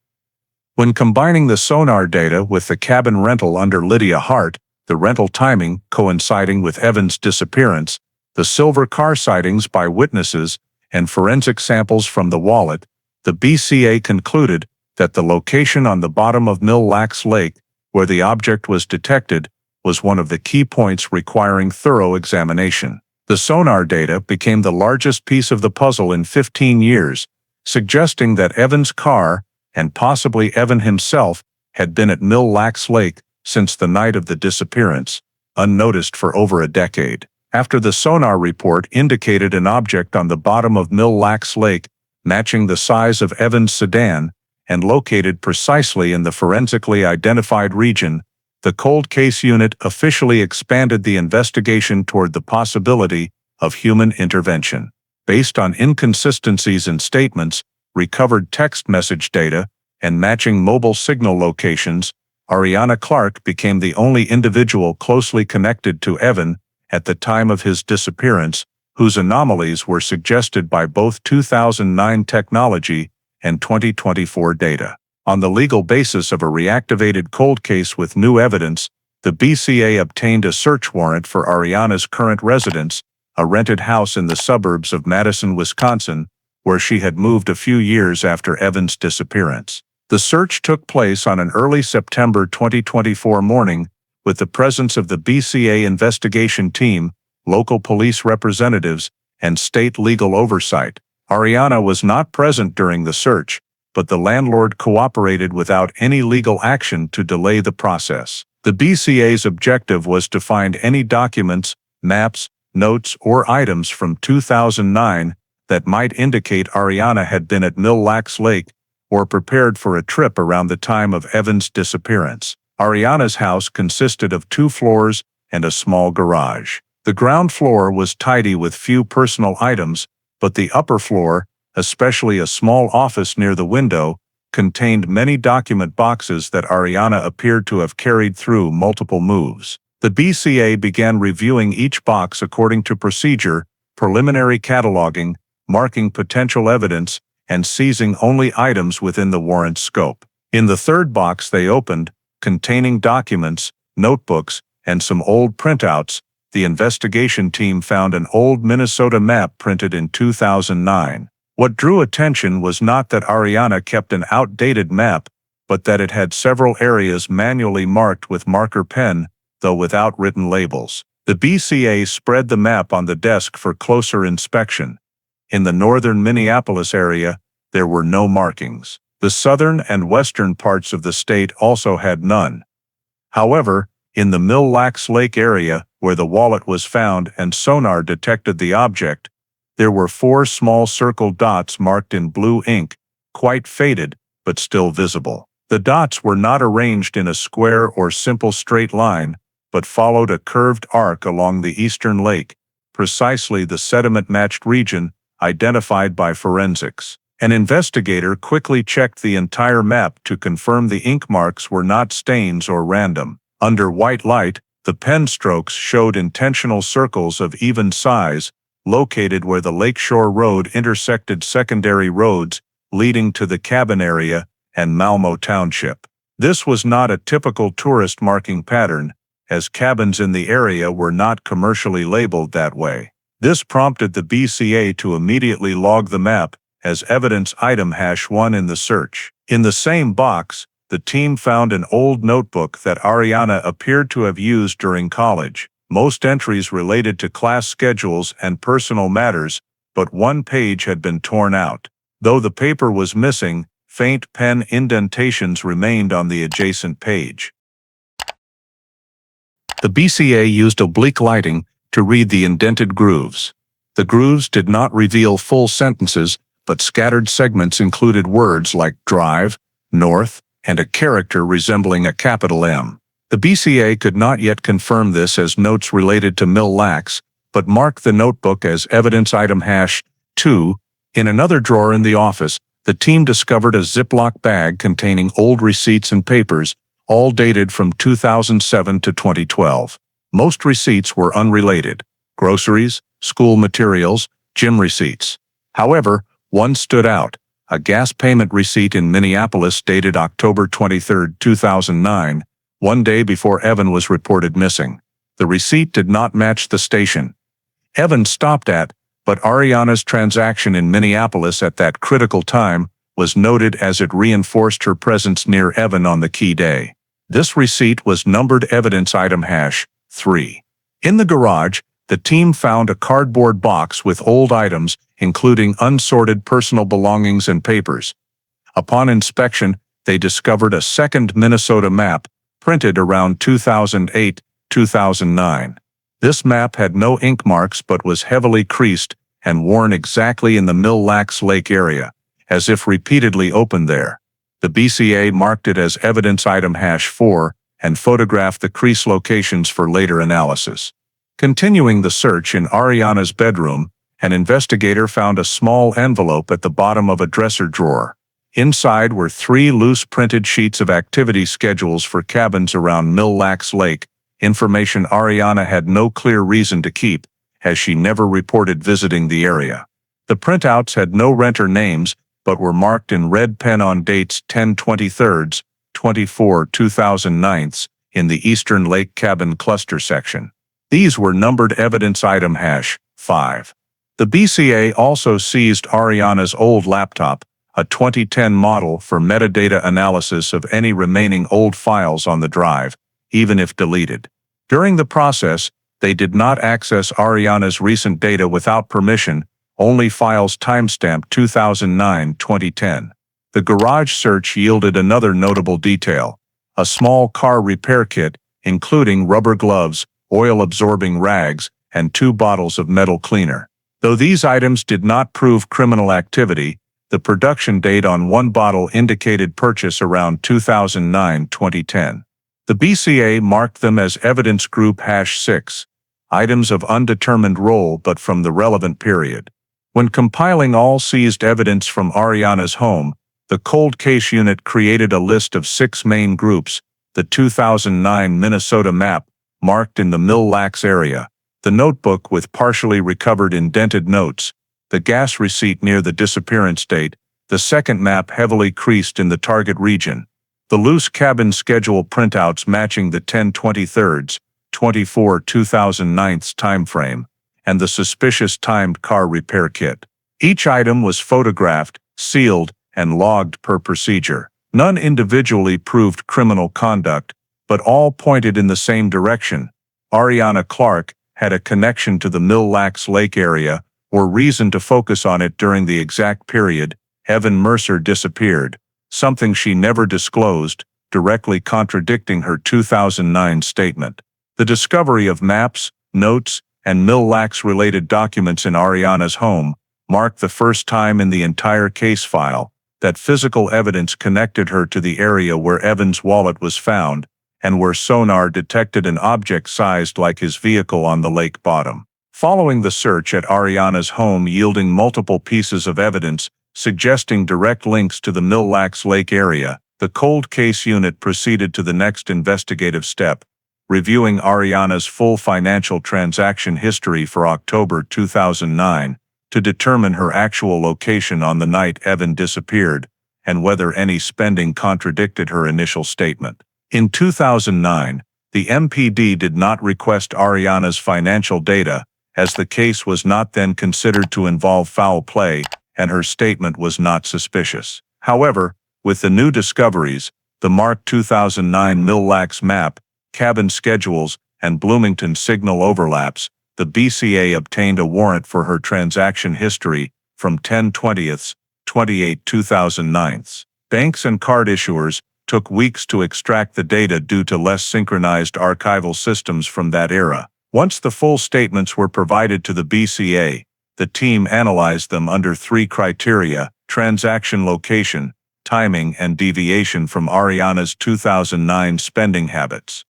When combining the sonar data with the cabin rental under Lydia Hart, the rental timing coinciding with Evan's disappearance, the silver car sightings by witnesses, and forensic samples from the wallet, the BCA concluded that the location on the bottom of Mille Lacs Lake where the object was detected, was one of the key points requiring thorough examination. The sonar data became the largest piece of the puzzle in 15 years, suggesting that Evan's car, and possibly Evan himself, had been at Mille Lacs Lake since the night of the disappearance, unnoticed for over a decade. After the sonar report indicated an object on the bottom of Mille Lacs Lake matching the size of Evan's sedan and located precisely in the forensically identified region, the cold case unit officially expanded the investigation toward the possibility of human intervention. Based on inconsistencies in statements, recovered text message data, and matching mobile signal locations, Ariana Clark became the only individual closely connected to Evan at the time of his disappearance, whose anomalies were suggested by both 2009 technology and 2024 data. On the legal basis of a reactivated cold case with new evidence, the BCA obtained a search warrant for Ariana's current residence, a rented house in the suburbs of Madison, Wisconsin, where she had moved a few years after Evan's disappearance. The search took place on an early September 2024 morning, with the presence of the BCA investigation team, local police representatives, and state legal oversight. Ariana was not present during the search, but the landlord cooperated without any legal action to delay the process. The BCA's objective was to find any documents, maps, notes, or items from 2009 that might indicate Ariana had been at Mille Lacs Lake or prepared for a trip around the time of Evan's disappearance. Ariana's house consisted of 2 floors and a small garage. The ground floor was tidy with few personal items, but the upper floor, especially a small office near the window, contained many document boxes that Ariana appeared to have carried through multiple moves. The BCA began reviewing each box according to procedure, preliminary cataloging, marking potential evidence, and seizing only items within the warrant's scope. In the third box they opened, containing documents, notebooks, and some old printouts, the investigation team found an old Minnesota map printed in 2009. What drew attention was not that Ariana kept an outdated map, but that it had several areas manually marked with marker pen, though without written labels. The BCA spread the map on the desk for closer inspection. In the northern Minneapolis area, there were no markings. The southern and western parts of the state also had none. However, in the Mille Lacs Lake area, where the wallet was found and sonar detected the object, there were 4 small circled dots marked in blue ink, quite faded, but still visible. The dots were not arranged in a square or simple straight line, but followed a curved arc along the eastern lake, precisely the sediment-matched region identified by forensics. An investigator quickly checked the entire map to confirm the ink marks were not stains or random. Under white light, the pen strokes showed intentional circles of even size, located where the Lakeshore Road intersected secondary roads leading to the cabin area and Malmo Township. This was not a typical tourist marking pattern, as cabins in the area were not commercially labeled that way. This prompted the BCA to immediately log the map as evidence item #1 in the search. In the same box, the team found an old notebook that Ariana appeared to have used during college. Most entries related to class schedules and personal matters, but one page had been torn out. Though the paper was missing, faint pen indentations remained on the adjacent page. The BCA used oblique lighting to read the indented grooves. The grooves did not reveal full sentences, but scattered segments included words like drive, north, and a character resembling a capital M. The BCA could not yet confirm this as notes related to Mille Lacs, but marked the notebook as evidence item #2. In another drawer in the office, the team discovered a Ziploc bag containing old receipts and papers, all dated from 2007 to 2012. Most receipts were unrelated: groceries, school materials, gym receipts. However, one stood out: a gas payment receipt in Minneapolis dated October 23, 2009, one day before Evan was reported missing. The receipt did not match the station Evan stopped at, but Ariana's transaction in Minneapolis at that critical time was noted as it reinforced her presence near Evan on the key day. This receipt was numbered evidence item hash 3. In the garage, the team found a cardboard box with old items, including unsorted personal belongings and papers. Upon inspection, they discovered a second Minnesota map, printed around 2008-2009. This map had no ink marks but was heavily creased and worn exactly in the Mille Lacs Lake area, as if repeatedly opened there. The BCA marked it as evidence item hash 4 and photographed the crease locations for later analysis. Continuing the search in Ariana's bedroom, an investigator found a small envelope at the bottom of a dresser drawer. Inside were 3 loose printed sheets of activity schedules for cabins around Mille Lacs Lake, information Ariana had no clear reason to keep, as she never reported visiting the area. The printouts had no renter names, but were marked in red pen on dates 10/23, 24/2009 in the Eastern Lake Cabin Cluster section. These were numbered evidence item hash 5. The BCA also seized Ariana's old laptop, a 2010 model, for metadata analysis of any remaining old files on the drive, even if deleted. During the process, they did not access Ariana's recent data without permission, only files timestamped 2009-2010. The garage search yielded another notable detail: a small car repair kit, including rubber gloves, oil-absorbing rags, and 2 bottles of metal cleaner. Though these items did not prove criminal activity, the production date on one bottle indicated purchase around 2009-2010. The BCA marked them as evidence group hash 6, items of undetermined role but from the relevant period. When compiling all seized evidence from Ariana's home, the cold case unit created a list of 6 main groups: the 2009 Minnesota map, marked in the Mille Lacs area, the notebook with partially recovered indented notes, the gas receipt near the disappearance date, the second map heavily creased in the target region, the loose cabin schedule printouts matching the 10/23, 24/2009 timeframe, and the suspicious timed car repair kit. Each item was photographed, sealed, and logged per procedure. None individually proved criminal conduct, but all pointed in the same direction. Ariana Clark had a connection to the Mille Lacs Lake area, or reason to focus on it during the exact period Evan Mercer disappeared, something she never disclosed, directly contradicting her 2009 statement. The discovery of maps, notes, and Mille Lacs-related documents in Ariana's home marked the first time in the entire case file that physical evidence connected her to the area where Evan's wallet was found and where sonar detected an object sized like his vehicle on the lake bottom. Following the search at Ariana's home yielding multiple pieces of evidence suggesting direct links to the Mille Lacs Lake area, the cold case unit proceeded to the next investigative step, reviewing Ariana's full financial transaction history for October 2009 to determine her actual location on the night Evan disappeared and whether any spending contradicted her initial statement. In 2009, the MPD did not request Ariana's financial data, as the case was not then considered to involve foul play and her statement was not suspicious. However, with the new discoveries, the marked 2009 Mille Lacs map, cabin schedules, and Bloomington signal overlaps, the BCA obtained a warrant for her transaction history from 10/28/2009. Banks and card issuers took weeks to extract the data due to less synchronized archival systems from that era. Once the full statements were provided to the BCA, the team analyzed them under 3 criteria: transaction location, timing, and deviation from Ariana's 2009 spending habits.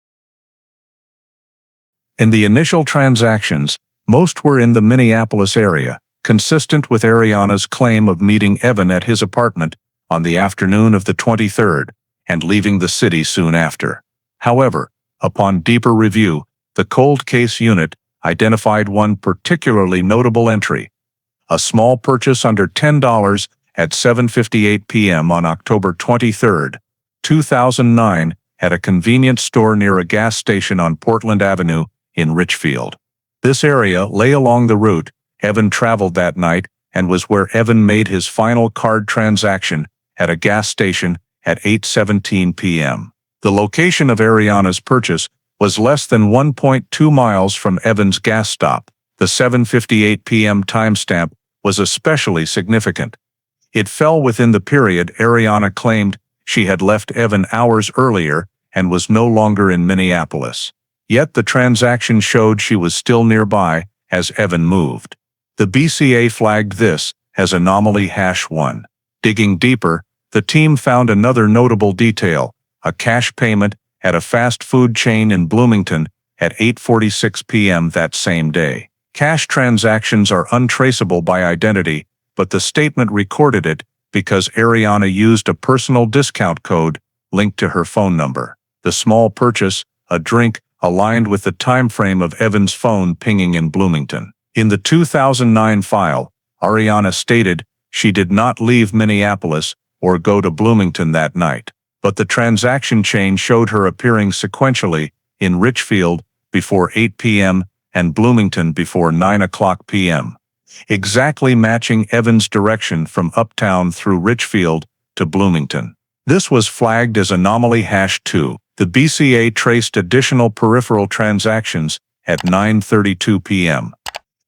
In the initial transactions, most were in the Minneapolis area, consistent with Ariana's claim of meeting Evan at his apartment on the afternoon of the 23rd and leaving the city soon after. However, upon deeper review, the cold case unit identified one particularly notable entry: a small purchase under $10 at 7:58 p.m. on October 23, 2009, at a convenience store near a gas station on Portland Avenue in Richfield. This area lay along the route Evan traveled that night and was where Evan made his final card transaction at a gas station at 8:17 p.m. The location of Ariana's purchase was less than 1.2 miles from Evan's gas stop. The 7:58 p.m. timestamp was especially significant. It fell within the period Ariana claimed she had left Evan hours earlier and was no longer in Minneapolis. Yet the transaction showed she was still nearby as Evan moved. The BCA flagged this as anomaly #1. Digging deeper, the team found another notable detail: a cash payment at a fast food chain in Bloomington at 8:46 p.m. that same day. Cash transactions are untraceable by identity, but the statement recorded it because Ariana used a personal discount code linked to her phone number. The small purchase, a drink, aligned with the time frame of Evan's phone pinging in Bloomington. In the 2009 file, Ariana stated she did not leave Minneapolis or go to Bloomington that night, but the transaction chain showed her appearing sequentially in Richfield before 8 p.m. and Bloomington before 9 o'clock p.m., exactly matching Evan's direction from Uptown through Richfield to Bloomington. This was flagged as anomaly #2. The BCA traced additional peripheral transactions at 9:32 p.m.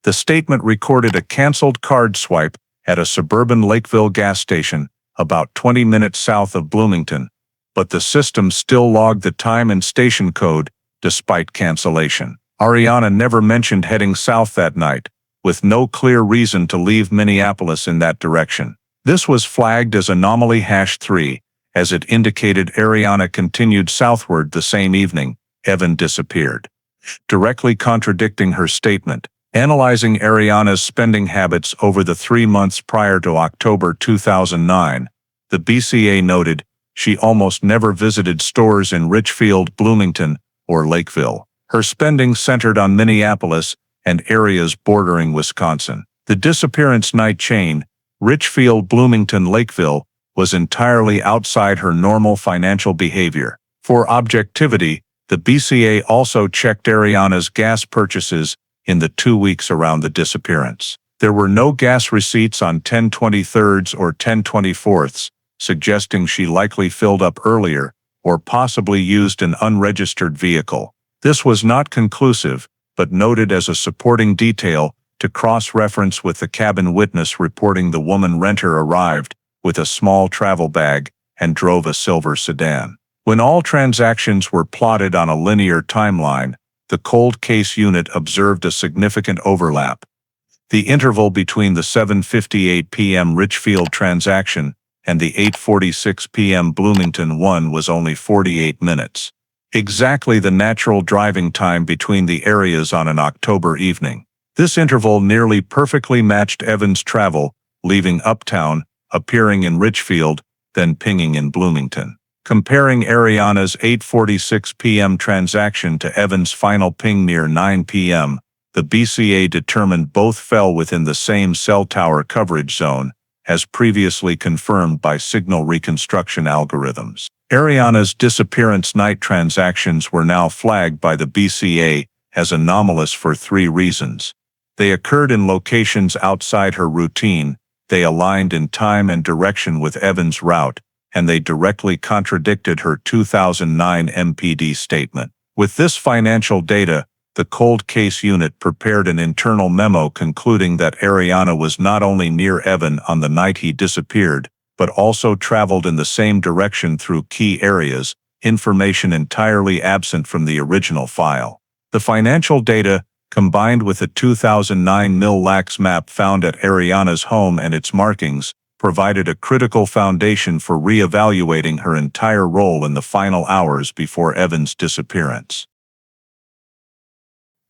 The statement recorded a canceled card swipe at a suburban Lakeville gas station about 20 minutes south of Bloomington, but the system still logged the time and station code despite cancellation. Ariana never mentioned heading south that night, with no clear reason to leave Minneapolis in that direction. This was flagged as anomaly #3, as it indicated Ariana continued southward the same evening Evan disappeared, directly contradicting her statement. Analyzing Ariana's spending habits over the 3 months prior to October 2009, the BCA noted she almost never visited stores in Richfield, Bloomington, or Lakeville. Her spending centered on Minneapolis and areas bordering Wisconsin. The disappearance night chain, Richfield, Bloomington, Lakeville, was entirely outside her normal financial behavior. For objectivity, the BCA also checked Ariana's gas purchases in the 2 weeks around the disappearance. There were no gas receipts on 10/23 or 10/24, suggesting she likely filled up earlier or possibly used an unregistered vehicle. This was not conclusive, but noted as a supporting detail to cross-reference with the cabin witness reporting the woman renter arrived with a small travel bag and drove a silver sedan. When all transactions were plotted on a linear timeline, the cold case unit observed a significant overlap. The interval between the 7:58 p.m. Richfield transaction and the 8:46 p.m. Bloomington one was only 48 minutes. Exactly the natural driving time between the areas on an October evening. This interval nearly perfectly matched Evan's travel, leaving Uptown, appearing in Richfield, then pinging in Bloomington. Comparing Ariana's 8:46 p.m. transaction to Evan's final ping near 9 p.m., the BCA determined both fell within the same cell tower coverage zone, as previously confirmed by signal reconstruction algorithms. Ariana's disappearance night transactions were now flagged by the BCA as anomalous for 3 reasons. They occurred in locations outside her routine, they aligned in time and direction with Evan's route, and they directly contradicted her 2009 MPD statement. With this financial data, the cold case unit prepared an internal memo concluding that Ariana was not only near Evan on the night he disappeared, but also traveled in the same direction through key areas, information entirely absent from the original file. The financial data, combined with the 2009 Mille Lacs map found at Ariana's home and its markings, provided a critical foundation for re-evaluating her entire role in the final hours before Evan's disappearance.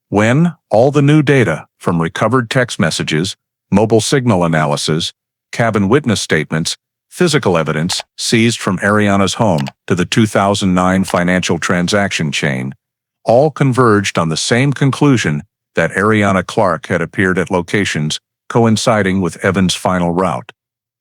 When all the new data, from recovered text messages, mobile signal analysis, cabin witness statements, physical evidence seized from Ariana's home to the 2009 financial transaction chain, all converged on the same conclusion that Ariana Clark had appeared at locations coinciding with Evan's final route.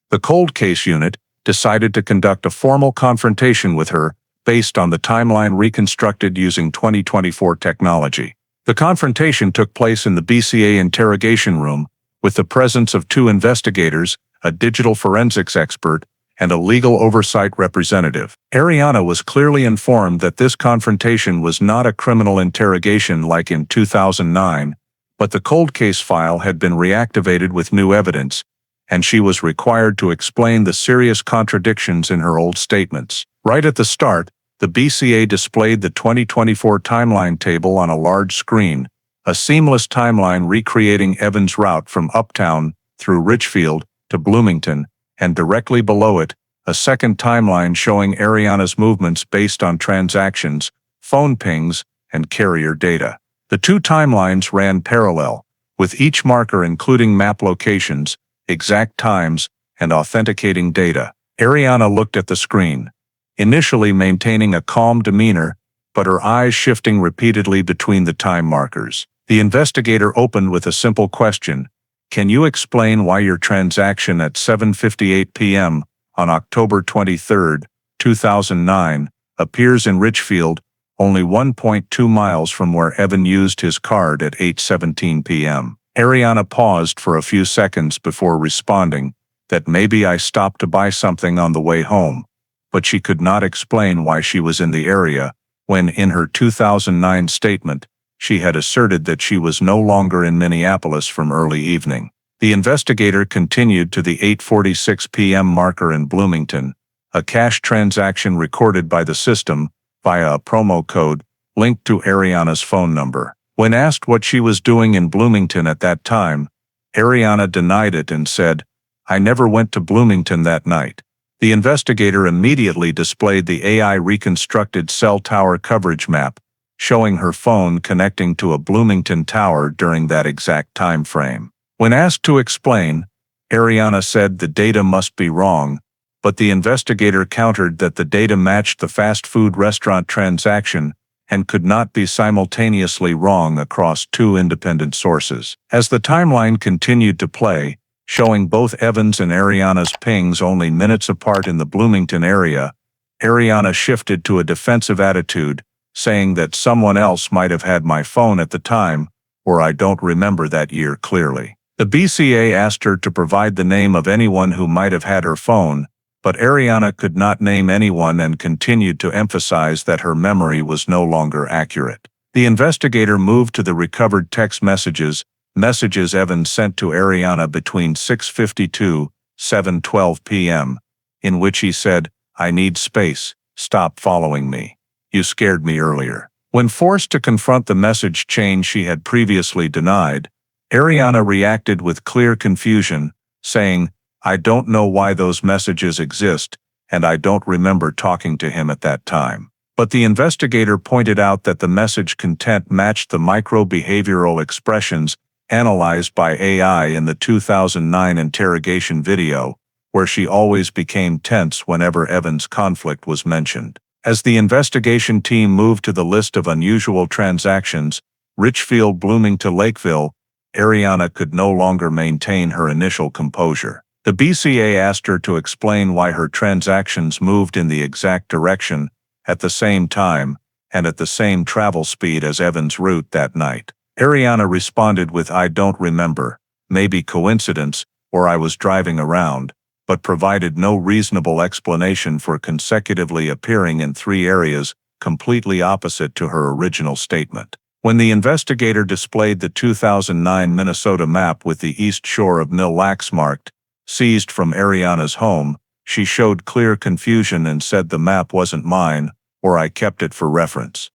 The cold case unit decided to conduct a formal confrontation with her based on the timeline reconstructed using 2024 technology. The confrontation took place in the BCA interrogation room with the presence of 2 investigators, a digital forensics expert, and a legal oversight representative. Ariana was clearly informed that this confrontation was not a criminal interrogation like in 2009, but the cold case file had been reactivated with new evidence, and she was required to explain the serious contradictions in her old statements. Right at the start, the BCA displayed the 2024 timeline table on a large screen, a seamless timeline recreating Evan's route from Uptown through Richfield to Bloomington, and directly below it, a second timeline showing Ariana's movements based on transactions, phone pings, and carrier data. The two timelines ran parallel, with each marker including map locations, exact times, and authenticating data. Ariana looked at the screen, initially maintaining a calm demeanor, but her eyes shifting repeatedly between the time markers. The investigator opened with a simple question: "Can you explain why your transaction at 7:58 p.m. on October 23, 2009, appears in Richfield, only 1.2 miles from where Evan used his card at 8:17 p.m.? Ariana paused for a few seconds before responding that maybe I stopped to buy something on the way home, but she could not explain why she was in the area when, in her 2009 statement, she had asserted that she was no longer in Minneapolis from early evening. The investigator continued to the 8:46 p.m. marker in Bloomington, a cash transaction recorded by the system via a promo code linked to Ariana's phone number. When asked what she was doing in Bloomington at that time, Ariana denied it and said, "I never went to Bloomington that night." The investigator immediately displayed the AI-reconstructed cell tower coverage map, showing her phone connecting to a Bloomington tower during that exact time frame. When asked to explain, Ariana said the data must be wrong, but the investigator countered that the data matched the fast food restaurant transaction and could not be simultaneously wrong across two independent sources. As the timeline continued to play, showing both Evan's and Ariana's pings only minutes apart in the Bloomington area, Ariana shifted to a defensive attitude, saying that someone else might have had my phone at the time, or I don't remember that year clearly. The BCA asked her to provide the name of anyone who might have had her phone, but Ariana could not name anyone and continued to emphasize that her memory was no longer accurate. The investigator moved to the recovered text messages Evan sent to Ariana between 6:52 and 7:12 p.m., in which he said, "I need space, stop following me. You scared me earlier." When forced to confront the message chain she had previously denied, Ariana reacted with clear confusion, saying, "I don't know why those messages exist, and I don't remember talking to him at that time." But the investigator pointed out that the message content matched the micro-behavioral expressions analyzed by AI in the 2009 interrogation video, where she always became tense whenever Evan's conflict was mentioned. As the investigation team moved to the list of unusual transactions, Richfield blooming to Lakeville, Ariana could no longer maintain her initial composure. The BCA asked her to explain why her transactions moved in the exact direction, at the same time, and at the same travel speed as Evan's route that night. Ariana responded with, "I don't remember, maybe coincidence, or I was driving around," but provided no reasonable explanation for consecutively appearing in three areas completely opposite to her original statement. When the investigator displayed the 2009 Minnesota map with the east shore of Mille Lacs marked, seized from Ariana's home, she showed clear confusion and said the map wasn't mine, or I kept it for reference.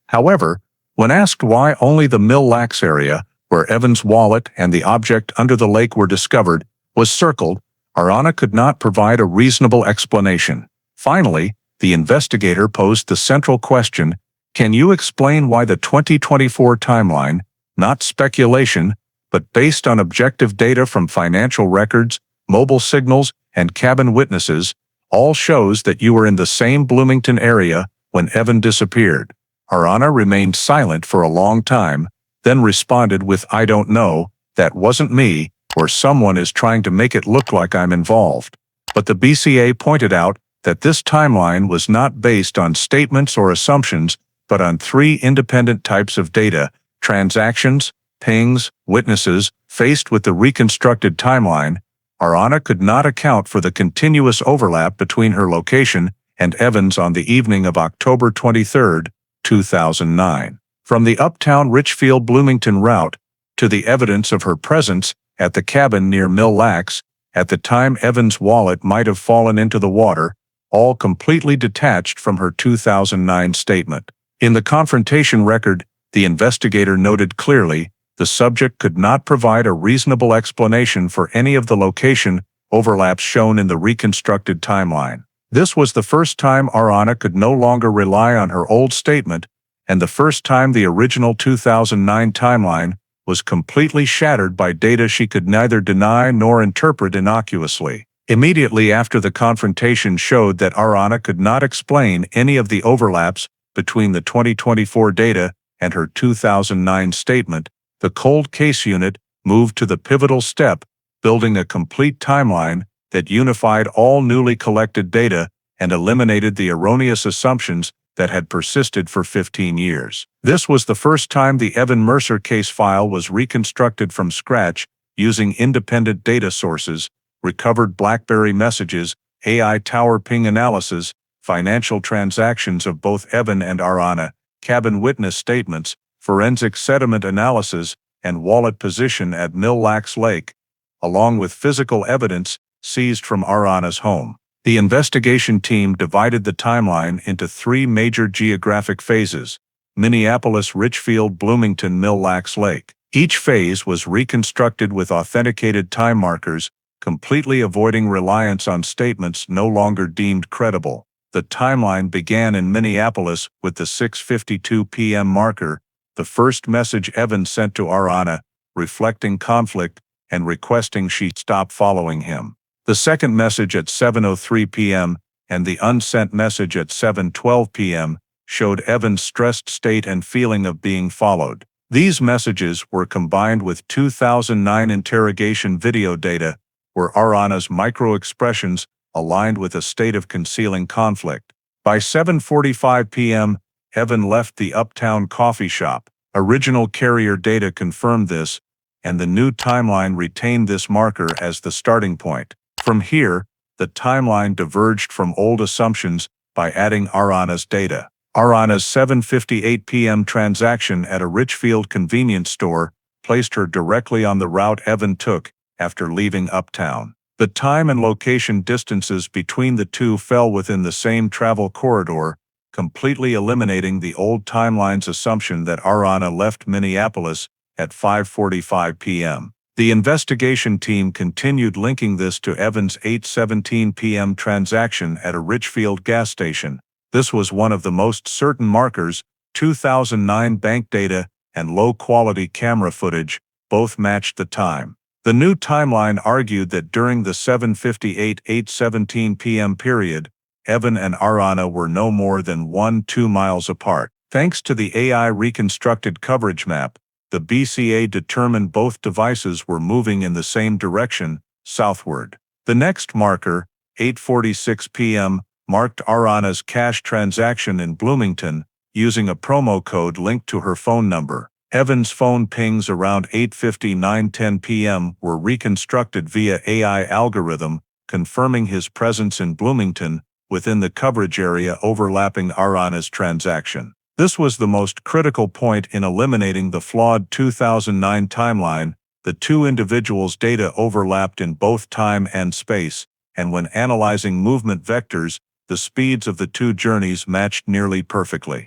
However, when asked why only the Mille Lacs area, where Evan's wallet and the object under the lake were discovered, was circled, Ariana could not provide a reasonable explanation. Finally, the investigator posed the central question: "Can you explain why the 2024 timeline, not speculation, but based on objective data from financial records, mobile signals, and cabin witnesses, all shows that you were in the same Bloomington area when Evan disappeared?" Ariana remained silent for a long time, then responded with, "I don't know, that wasn't me, or someone is trying to make it look like I'm involved." But the BCA pointed out that this timeline was not based on statements or assumptions, but on three independent types of data: transactions, pings, witnesses. Faced with the reconstructed timeline, Ariana could not account for the continuous overlap between her location and Evan's on the evening of October 23, 2009. From the Uptown Richfield-Bloomington route to the evidence of her presence at the cabin near Mille Lacs, at the time Evan's wallet might have fallen into the water, all completely detached from her 2009 statement. In the confrontation record, the investigator noted clearly the subject could not provide a reasonable explanation for any of the location overlaps shown in the reconstructed timeline. This was the first time Ariana could no longer rely on her old statement, and the first time the original 2009 timeline was completely shattered by data she could neither deny nor interpret innocuously. Immediately after the confrontation showed that Ariana could not explain any of the overlaps between the 2024 data and her 2009 statement, the cold case unit moved to the pivotal step, building a complete timeline that unified all newly collected data and eliminated the erroneous assumptions that had persisted for 15 years. This was the first time the Evan Mercer case file was reconstructed from scratch using independent data sources, recovered BlackBerry messages, AI tower ping analysis, financial transactions of both Evan and Ariana, cabin witness statements, forensic sediment analysis, and wallet position at Mille Lacs Lake, along with physical evidence seized from Ariana's home. The investigation team divided the timeline into three major geographic phases: Minneapolis, Richfield, Bloomington, Mille Lacs Lake. Each phase was reconstructed with authenticated time markers, completely avoiding reliance on statements no longer deemed credible. The timeline began in Minneapolis with the 6:52 p.m. marker, the first message Evan sent to Ariana, reflecting conflict and requesting she stop following him. The second message at 7:03 p.m. and the unsent message at 7:12 p.m. showed Evan's stressed state and feeling of being followed. These messages were combined with 2009 interrogation video data, where Ariana's micro-expressions aligned with a state of concealing conflict. By 7:45 p.m., Evan left the Uptown coffee shop. Original carrier data confirmed this, and the new timeline retained this marker as the starting point. From here, the timeline diverged from old assumptions by adding Ariana's data. Ariana's 7:58 p.m. transaction at a Richfield convenience store placed her directly on the route Evan took after leaving Uptown. The time and location distances between the two fell within the same travel corridor, completely eliminating the old timeline's assumption that Ariana left Minneapolis at 5:45 p.m. The investigation team continued linking this to Evan's 8:17 p.m. transaction at a Richfield gas station. This was one of the most certain markers. 2009 bank data and low-quality camera footage both matched the time. The new timeline argued that during the 7:58-8:17 p.m. period, Evan and Ariana were no more than 1-2 miles apart. Thanks to the AI reconstructed coverage map, the BCA determined both devices were moving in the same direction, southward. The next marker, 8:46 p.m., marked Ariana's cash transaction in Bloomington, using a promo code linked to her phone number. Evan's phone pings around 8:59-10 p.m. were reconstructed via AI algorithm, confirming his presence in Bloomington, within the coverage area overlapping Ariana's transaction. This was the most critical point in eliminating the flawed 2009 timeline. The two individuals' data overlapped in both time and space, and when analyzing movement vectors, the speeds of the two journeys matched nearly perfectly.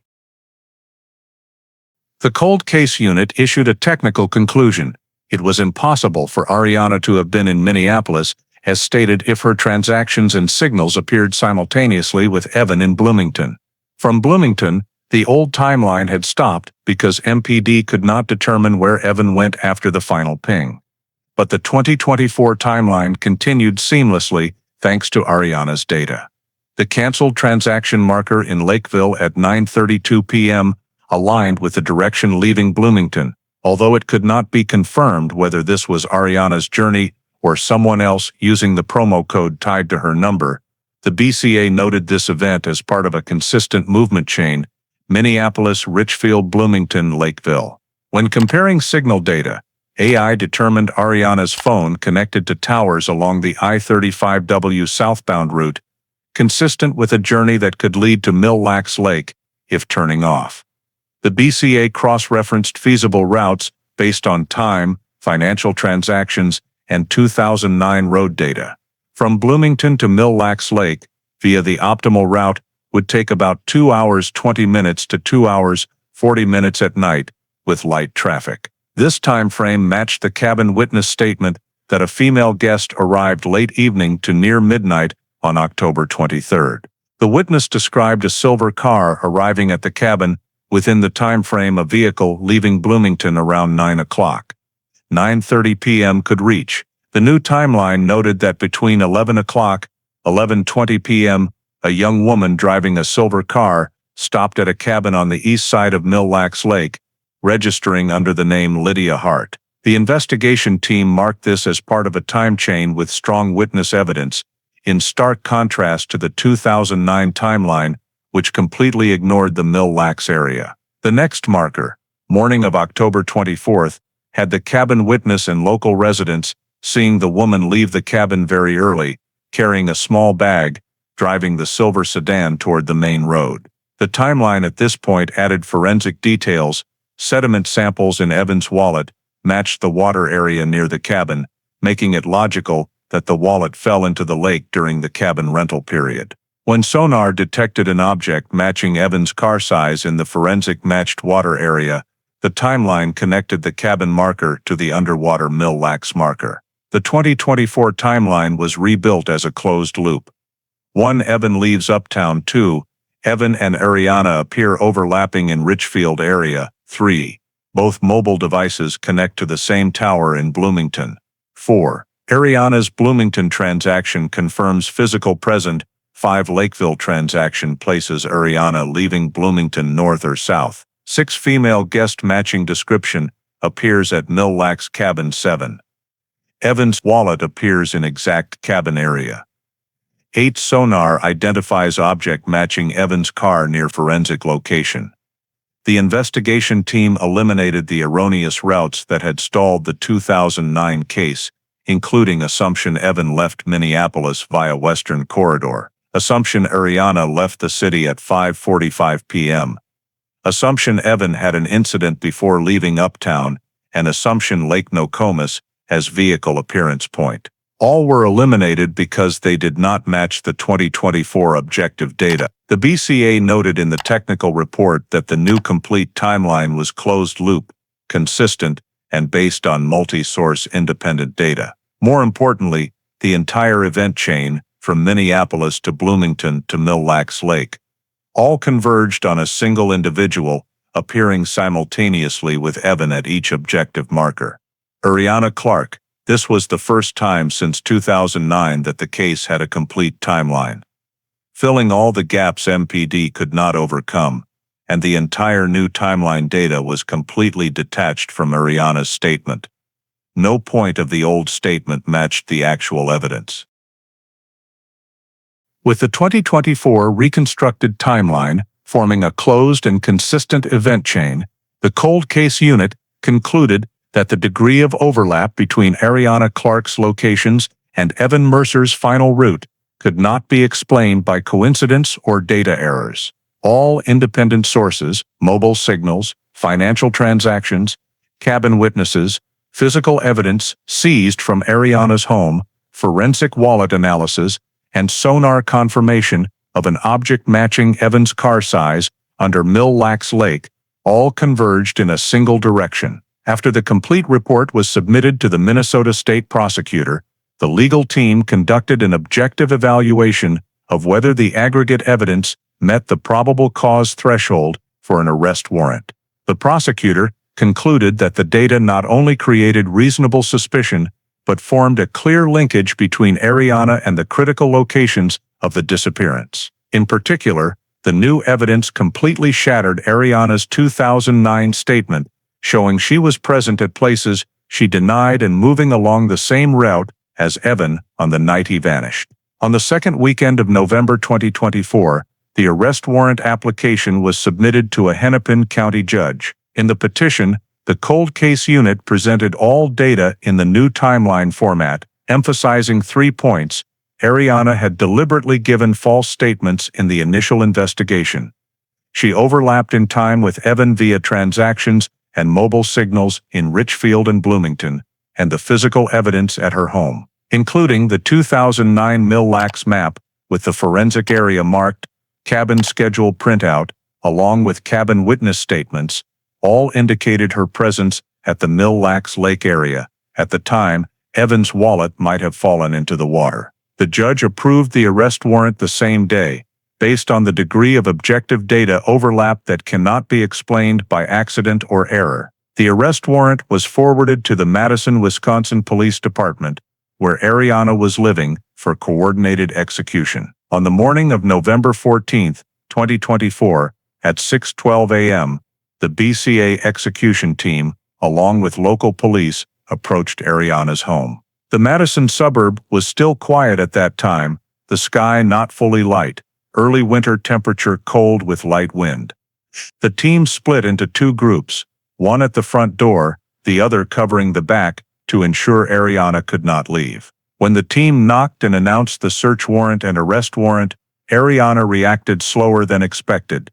The cold case unit issued a technical conclusion. It was impossible for Ariana to have been in Minneapolis, as stated, if her transactions and signals appeared simultaneously with Evan in Bloomington. From Bloomington, the old timeline had stopped because MPD could not determine where Evan went after the final ping. But the 2024 timeline continued seamlessly thanks to Ariana's data. The canceled transaction marker in Lakeville at 9:32 p.m. aligned with the direction leaving Bloomington, although it could not be confirmed whether this was Ariana's journey or someone else using the promo code tied to her number. The BCA noted this event as part of a consistent movement chain: Minneapolis, Richfield, Bloomington, Lakeville. When comparing signal data, AI determined Ariana's phone connected to towers along the I-35W southbound route, consistent with a journey that could lead to Mille Lacs Lake if turning off. The BCA cross-referenced feasible routes based on time, financial transactions, and 2009 road data. From Bloomington to Mille Lacs Lake, via the optimal route, would take about 2 hours 20 minutes to 2 hours 40 minutes at night, with light traffic. This time frame matched the cabin witness statement that a female guest arrived late evening to near midnight on October 23rd. The witness described a silver car arriving at the cabin within the time frame a vehicle leaving Bloomington around 9 o'clock. 9:30 p.m. could reach. The new timeline noted that between 11 o'clock, 11:20 p.m., a young woman driving a silver car stopped at a cabin on the east side of Mille Lacs Lake, registering under the name Lydia Hart. The investigation team marked this as part of a time chain with strong witness evidence, in stark contrast to the 2009 timeline, which completely ignored the Mille Lacs area. The next marker, morning of October 24th, had the cabin witness and local residents seeing the woman leave the cabin very early, carrying a small bag, driving the silver sedan toward the main road. The timeline at this point added forensic details. Sediment samples in Evan's wallet matched the water area near the cabin, making it logical that the wallet fell into the lake during the cabin rental period. When sonar detected an object matching Evan's car size in the forensic matched water area, the timeline connected the cabin marker to the underwater Mille Lacs marker. The 2024 timeline was rebuilt as a closed loop. 1. Evan leaves Uptown. 2. Evan and Ariana appear overlapping in Richfield area. 3. Both mobile devices connect to the same tower in Bloomington. 4. Ariana's Bloomington transaction confirms physical present. 5. Lakeville transaction places Ariana leaving Bloomington north or south. 6. Female guest matching description appears at Mille Lacs cabin. 7. Evan's wallet appears in exact cabin area. 8. Sonar identifies object matching Evan's car near forensic location. The investigation team eliminated the erroneous routes that had stalled the 2009 case, including assumption Evan left Minneapolis via Western Corridor, assumption Ariana left the city at 5:45 p.m., assumption Evan had an incident before leaving Uptown, and assumption Lake Nokomis as vehicle appearance point. All were eliminated because they did not match the 2024 objective data. The BCA noted in the technical report that the new complete timeline was closed-loop, consistent, and based on multi-source independent data. More importantly, the entire event chain, from Minneapolis to Bloomington to Mille Lacs Lake, all converged on a single individual, appearing simultaneously with Evan at each objective marker. Ariana Clark. This was the first time since 2009 that the case had a complete timeline, filling all the gaps MPD could not overcome, and the entire new timeline data was completely detached from Ariana's statement. No point of the old statement matched the actual evidence. With the 2024 reconstructed timeline forming a closed and consistent event chain, the cold case unit concluded that the degree of overlap between Ariana Clark's locations and Evan Mercer's final route could not be explained by coincidence or data errors. All independent sources, mobile signals, financial transactions, cabin witnesses, physical evidence seized from Ariana's home, forensic wallet analysis, and sonar confirmation of an object matching Evan's car size under Mille Lacs Lake, all converged in a single direction. After the complete report was submitted to the Minnesota State Prosecutor, the legal team conducted an objective evaluation of whether the aggregate evidence met the probable cause threshold for an arrest warrant. The prosecutor concluded that the data not only created reasonable suspicion, but formed a clear linkage between Ariana and the critical locations of the disappearance. In particular, the new evidence completely shattered Ariana's 2009 statement, showing she was present at places she denied and moving along the same route as Evan on the night he vanished. On the second weekend of November 2024, the arrest warrant application was submitted to a Hennepin County judge. In the petition, The cold case unit presented all data in the new timeline format, emphasizing 3 points. Ariana had deliberately given false statements in the initial investigation. She overlapped in time with Evan via transactions and mobile signals in Richfield and Bloomington, and the physical evidence at her home, including the 2009 Mille Lacs map with the forensic area marked, cabin schedule printout, along with cabin witness statements, all indicated her presence at the Mille Lacs Lake area. At the time, Evan's wallet might have fallen into the water. The judge approved the arrest warrant the same day, based on the degree of objective data overlap that cannot be explained by accident or error. The arrest warrant was forwarded to the Madison, Wisconsin Police Department, where Ariana was living, for coordinated execution. On the morning of November 14, 2024, at 6:12 a.m., the BCA execution team, along with local police, approached Ariana's home. The Madison suburb was still quiet at that time, the sky not fully light, early winter temperature cold with light wind. The team split into 2 groups, one at the front door, the other covering the back, to ensure Ariana could not leave. When the team knocked and announced the search warrant and arrest warrant, Ariana reacted slower than expected.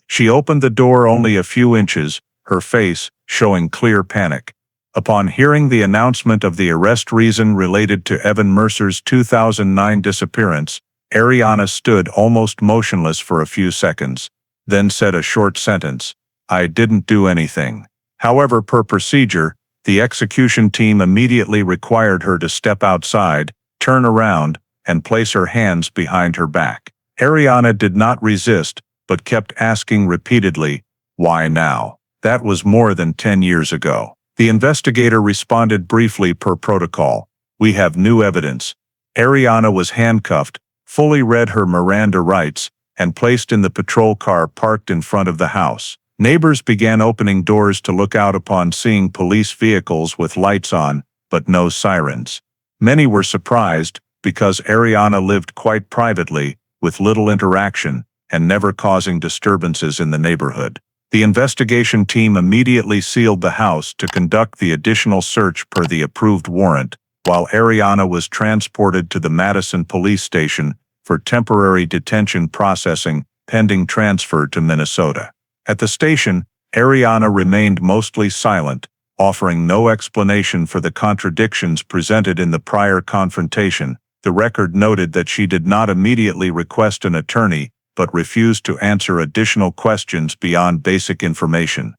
She opened the door only a few inches, her face showing clear panic. Upon hearing the announcement of the arrest reason related to Evan Mercer's 2009 disappearance, Ariana stood almost motionless for a few seconds, then said a short sentence, "I didn't do anything." However, per procedure, the execution team immediately required her to step outside, turn around, and place her hands behind her back. Ariana did not resist, but kept asking repeatedly, "Why now?" That was more than 10 years ago. The investigator responded briefly per protocol, "We have new evidence." Ariana was handcuffed, fully read her Miranda rights, and placed in the patrol car parked in front of the house. Neighbors began opening doors to look out upon seeing police vehicles with lights on, but no sirens. Many were surprised, because Ariana lived quite privately, with little interaction, and never causing disturbances in the neighborhood. The investigation team immediately sealed the house to conduct the additional search per the approved warrant, while Ariana was transported to the Madison police station for temporary detention processing, pending transfer to Minnesota. At the station, Ariana remained mostly silent, offering no explanation for the contradictions presented in the prior confrontation. The record noted that she did not immediately request an attorney, but refused to answer additional questions beyond basic information.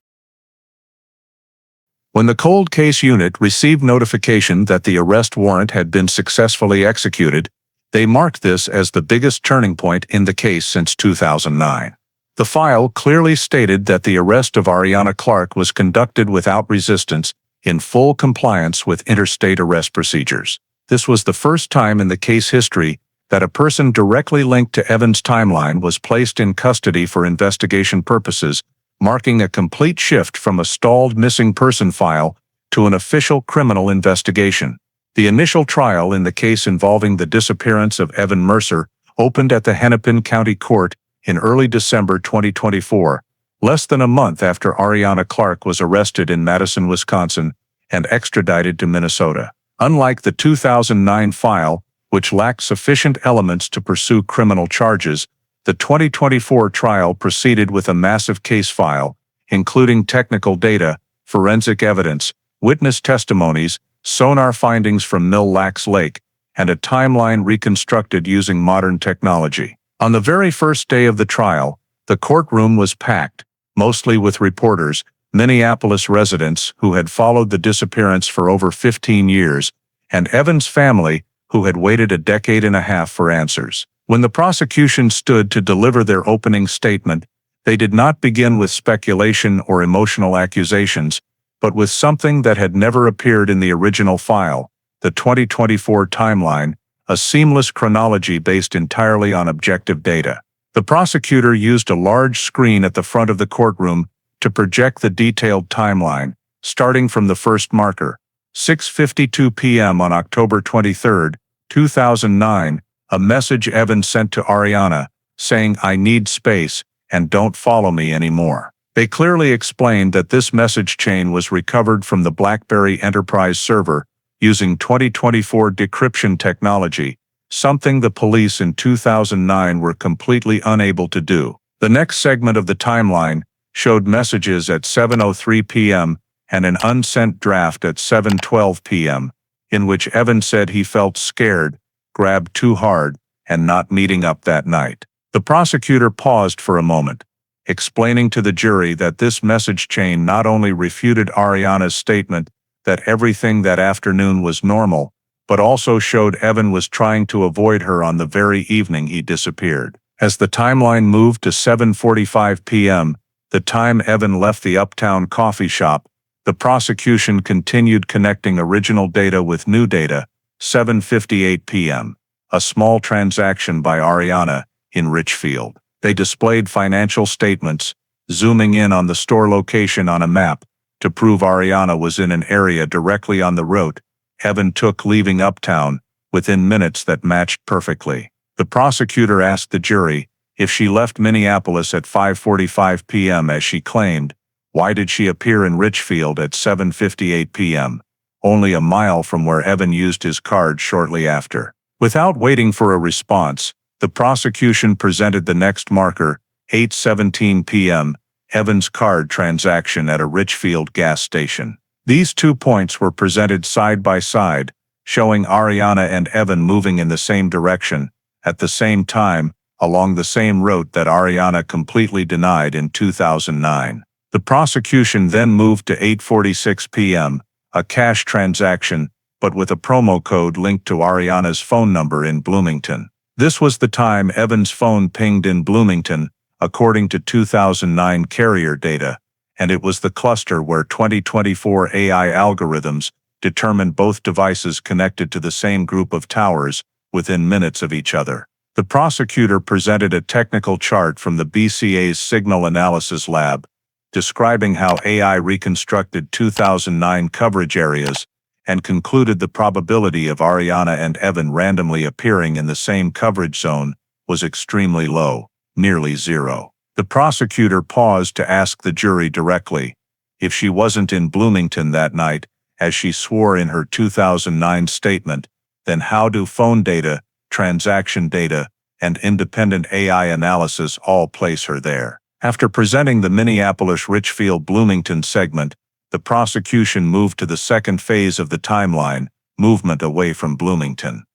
When the cold case unit received notification that the arrest warrant had been successfully executed, they marked this as the biggest turning point in the case since 2009. The file clearly stated that the arrest of Ariana Clark was conducted without resistance, in full compliance with interstate arrest procedures. This was the first time in the case history that a person directly linked to Evan's timeline was placed in custody for investigation purposes, marking a complete shift from a stalled missing person file to an official criminal investigation. The initial trial in the case involving the disappearance of Evan Mercer opened at the Hennepin County Court in early December 2024, less than a month after Ariana Clark was arrested in Madison, Wisconsin, and extradited to Minnesota. Unlike the 2009 file, which lacked sufficient elements to pursue criminal charges, the 2024 trial proceeded with a massive case file, including technical data, forensic evidence, witness testimonies, sonar findings from Mille Lacs Lake, and a timeline reconstructed using modern technology. On the very first day of the trial, the courtroom was packed, mostly with reporters, Minneapolis residents who had followed the disappearance for over 15 years, and Evan's family, who had waited a decade and a half for answers. When the prosecution stood to deliver their opening statement, they did not begin with speculation or emotional accusations, but with something that had never appeared in the original file, the 2024 timeline, a seamless chronology based entirely on objective data. The prosecutor used a large screen at the front of the courtroom to project the detailed timeline, starting from the first marker, 6:52 p.m. on October 23, 2009, a message Evan sent to Ariana, saying, "I need space, and don't follow me anymore." They clearly explained that this message chain was recovered from the BlackBerry Enterprise server using 2024 decryption technology, something the police in 2009 were completely unable to do. The next segment of the timeline showed messages at 7:03 p.m. and an unsent draft at 7:12 p.m., in which Evan said he felt scared, grabbed too hard, and not meeting up that night. The prosecutor paused for a moment, explaining to the jury that this message chain not only refuted Ariana's statement that everything that afternoon was normal, but also showed Evan was trying to avoid her on the very evening he disappeared. As the timeline moved to 7:45 p.m., the time Evan left the Uptown coffee shop, the prosecution continued connecting original data with new data. 7:58 p.m., a small transaction by Ariana in Richfield. They displayed financial statements, zooming in on the store location on a map to prove Ariana was in an area directly on the route Evan took leaving Uptown within minutes that matched perfectly. The prosecutor asked the jury if she left Minneapolis at 5:45 p.m. as she claimed. Why did she appear in Richfield at 7:58 p.m., only a mile from where Evan used his card shortly after? Without waiting for a response, the prosecution presented the next marker, 8:17 p.m., Evan's card transaction at a Richfield gas station. These 2 points were presented side by side, showing Ariana and Evan moving in the same direction, at the same time, along the same route that Ariana completely denied in 2009. The prosecution then moved to 8:46 p.m., a cash transaction, but with a promo code linked to Ariana's phone number in Bloomington. This was the time Evan's phone pinged in Bloomington, according to 2009 carrier data, and it was the cluster where 2024 AI algorithms determined both devices connected to the same group of towers within minutes of each other. The prosecutor presented a technical chart from the BCA's Signal Analysis Lab, describing how AI reconstructed 2009 coverage areas and concluded the probability of Ariana and Evan randomly appearing in the same coverage zone was extremely low, nearly zero. The prosecutor paused to ask the jury directly if she wasn't in Bloomington that night, as she swore in her 2009 statement, then how do phone data, transaction data, and independent AI analysis all place her there? After presenting the Minneapolis-Richfield-Bloomington segment, the prosecution moved to the second phase of the timeline, movement away from Bloomington.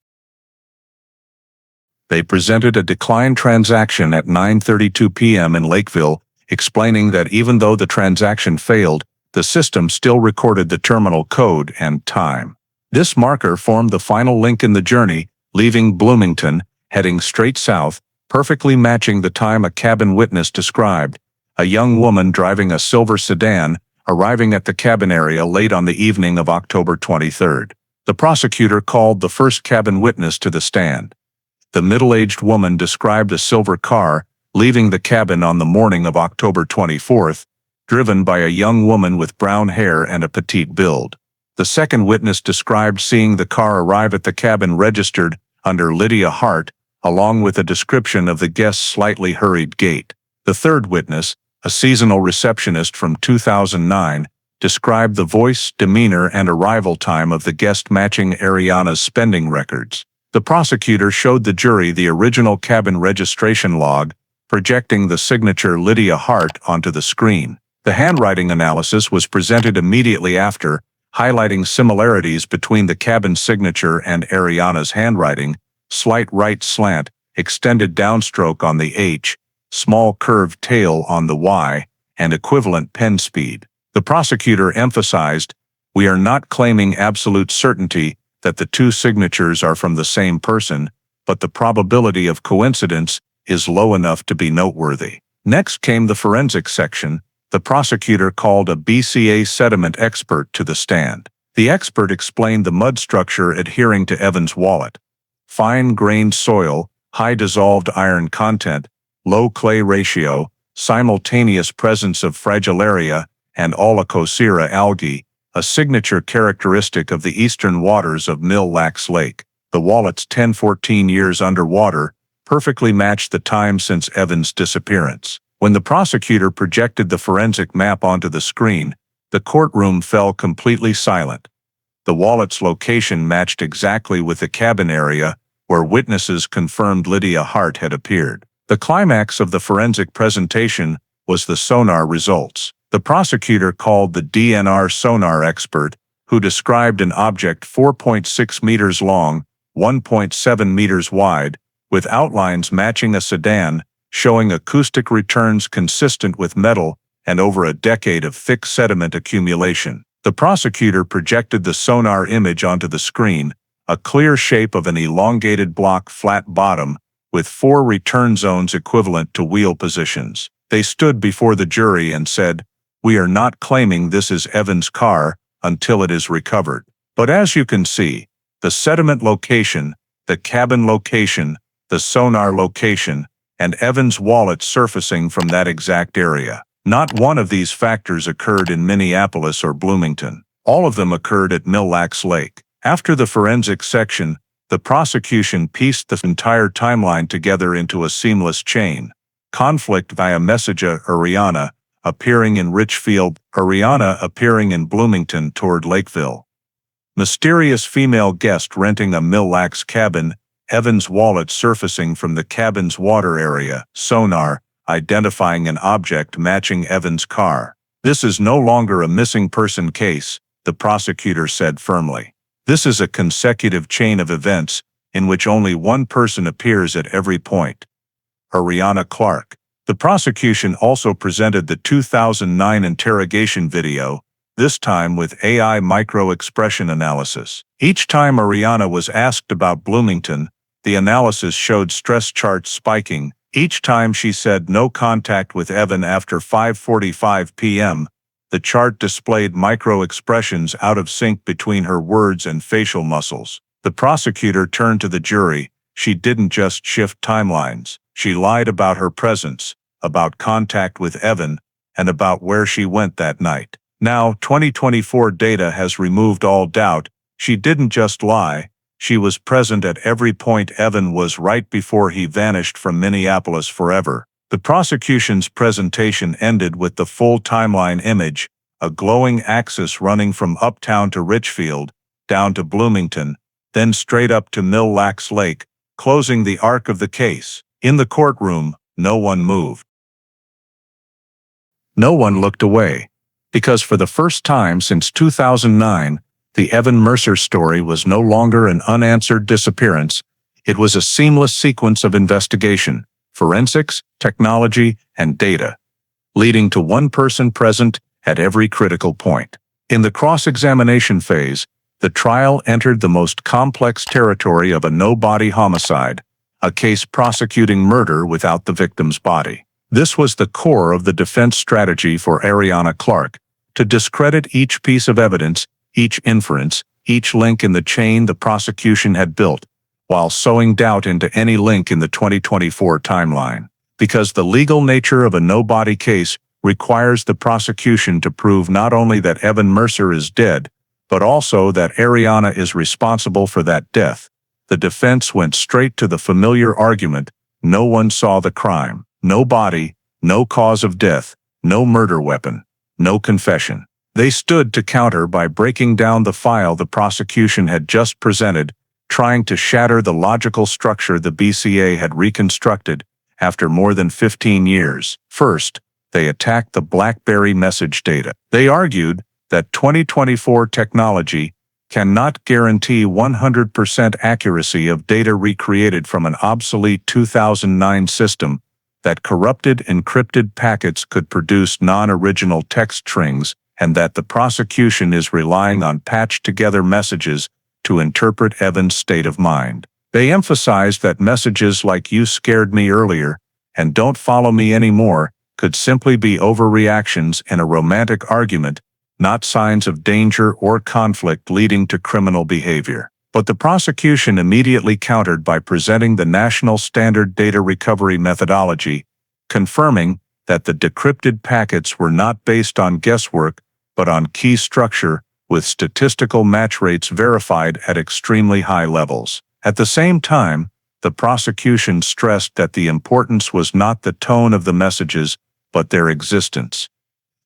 They presented a declined transaction at 9:32 p.m. in Lakeville, explaining that even though the transaction failed, the system still recorded the terminal code and time. This marker formed the final link in the journey, leaving Bloomington, heading straight south, perfectly matching the time a cabin witness described, a young woman driving a silver sedan, arriving at the cabin area late on the evening of October 23rd. The prosecutor called the first cabin witness to the stand. The middle-aged woman described a silver car leaving the cabin on the morning of October 24th, driven by a young woman with brown hair and a petite build. The second witness described seeing the car arrive at the cabin registered under Lydia Hart, along with a description of the guest's slightly hurried gait. The third witness, a seasonal receptionist from 2009, described the voice, demeanor, and arrival time of the guest matching Ariana's spending records. The prosecutor showed the jury the original cabin registration log, projecting the signature Lydia Hart onto the screen. The handwriting analysis was presented immediately after, highlighting similarities between the cabin signature and Ariana's handwriting: slight right slant, extended downstroke on the H, small curved tail on the Y, and equivalent pen speed. The prosecutor emphasized, "We are not claiming absolute certainty that the two signatures are from the same person, but the probability of coincidence is low enough to be noteworthy." Next came the forensics section. The prosecutor called a BCA sediment expert to the stand. The expert explained the mud structure adhering to Evan's wallet: fine-grained soil, high dissolved iron content, low clay ratio, simultaneous presence of Fragillaria and Oligocera algae, a signature characteristic of the eastern waters of Mille Lacs Lake. The wallet's 10-14 years underwater perfectly matched the time since Evan's disappearance. When the prosecutor projected the forensic map onto the screen, the courtroom fell completely silent. The wallet's location matched exactly with the cabin area where witnesses confirmed Lydia Hart had appeared. The climax of the forensic presentation was the sonar results. The prosecutor called the DNR sonar expert, who described an object 4.6 meters long, 1.7 meters wide, with outlines matching a sedan, showing acoustic returns consistent with metal and over a decade of thick sediment accumulation. The prosecutor projected the sonar image onto the screen, a clear shape of an elongated block flat bottom, with 4 return zones equivalent to wheel positions. They stood before the jury and said, "We are not claiming this is Evan's car until it is recovered. But as you can see, the sediment location, the cabin location, the sonar location, and Evan's wallet surfacing from that exact area. Not one of these factors occurred in Minneapolis or Bloomington. All of them occurred at Mille Lacs Lake." After the forensic section, the prosecution pieced the entire timeline together into a seamless chain. Conflict via messenger Ariana, appearing in Richfield, Ariana appearing in Bloomington toward Lakeville. Mysterious female guest renting a Mille Lacs cabin, Evan's wallet surfacing from the cabin's water area, sonar, identifying an object matching Evan's car. "This is no longer a missing person case," the prosecutor said firmly. "This is a consecutive chain of events in which only one person appears at every point." Ariana Clark. The prosecution also presented the 2009 interrogation video, this time with AI micro-expression analysis. Each time Ariana was asked about Bloomington, the analysis showed stress charts spiking. Each time she said no contact with Evan after 5:45 p.m., the chart displayed micro-expressions out of sync between her words and facial muscles. The prosecutor turned to the jury. She didn't just shift timelines. She lied about her presence, about contact with Evan, and about where she went that night. Now, 2024 data has removed all doubt. She didn't just lie. She was present at every point Evan was right before he vanished from Minneapolis forever. The prosecution's presentation ended with the full timeline image, a glowing axis running from Uptown to Richfield, down to Bloomington, then straight up to Mille Lacs Lake, closing the arc of the case. In the courtroom, no one moved. No one looked away, because for the first time since 2009, the Evan Mercer story was no longer an unanswered disappearance. It was a seamless sequence of investigation, forensics, technology, and data, leading to one person present at every critical point. In the cross-examination phase, the trial entered the most complex territory of a no-body homicide, a case prosecuting murder without the victim's body. This was the core of the defense strategy for Ariana Clark, to discredit each piece of evidence, each inference, each link in the chain the prosecution had built, while sowing doubt into any link in the 2024 timeline. Because the legal nature of a no-body case requires the prosecution to prove not only that Evan Mercer is dead, but also that Ariana is responsible for that death, the defense went straight to the familiar argument: no one saw the crime, no body, no cause of death, no murder weapon, no confession. They stood to counter by breaking down the file the prosecution had just presented, trying to shatter the logical structure the BCA had reconstructed after more than 15 years. First, they attacked the BlackBerry message data. They argued that 2024 technology cannot guarantee 100% accuracy of data recreated from an obsolete 2009 system, that corrupted encrypted packets could produce non-original text strings, and that the prosecution is relying on patched-together messages to interpret Evan's state of mind. They emphasized that messages like "you scared me earlier" and "don't follow me anymore" could simply be overreactions in a romantic argument, not signs of danger or conflict leading to criminal behavior. But the prosecution immediately countered by presenting the National Standard Data Recovery Methodology, confirming that the decrypted packets were not based on guesswork, but on key structure, with statistical match rates verified at extremely high levels. At the same time, the prosecution stressed that the importance was not the tone of the messages, but their existence.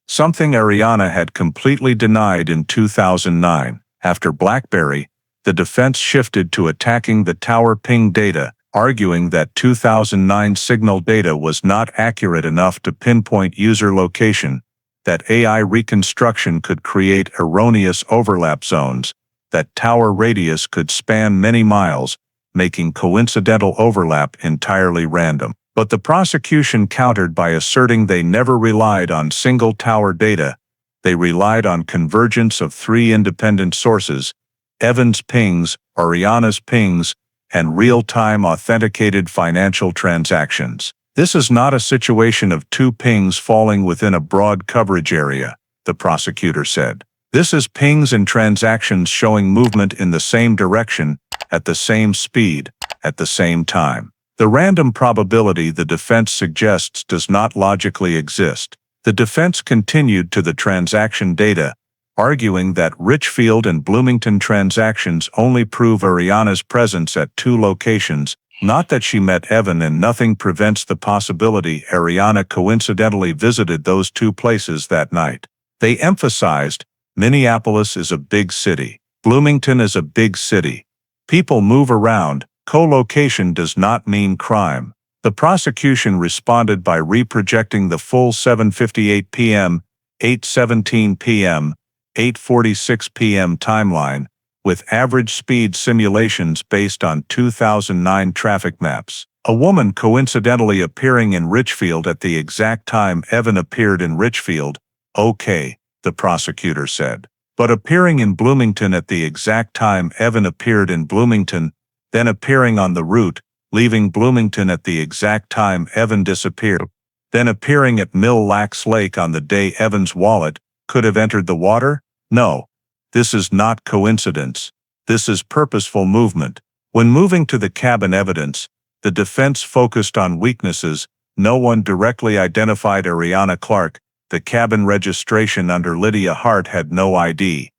Something Ariana had completely denied in 2009. After BlackBerry, the defense shifted to attacking the tower ping data, arguing that 2009 signal data was not accurate enough to pinpoint user location, that AI reconstruction could create erroneous overlap zones, that tower radius could span many miles, making coincidental overlap entirely random. But the prosecution countered by asserting they never relied on single tower data. They relied on convergence of three independent sources: Evan's pings, Ariana's pings, and real-time authenticated financial transactions. This is not a situation of two pings falling within a broad coverage area, the prosecutor said. This is pings and transactions showing movement in the same direction, at the same speed, at the same time. The random probability the defense suggests does not logically exist. The defense continued to the transaction data, arguing that Richfield and Bloomington transactions only prove Ariana's presence at two locations, not that she met Evan, and nothing prevents the possibility Ariana coincidentally visited those two places that night. They emphasized, Minneapolis is a big city. Bloomington is a big city. People move around. Co-location does not mean crime. The prosecution responded by reprojecting the full 7:58 p.m., 8:17 p.m., 8:46 p.m. timeline, with average speed simulations based on 2009 traffic maps. A woman coincidentally appearing in Richfield at the exact time Evan appeared in Richfield, okay, the prosecutor said. But appearing in Bloomington at the exact time Evan appeared in Bloomington, then appearing on the route, leaving Bloomington at the exact time Evan disappeared, then appearing at Mille Lacs Lake on the day Evan's wallet could have entered the water? No. This is not coincidence. This is purposeful movement. When moving to the cabin evidence, the defense focused on weaknesses. No one directly identified Ariana Clark. The cabin registration under Lydia Hart had no ID.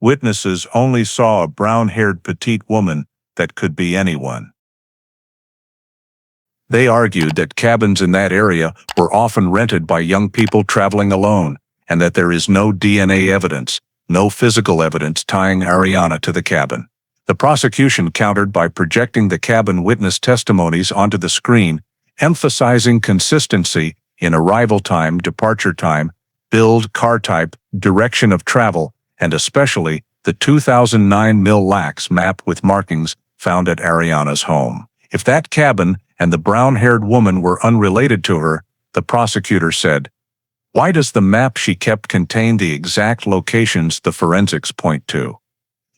Witnesses only saw a brown-haired petite woman that could be anyone. They argued that cabins in that area were often rented by young people traveling alone, and that there is no DNA evidence, no physical evidence tying Ariana to the cabin. The prosecution countered by projecting the cabin witness testimonies onto the screen, emphasizing consistency in arrival time, departure time, build, car type, direction of travel, and especially the 2009 Mille Lacs map with markings found at Ariana's home. If that cabin and the brown-haired woman were unrelated to her, the prosecutor said, why does the map she kept contain the exact locations the forensics point to?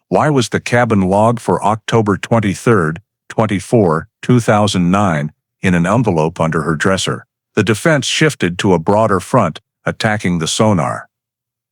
Why was the cabin log for October 23, 2009, in an envelope under her dresser? The defense shifted to a broader front, attacking the sonar.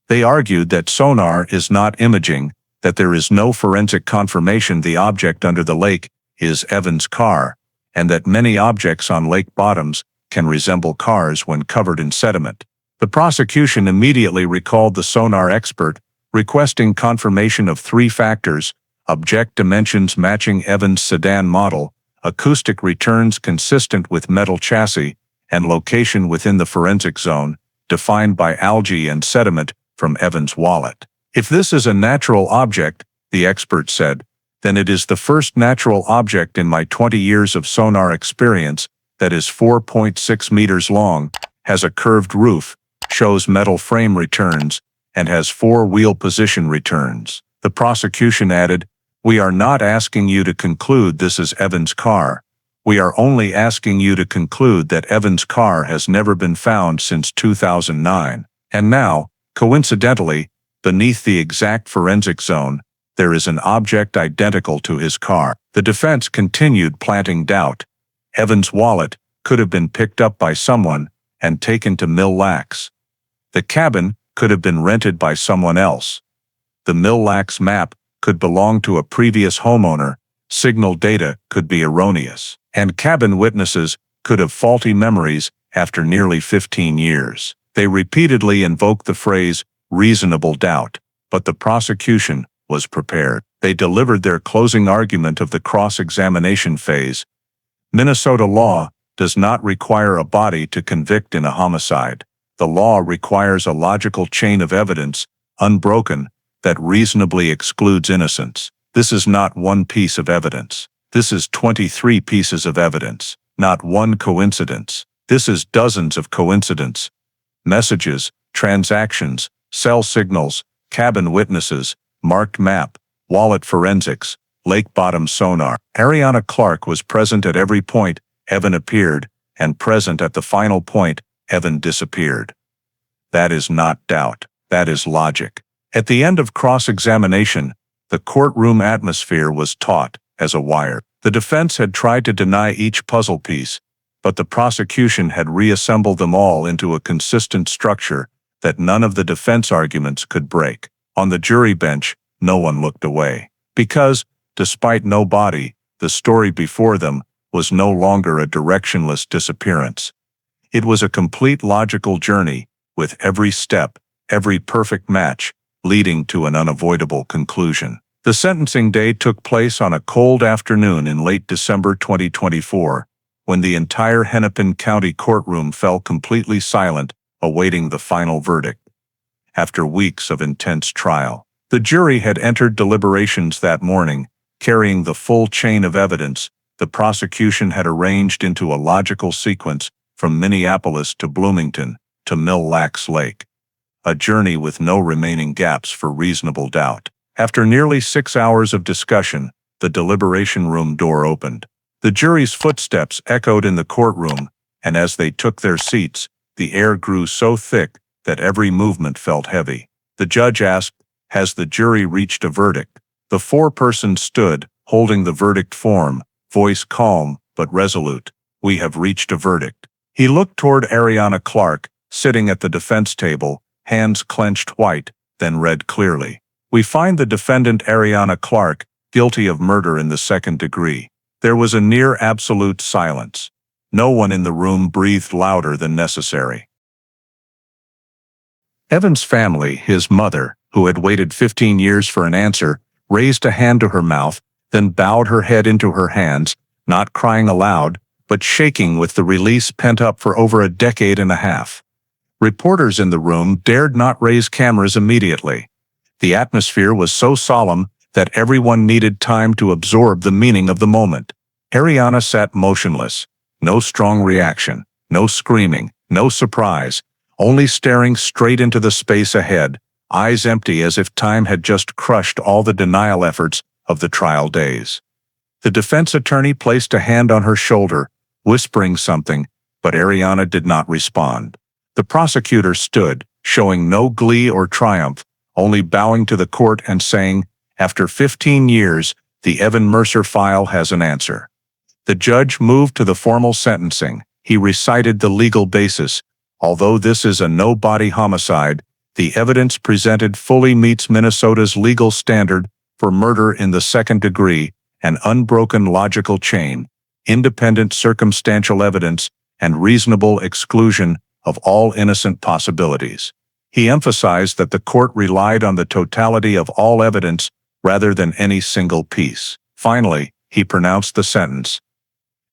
They argued that sonar is not imaging, that there is no forensic confirmation the object under the lake is Evan's car, and that many objects on lake bottoms can resemble cars when covered in sediment. The prosecution immediately recalled the sonar expert, requesting confirmation of three factors: object dimensions matching Evan's sedan model, acoustic returns consistent with metal chassis, and location within the forensic zone, defined by algae and sediment from Evan's wallet. If this is a natural object, the expert said, then it is the first natural object in my 20 years of sonar experience that is 4.6 meters long, has a curved roof, shows metal frame returns, and has four-wheel position returns. The prosecution added, we are not asking you to conclude this is Evan's car. We are only asking you to conclude that Evan's car has never been found since 2009. And now, coincidentally, beneath the exact forensic zone, there is an object identical to his car. The defense continued planting doubt. Evan's wallet could have been picked up by someone and taken to Mille Lacs. The cabin could have been rented by someone else. The Mille Lacs map could belong to a previous homeowner. Signal data could be erroneous. And cabin witnesses could have faulty memories after nearly 15 years. They repeatedly invoked the phrase, reasonable doubt, but the prosecution was prepared. They delivered their closing argument of the cross-examination phase. Minnesota law, does not require a body to convict in a homicide. The law requires a logical chain of evidence, unbroken, that reasonably excludes innocence. This is not one piece of evidence. This is 23 pieces of evidence, not one coincidence. This is dozens of coincidences. Messages, transactions, cell signals, cabin witnesses, marked map, wallet forensics, lake bottom sonar. Ariana Clarke was present at every point Evan appeared, and present at the final point Evan disappeared. That is not doubt. That is logic. At the end of cross-examination, the courtroom atmosphere was taut as a wire. The defense had tried to deny each puzzle piece, but the prosecution had reassembled them all into a consistent structure that none of the defense arguments could break. On the jury bench, no one looked away. Because, despite no body, the story before them was no longer a directionless disappearance. It was a complete logical journey, with every step, every perfect match, leading to an unavoidable conclusion. The sentencing day took place on a cold afternoon in late December 2024, when the entire Hennepin County courtroom fell completely silent, awaiting the final verdict. After weeks of intense trial, the jury had entered deliberations that morning, carrying the full chain of evidence the prosecution had arranged into a logical sequence from Minneapolis to Bloomington to Mille Lacs Lake. A journey with no remaining gaps for reasonable doubt. After nearly 6 hours of discussion, the deliberation room door opened. The jury's footsteps echoed in the courtroom, and as they took their seats, the air grew so thick that every movement felt heavy. The judge asked, "Has the jury reached a verdict?" The foreperson stood, holding the verdict form, voice calm but resolute. "We have reached a verdict." He looked toward Ariana Clarke, sitting at the defense table, hands clenched white, then read clearly. "We find the defendant Ariana Clarke guilty of murder in the second degree." There was a near absolute silence. No one in the room breathed louder than necessary. Evan's family, his mother, who had waited 15 years for an answer, raised a hand to her mouth, then bowed her head into her hands, not crying aloud, but shaking with the release pent up for over a decade and a half. Reporters in the room dared not raise cameras immediately. The atmosphere was so solemn that everyone needed time to absorb the meaning of the moment. Ariana sat motionless. No strong reaction, no screaming, no surprise, only staring straight into the space ahead, eyes empty as if time had just crushed all the denial efforts of the trial days. The defense attorney placed a hand on her shoulder, whispering something, but Ariana did not respond. The prosecutor stood, showing no glee or triumph, only bowing to the court and saying, "After 15 years, the Evan Mercer file has an answer." The judge moved to the formal sentencing. He recited the legal basis. Although this is a no-body homicide, the evidence presented fully meets Minnesota's legal standard for murder in the second degree, an unbroken logical chain, independent circumstantial evidence, and reasonable exclusion of all innocent possibilities. He emphasized that the court relied on the totality of all evidence rather than any single piece. Finally, he pronounced the sentence.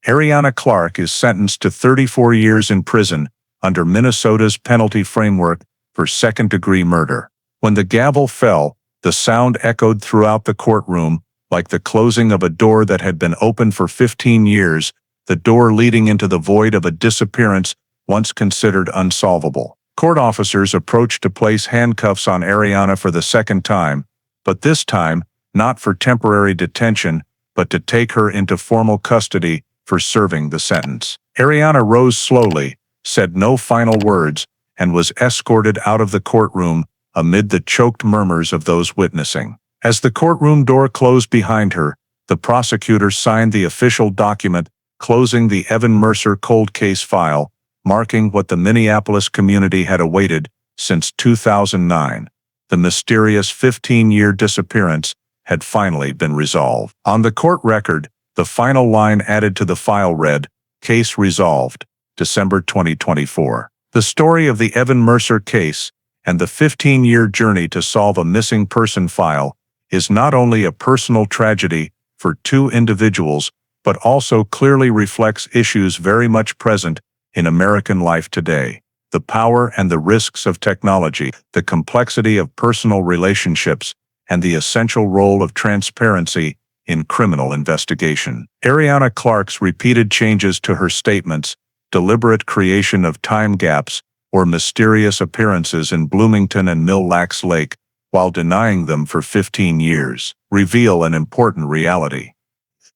Ariana Clarke is sentenced to 34 years in prison under Minnesota's penalty framework for second-degree murder. When the gavel fell, the sound echoed throughout the courtroom like the closing of a door that had been open for 15 years, the door leading into the void of a disappearance once considered unsolvable. Court officers approached to place handcuffs on Ariana for the second time, but this time, not for temporary detention, but to take her into formal custody for serving the sentence. Ariana rose slowly, said no final words, and was escorted out of the courtroom amid the choked murmurs of those witnessing. As the courtroom door closed behind her, the prosecutor signed the official document closing the Evan Mercer cold case file, marking what the Minneapolis community had awaited since 2009. The mysterious 15-year disappearance had finally been resolved. On the court record, the final line added to the file read, "Case resolved, December 2024. The story of the Evan Mercer case and the 15-year journey to solve a missing person file is not only a personal tragedy for two individuals, but also clearly reflects issues very much present in American life today. The power and the risks of technology, the complexity of personal relationships, and the essential role of transparency in criminal investigation. Ariana Clarke's repeated changes to her statements, deliberate creation of time gaps, or mysterious appearances in Bloomington and Mille Lacs Lake, while denying them for 15 years, reveal an important reality.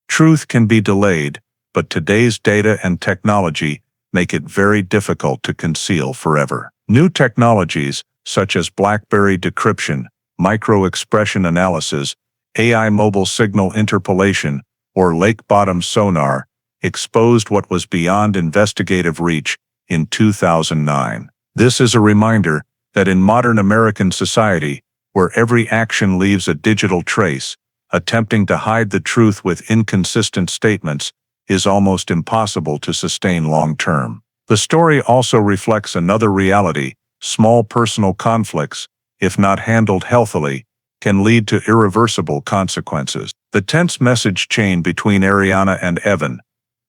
Truth can be delayed, but today's data and technology make it very difficult to conceal forever. New technologies, such as BlackBerry decryption, micro-expression analysis, AI mobile signal interpolation, or lake bottom sonar, exposed what was beyond investigative reach in 2009. This is a reminder that in modern American society, where every action leaves a digital trace, attempting to hide the truth with inconsistent statements is almost impossible to sustain long-term. The story also reflects another reality: small personal conflicts, if not handled healthily, can lead to irreversible consequences. The tense message chain between Ariana and Evan,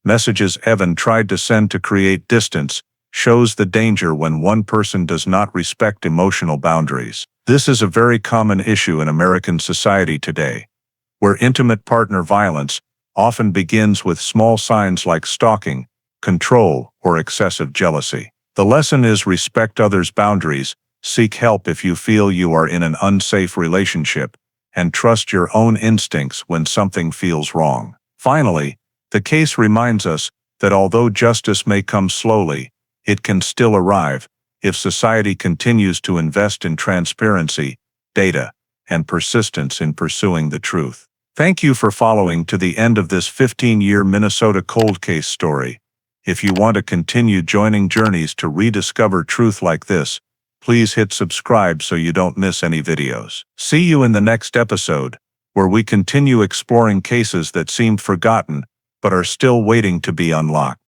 messages Evan tried to send to create distance, shows the danger when one person does not respect emotional boundaries. This is a very common issue in American society today, where intimate partner violence often begins with small signs like stalking, control, or excessive jealousy. The lesson is respect others' boundaries, seek help if you feel you are in an unsafe relationship, and trust your own instincts when something feels wrong. Finally, the case reminds us that although justice may come slowly, it can still arrive if society continues to invest in transparency, data, and persistence in pursuing the truth. Thank you for following to the end of this 15-year Minnesota cold case story. If you want to continue joining journeys to rediscover truth like this, please hit subscribe so you don't miss any videos. See you in the next episode, where we continue exploring cases that seemed forgotten but are still waiting to be unlocked.